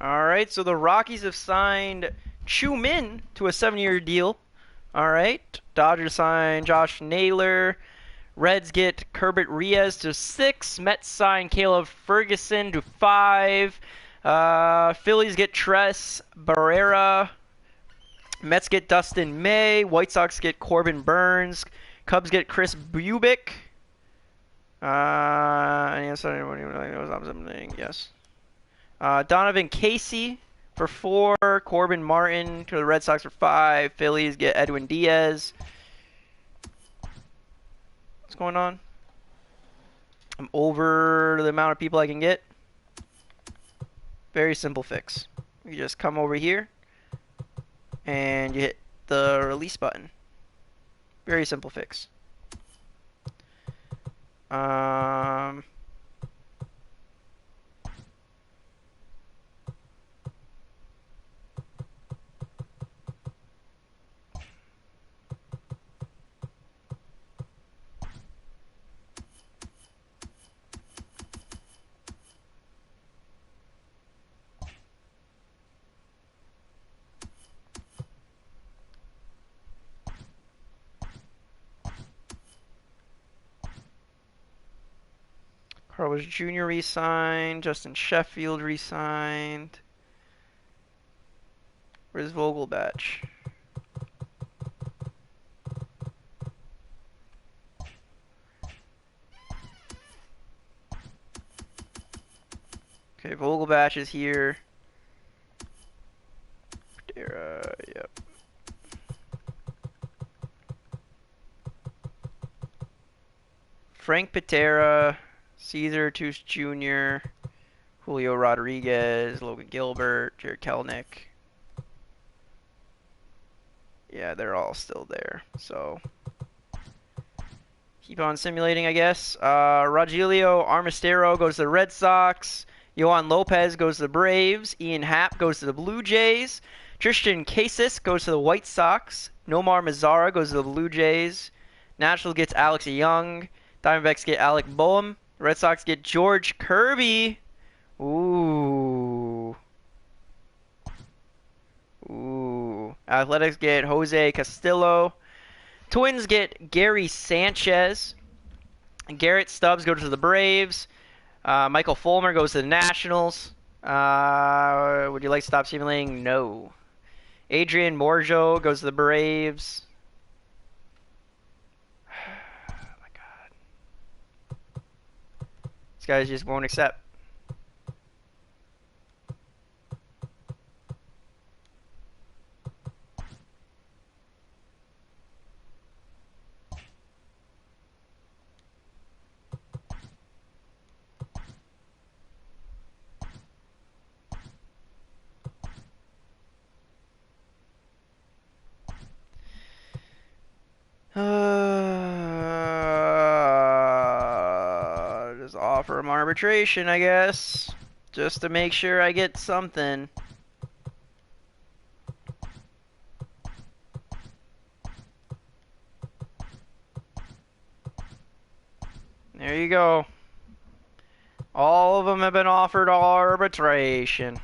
All right, so the Rockies have signed Chu Min to a 7-year deal. All right, Dodgers signed Josh Naylor. Reds get Kerbert Reyes to 6. Mets sign Caleb Ferguson to 5. Phillies get Tres Barrera. Mets get Dustin May. White Sox get Corbin Burns. Cubs get Chris Bubic. Yes. Donovan Casey for 4. Corbin Martin to the Red Sox for 5. Phillies get Edwin Diaz. What's going on? I'm over the amount of people I can get. Very simple fix. You just come over here and you hit the release button. Very simple fix. Carlos Jr. re-signed. Justin Sheffield re-signed. Where's Vogelbach? Okay, Vogelbach is here. Yep. Frank Patera, Cesar Tuce Jr., Julio Rodriguez, Logan Gilbert, Jared Kelenic. Yeah, they're all still there. So keep on simulating, I guess. Rogelio Armistero goes to the Red Sox. Yohan Lopez goes to the Braves. Ian Happ goes to the Blue Jays. Tristan Casas goes to the White Sox. Nomar Mazara goes to the Blue Jays. Nationals gets Alex Young. Diamondbacks get Alec Boehm. Red Sox get George Kirby. Ooh. Ooh. Athletics get Jose Castillo. Twins get Gary Sanchez. Garrett Stubbs goes to the Braves. Michael Fulmer goes to the Nationals. Would you like to stop simulating? No. Adrian Morjo goes to the Braves. Oh my God. These guys just won't accept. Just offer him arbitration, I guess. Just to make sure I get something. There you go. All of them have been offered arbitration.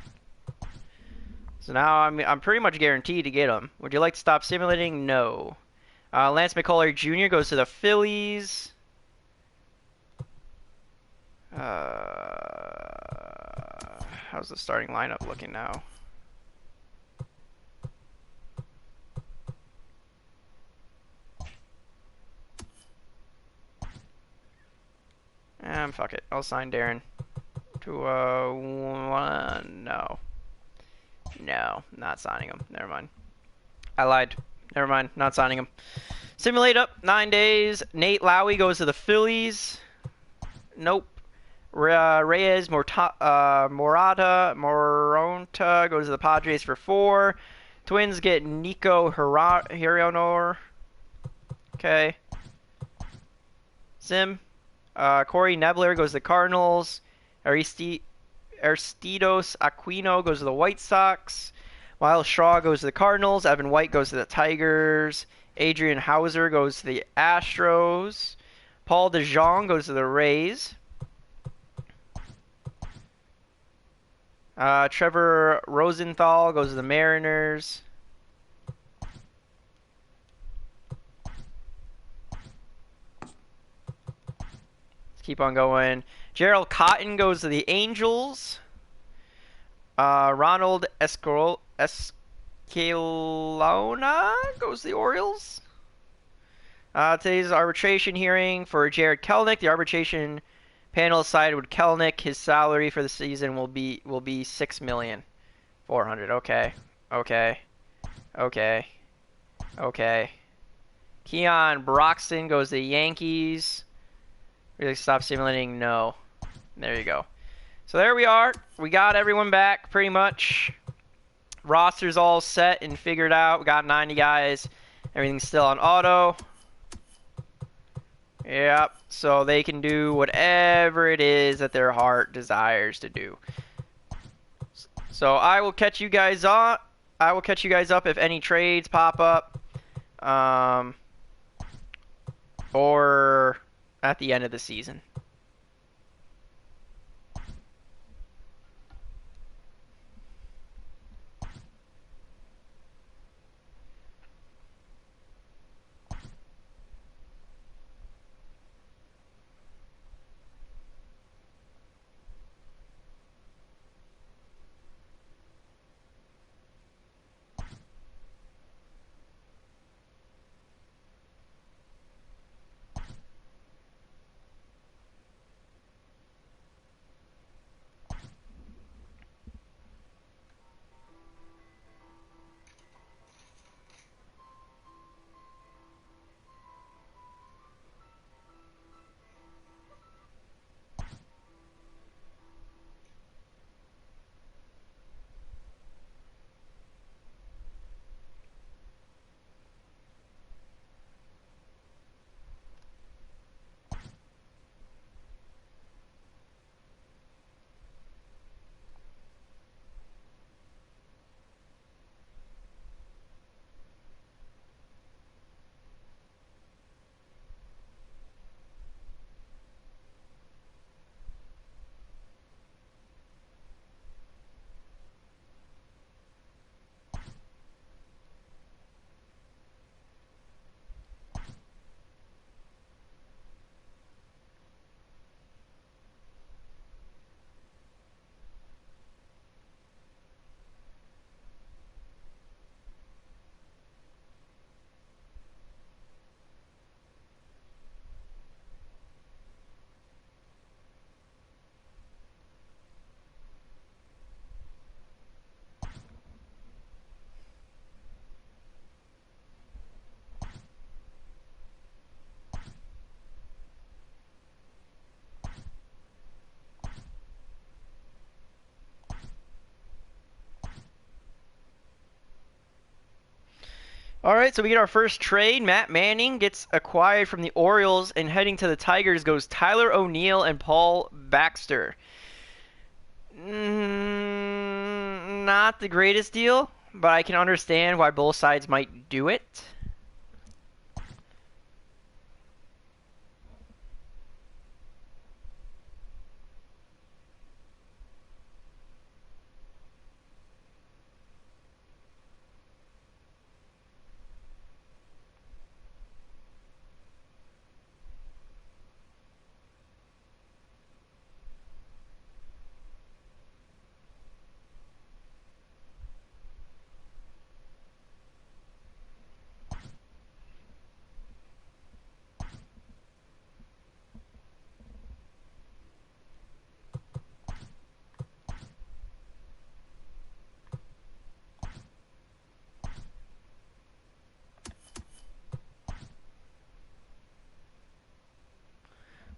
So now I'm pretty much guaranteed to get them. Would you like to stop simulating? No. Lance McCullers Jr. goes to the Phillies. How's the starting lineup looking now? Fuck it. I'll sign Darren to one. No. No, not signing him. Never mind. I lied. Never mind. Not signing him. Simulate up. 9 days. Nate Lowy goes to the Phillies. Nope. Reyes Moronta goes to the Padres for 4. Twins get Nico Hirionor. Okay. Corey Nebler goes to the Cardinals. Aristides Aquino goes to the White Sox. Miles Straw goes to the Cardinals. Evan White goes to the Tigers. Adrian Hauser goes to the Astros. Paul DeJong goes to the Rays. Trevor Rosenthal goes to the Mariners. Let's keep on going. Gerald Cotton goes to the Angels. Ronald Escalona goes to the Orioles. Today's arbitration hearing for Jared Kelenic. The arbitration panel decided with Kelenic, his salary for the season will be $6,400,000. Okay, okay, okay, okay. Keon Broxton goes to the Yankees. Really stop simulating? No. There you go. So there we are. We got everyone back pretty much. Roster's all set and figured out. We got 90 guys. Everything's still on auto. Yep. So they can do whatever it is that their heart desires to do. So I will catch you guys up. I will catch you guys up if any trades pop up. Or at the end of the season. All right, so we get our first trade. Matt Manning gets acquired from the Orioles, and heading to the Tigers goes Tyler O'Neill and Paul Baxter. Not the greatest deal, but I can understand why both sides might do it.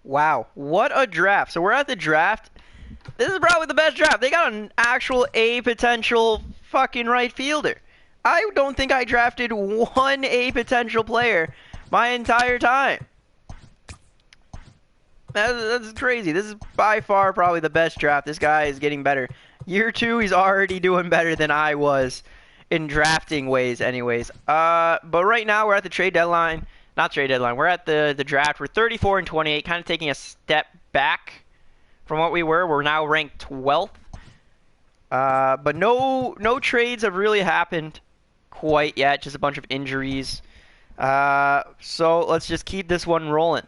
Wow, what a draft. So we're at the draft. This is probably the best draft. They got an actual A potential fucking right fielder. I don't think I drafted one A potential player my entire time. That's crazy. This is by far probably the best draft. This guy is getting better. Year 2, he's already doing better than I was in drafting ways anyways. But right now we're at the trade deadline. Not trade deadline. We're at the draft. We're 34 and 28, kind of taking a step back from what we were. We're now ranked 12th. But no trades have really happened quite yet. Just a bunch of injuries. So let's just keep this one rolling.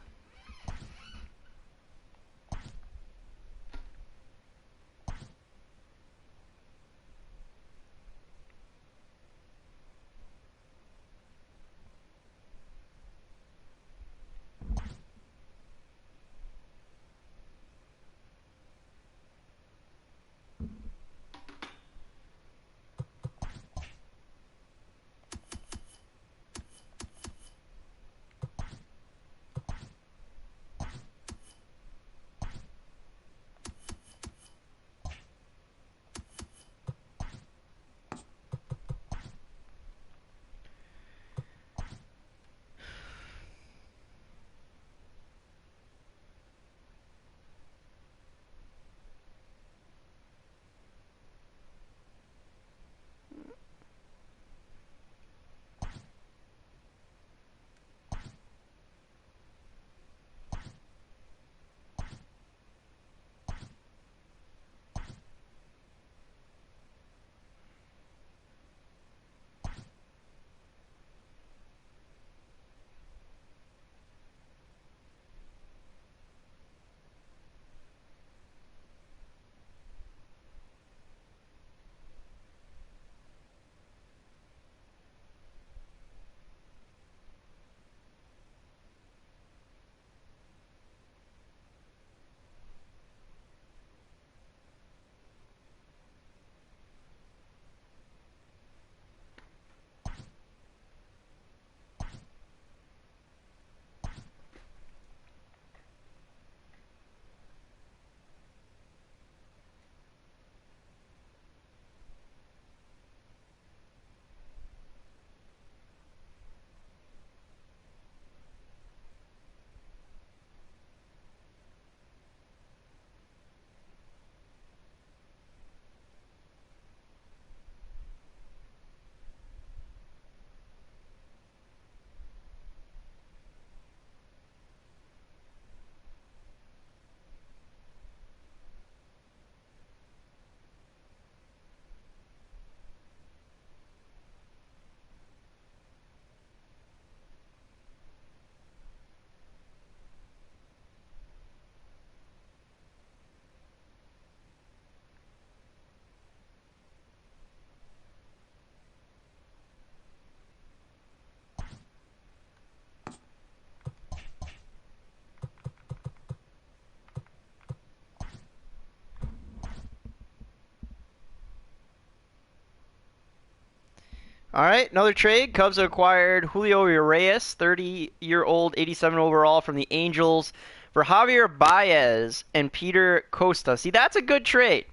All right, another trade. Cubs acquired Julio Urias, 30-year-old, 87 overall from the Angels, for Javier Baez and Peter Costa. See, that's a good trade.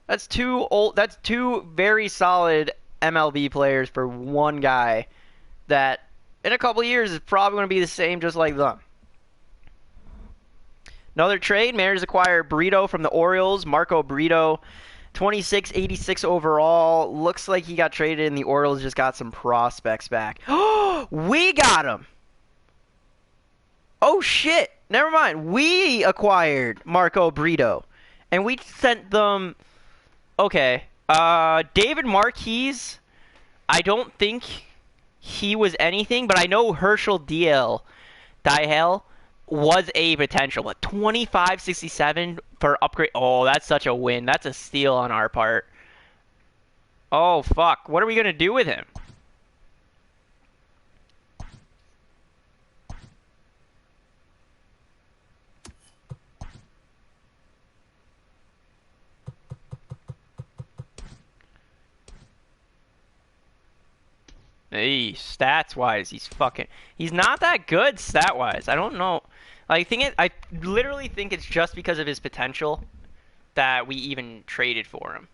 That's two old. That's two very solid MLB players for one guy that, in a couple years, is probably going to be the same, just like them. Another trade. Mariners acquire Brito from the Orioles. Marco Brito, 26, 86 overall. Looks like he got traded and the Orioles just got some prospects back. Oh, we got him. Oh, shit. Never mind. We acquired Marco Brito. And we sent them... Okay. David Marquez, I don't think he was anything, but I know Herschel Diel was a potential, but 25.67 for upgrade. Oh, that's such a win. That's a steal on our part. Oh, fuck. What are we going to do with him? Hey, stats-wise, he's not that good stat-wise. I don't know. I literally think it's just because of his potential that we even traded for him.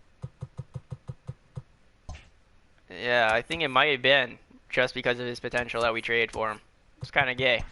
Yeah, I think it might have been just because of his potential that we traded for him. It's kind of gay.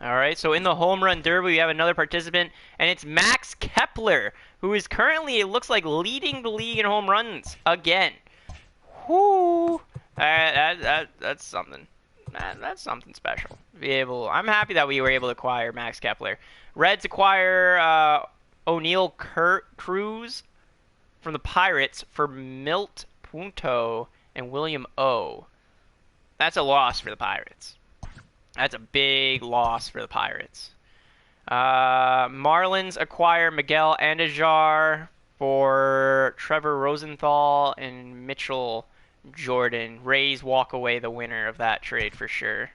All right, so in the home run derby, we have another participant, and it's Max Kepler, who is currently, it looks like, leading the league in home runs again. Whoo! That's something. That's something special. I'm happy that we were able to acquire Max Kepler. Reds acquire O'Neill Cruz from the Pirates for Milt Punto and William O. That's a loss for the Pirates. That's a big loss for the Pirates. Marlins acquire Miguel Andujar for Trevor Rosenthal and Mitchell Jordan. Rays walk away the winner of that trade for sure.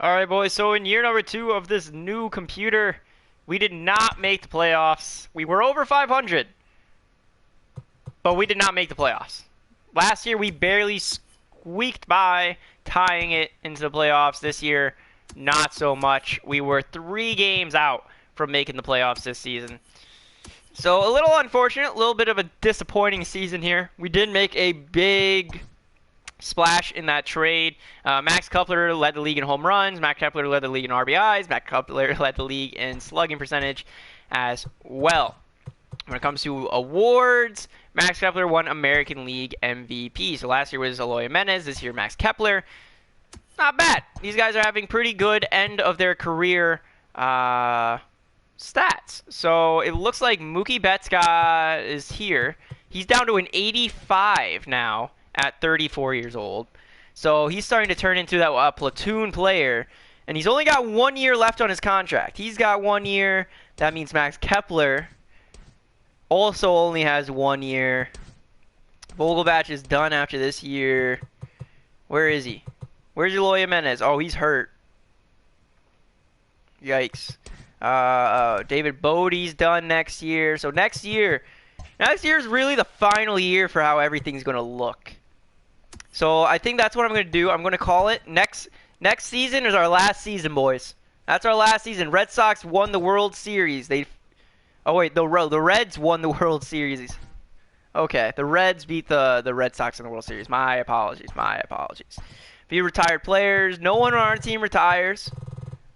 All right, boys. So in year number 2 of this new computer, we did not make the playoffs. We were over 500, but we did not make the playoffs. Last year, we barely squeaked by, tying it into the playoffs. This year, not so much. We were 3 games out from making the playoffs this season. So a little unfortunate, a little bit of a disappointing season here. We did make a big splash in that trade. Max Kepler led the league in home runs. Max Kepler led the league in RBIs. Max Kepler led the league in slugging percentage as well. When it comes to awards, Max Kepler won American League MVP. So last year was Eloy Jimenez. This year, Max Kepler. Not bad. These guys are having pretty good end of their career stats. So it looks like Mookie Betts is here. He's down to an 85 now at 34 years old. So he's starting to turn into that platoon player. And he's only got 1 year left on his contract. He's got 1 year. That means Max Kepler also only has 1 year. Vogelbach is done after this year. Where is he? Where's Eloy Jimenez? Oh, he's hurt. Yikes. David Bodie's done next year. So next year is really the final year for how everything's going to look. So I think that's what I'm going to do. I'm going to call it. Next season is our last season, boys. That's our last season. Red Sox won the World Series. Oh, wait. The Reds won the World Series. Okay. The Reds beat the Red Sox in the World Series. My apologies. Few retired players. No one on our team retires.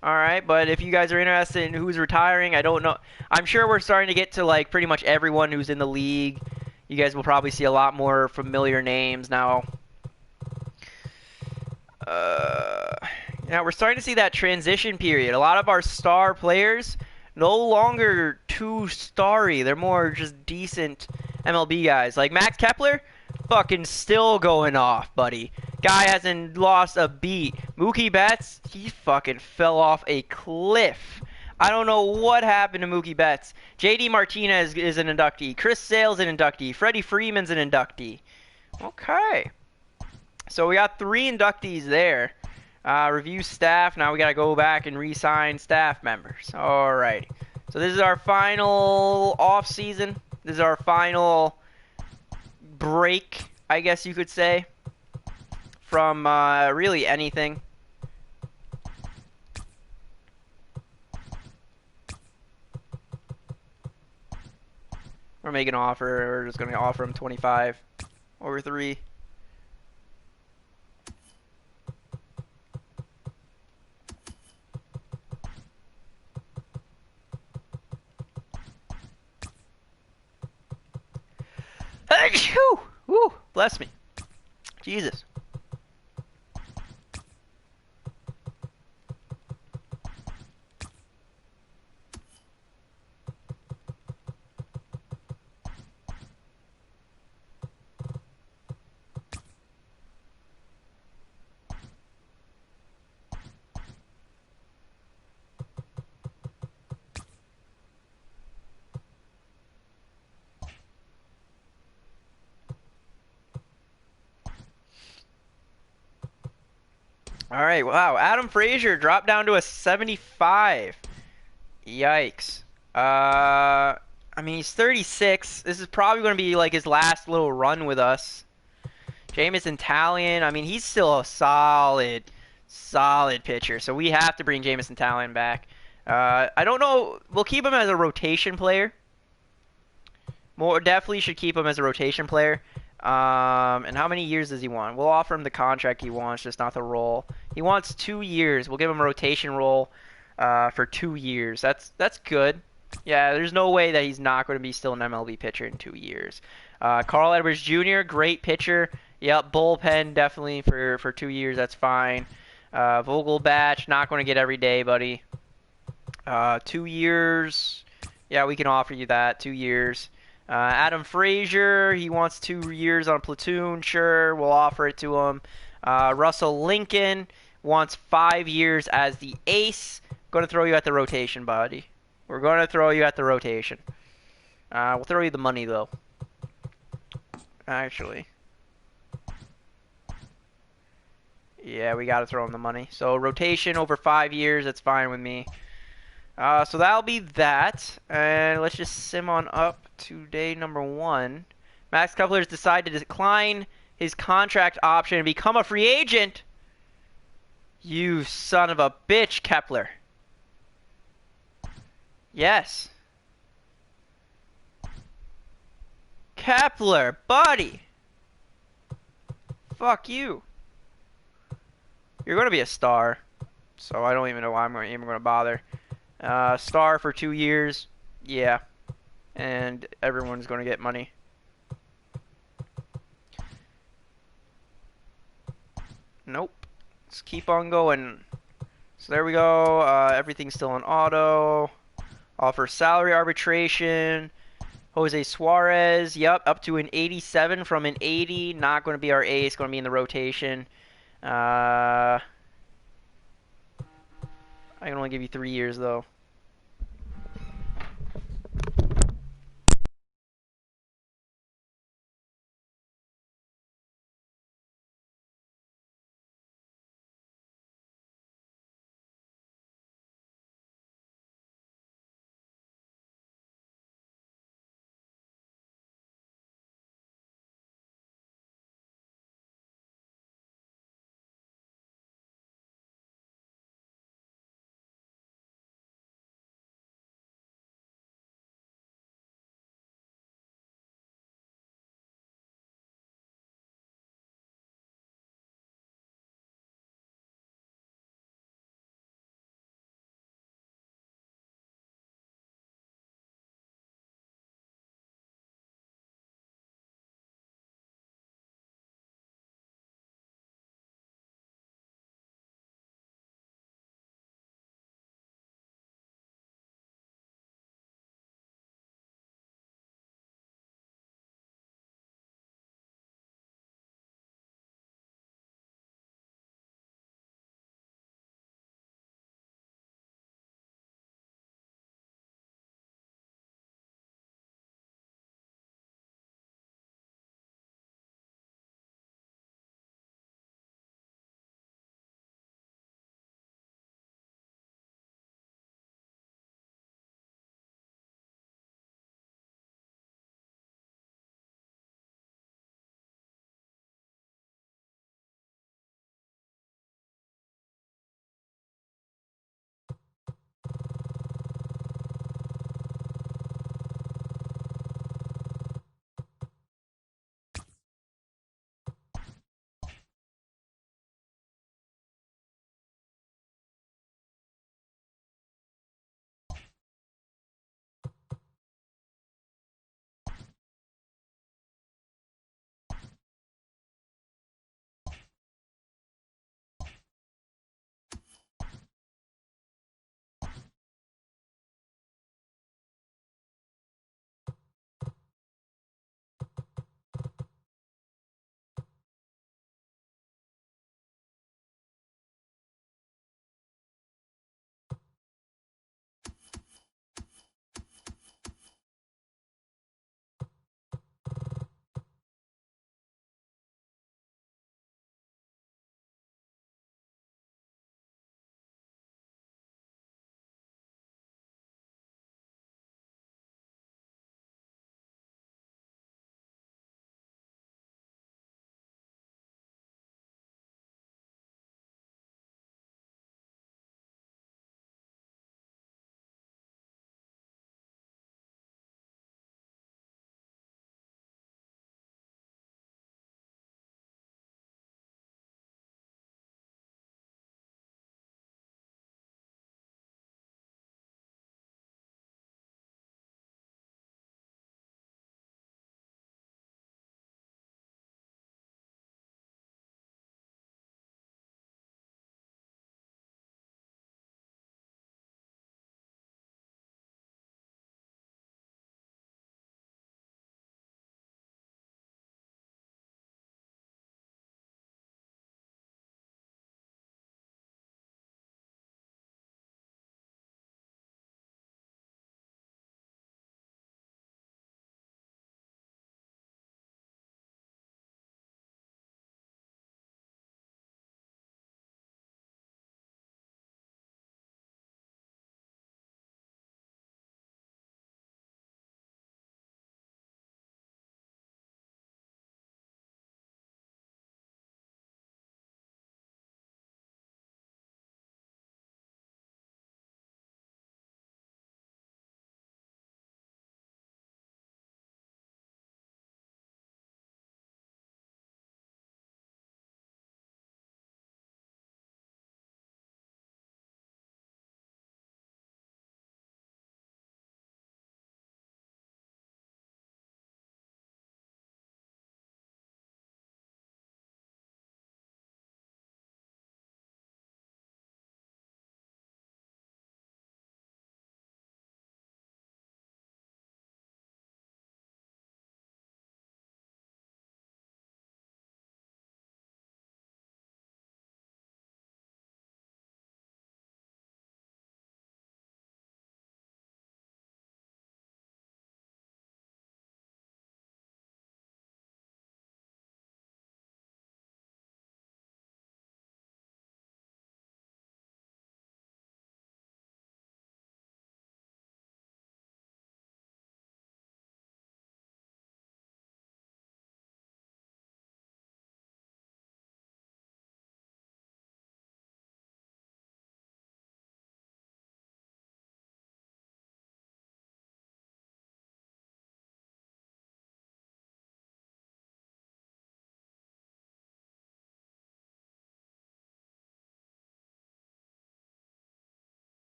All right, but if you guys are interested in who's retiring, I don't know. I'm sure we're starting to get to like pretty much everyone who's in the league. You guys will probably see a lot more familiar names now. We're starting to see that transition period. A lot of our star players no longer too starry. They're more just decent MLB guys. Like Max Kepler, fucking still going off, buddy. Guy hasn't lost a beat. Mookie Betts, he fucking fell off a cliff. I don't know what happened to Mookie Betts. JD Martinez is an inductee. Chris Sale's an inductee. Freddie Freeman's an inductee. Okay. So we got 3 inductees there. Review staff. Now we got to go back and re-sign staff members. Alrighty. So this is our final off season. This is our final break, I guess you could say, from really anything. We're making an offer. We're just going to offer him 25 over 3. Woo, bless me. Jesus. All right, wow. Adam Frazier dropped down to a 75. Yikes. I mean, he's 36. This is probably going to be like his last little run with us. Jameson Taillon, I mean, he's still a solid pitcher. So we have to bring Jameson Taillon back. I don't know. We'll keep him as a rotation player. Definitely should keep him as a rotation player. And how many years does he want? We'll offer him the contract he wants, just not the role. He wants 2 years. We'll give him a rotation role for 2 years. That's good. Yeah, there's no way that he's not going to be still an MLB pitcher in 2 years. Carl Edwards Jr., great pitcher. Yep, bullpen definitely for 2 years. That's fine. Vogelbach, not going to get every day, buddy. 2 years. Yeah, we can offer you that. 2 years. Adam Frazier, he wants 2 years on platoon. Sure, we'll offer it to him. Russell Lincoln wants 5 years as the ace. Going to throw you at the rotation, buddy. We're going to throw you at the rotation. We'll throw you the money, though. Actually. Yeah, we got to throw him the money. So rotation over 5 years, that's fine with me. So that'll be that. And let's just sim on up to day number 1. Max Kepler's decided to decline his contract option and become a free agent. You son of a bitch, Kepler. Yes. Kepler, buddy. Fuck you. You're going to be a star. So I don't even know why I'm even going to bother. Star for 2 years. Yeah. And everyone's going to get money. Nope. Let's keep on going. So there we go. Everything's still on auto. Offer salary arbitration. Jose Suarez. Yep, up to an 87 from an 80. Not going to be our ace. Going to be in the rotation. I can only give you 3 years, though.